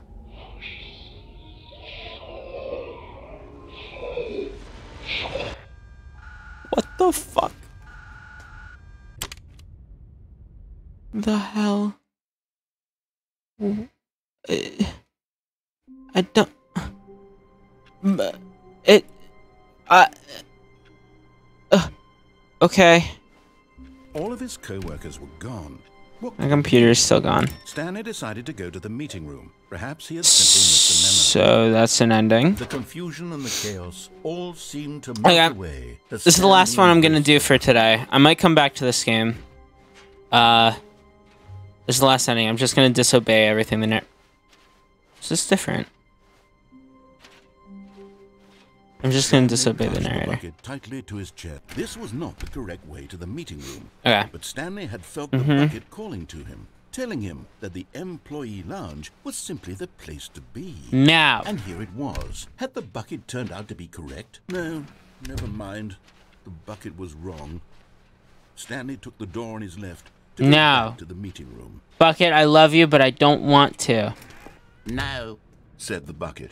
What the fuck? The hell? I don't... Okay. All of his co-workers were gone. My computer's still gone. Stanley decided to go to the meeting room. Perhaps he had simply missed a memo. So that's an ending. The confusion and the chaos all seemed to melt away. This is the last one I'm gonna do for today. I might come back to this game. This is the last ending. I'm just gonna disobey everything in it. This is different. I'm just gonna disobey the narrator. Bucket tightly to his chest. This was not the correct way to the meeting room. Okay. But Stanley had felt the bucket calling to him, telling him that the employee lounge was simply the place to be. Now. And here it was. Had the bucket turned out to be correct? No, never mind. The bucket was wrong. Stanley took the door on his left to go back to the meeting room. Bucket, I love you, but I don't want to. No, said the bucket.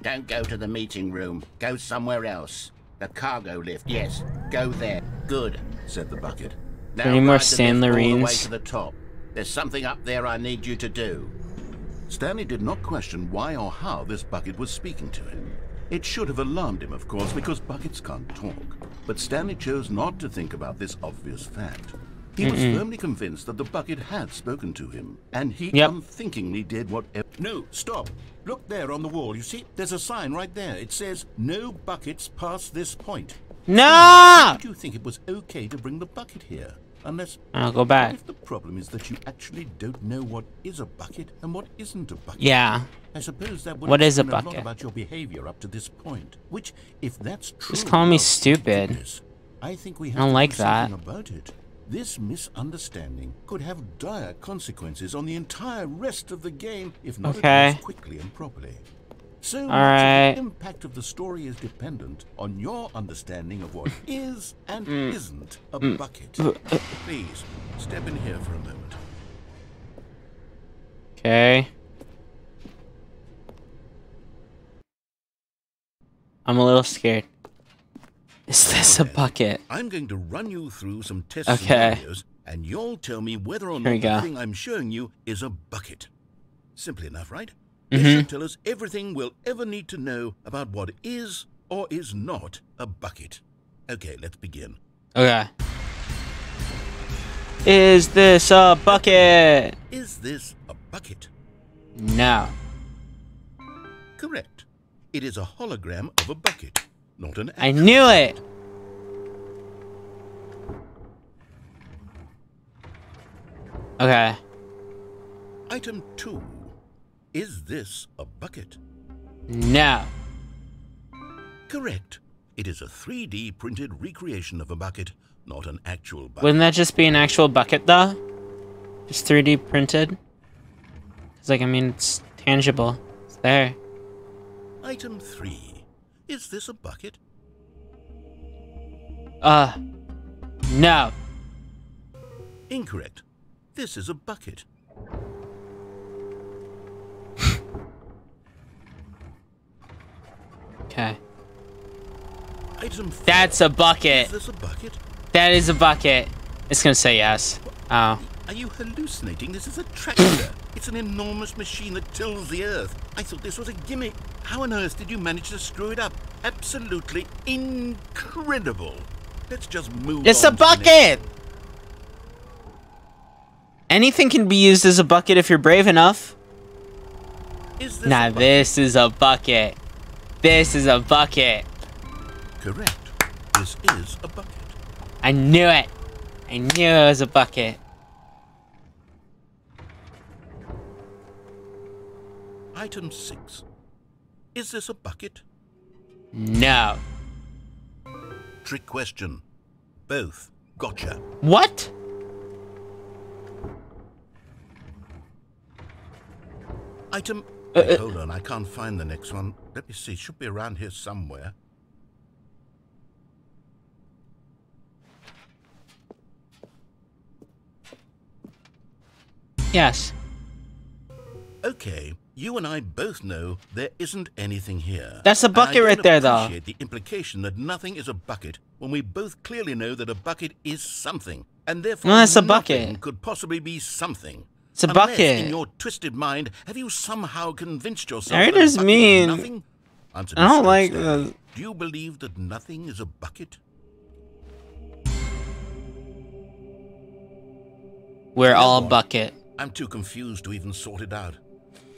don't go to the meeting room. Go somewhere else. The cargo lift, yes. Go there. Good, said the bucket. Now Any more ride the lift all the way Stanlerines? to the top. There's something up there I need you to do. Stanley did not question why or how this bucket was speaking to him. It should have alarmed him, of course, because buckets can't talk. But Stanley chose not to think about this obvious fact. He was firmly convinced that the bucket had spoken to him, and he unthinkingly did whatever... No, stop. Look there on the wall. You see, there's a sign right there. It says, no buckets past this point. No! Why did you think it was okay to bring the bucket here? Unless... I'll go back. What if the problem is that you actually don't know what is a bucket and what isn't a bucket? Yeah. I suppose that would What is a explain bucket? lot about your behavior up to this point. Which, if that's true... Just calling me well, stupid. goodness, I think we have I don't to like do that. something about it. This misunderstanding could have dire consequences on the entire rest of the game if not addressed quickly and properly. So much of the impact of the story is dependent on your understanding of what is and isn't a bucket. Please, step in here for a moment. Okay. I'm a little scared. Is this a bucket? I'm going to run you through some test scenarios, and you'll tell me whether or not the thing I'm showing you is a bucket. Simple enough, right? This should tell us everything we'll ever need to know about what is or is not a bucket. Okay, let's begin. Okay. Is this a bucket? Is this a bucket? No. Correct. It is a hologram of a bucket, not an actual I knew it! Okay. Item 2. Is this a bucket? No. Correct. It is a 3D printed recreation of a bucket, not an actual bucket. Wouldn't that just be an actual bucket, though? Just 3D printed? It's like, I mean, it's tangible. It's there. Item 3. Is this a bucket? No. Incorrect. This is a bucket. Okay. Item 4. That's a bucket. Is this a bucket? That is a bucket. It's gonna say yes. Oh. Are you hallucinating? This is a tractor. It's an enormous machine that tills the earth. I thought this was a gimmick. How on earth did you manage to screw it up? Absolutely incredible. Let's just move on. It's a bucket! Anything can be used as a bucket if you're brave enough. Nah, this is a bucket. This is a bucket. Correct. This is a bucket. I knew it. I knew it was a bucket. Item 6. Is this a bucket? No. Trick question. Both. Gotcha. What? Item... Wait, hold on, I can't find the next one. Let me see, it should be around here somewhere. Yes. Okay, you and I both know there isn't anything here. That's a bucket right there, though. I appreciate the implication that nothing is a bucket when we both clearly know that a bucket is something, and therefore no, that's a nothing bucket. Could possibly be something. It's a Unless, bucket. in your twisted mind, have you somehow convinced yourself Narrators that a bucket mean. is nothing? Answer I don't me like straight, the. Stanley. Do you believe that nothing is a bucket? We're You know all a what? bucket. I'm too confused to even sort it out.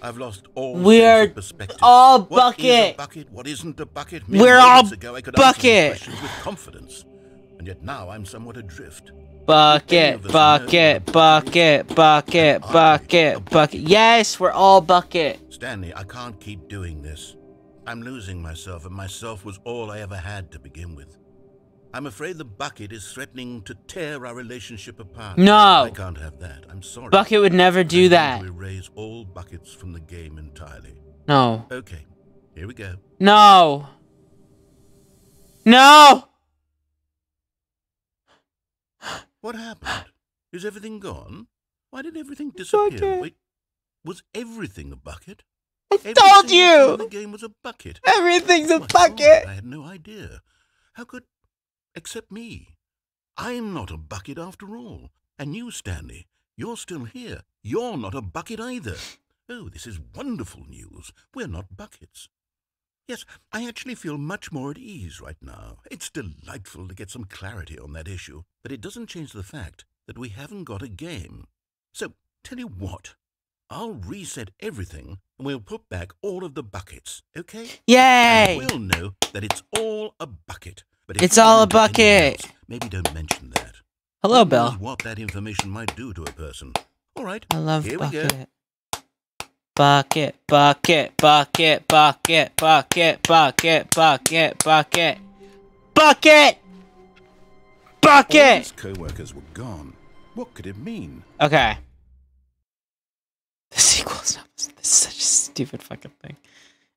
I've lost all We're sense of perspective. all What is a bucket. bucket? What isn't a bucket? We're Moments all ago, I could bucket. answer these questions with confidence, and yet now I'm somewhat adrift. Bucket, bucket, bucket, bucket, bucket, bucket. Yes, we're all bucket. Stanley, I can't keep doing this. I'm losing myself, and myself was all I ever had to begin with. I'm afraid the bucket is threatening to tear our relationship apart. No. I can't have that. I'm sorry. Bucket would never do that. I'm going to erase all buckets from the game entirely. No. Okay, here we go. No. No. What happened? Is everything gone? Why did everything disappear? Bucket. Wait, was everything a bucket? I Every told single thing in the you. game was a bucket. Everything's a My God, bucket. I had no idea. How could... Except me. I'm not a bucket after all. And you, Stanley, you're still here. You're not a bucket either. Oh, this is wonderful news. We're not buckets. Yes, I actually feel much more at ease right now. It's delightful to get some clarity on that issue, but it doesn't change the fact that we haven't got a game. So, tell you what, I'll reset everything and we'll put back all of the buckets, okay? Yay. And we'll know that it's all a bucket. But if It's you all want a to do anything bucket. else, maybe don't mention that. Hello, Who Bill. knows what that information might do to a person. All right, I love here we go. bucket. Bucket, bucket, bucket, bucket, bucket, bucket, bucket, bucket, bucket, All bucket. his co-workers were gone. What could it mean? Okay. The sequel's not. This is such a stupid fucking thing.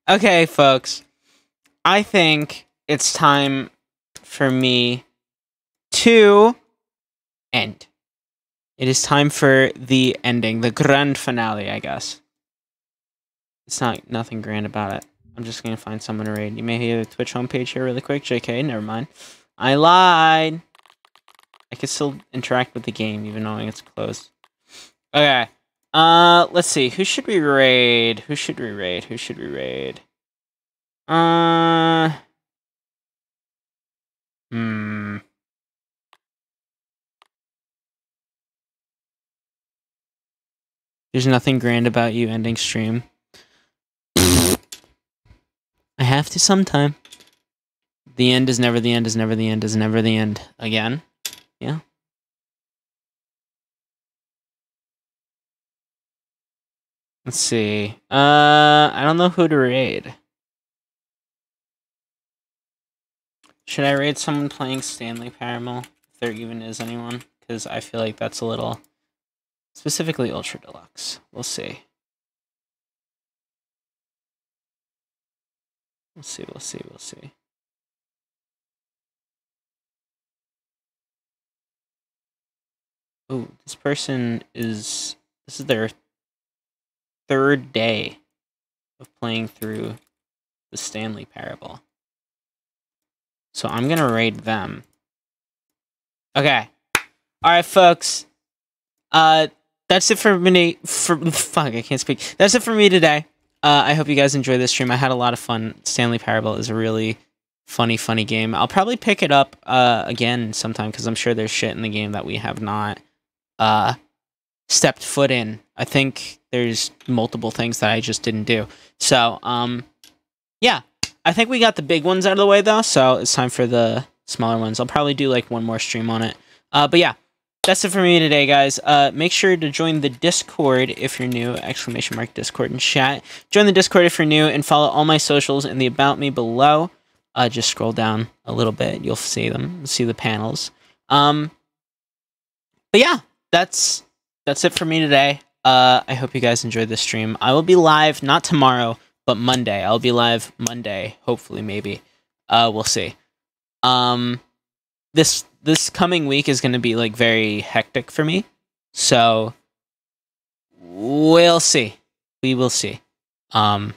Okay, folks. I think it's time for me to end. It is time for the ending, the grand finale, I guess. It's nothing grand about it. I'm just gonna find someone to raid. You may hear the Twitch homepage here really quick. JK, never mind. I lied. I can still interact with the game even knowing it's closed. Okay. Let's see. Who should we raid? Who should we raid? Who should we raid? There's nothing grand about you ending stream. I have to sometime. The end is never the end is never the end is never the end. Again? Yeah. Let's see. I don't know who to raid. Should I raid someone playing Stanley Parable? If there even is anyone? Because I feel like that's a little... Specifically Ultra Deluxe. We'll see. We'll see, we'll see, we'll see. Oh, this person is... This is their third day of playing through the Stanley Parable. So I'm gonna raid them. Okay. All right, folks. That's it for me. Fuck, I can't speak. That's it for me today. I hope you guys enjoyed this stream. I had a lot of fun. Stanley Parable is a really funny game. I'll probably pick it up again sometime because I'm sure there's shit in the game that we have not stepped foot in. I think there's multiple things that I just didn't do. So, yeah. I think we got the big ones out of the way, though, so it's time for the smaller ones. I'll probably do, like, one more stream on it. But yeah, that's it for me today, guys. Make sure to join the Discord if you're new, !Discord in chat. Join the Discord if you're new, and follow all my socials in the About Me below. Just scroll down a little bit. You'll see them. See the panels. But yeah, that's it for me today. I hope you guys enjoyed this stream. I will be live, not tomorrow, but Monday. I'll be live Monday, hopefully, maybe. We'll see. This coming week is going to be, like, very hectic for me. So, we'll see. We will see. But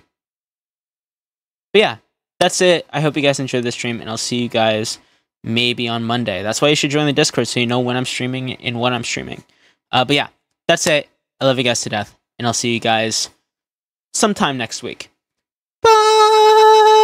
yeah, that's it. I hope you guys enjoyed this stream, and I'll see you guys maybe on Monday. That's why you should join the Discord, so you know when I'm streaming and what I'm streaming. But yeah, that's it. I love you guys to death, and I'll see you guys sometime next week. Bye!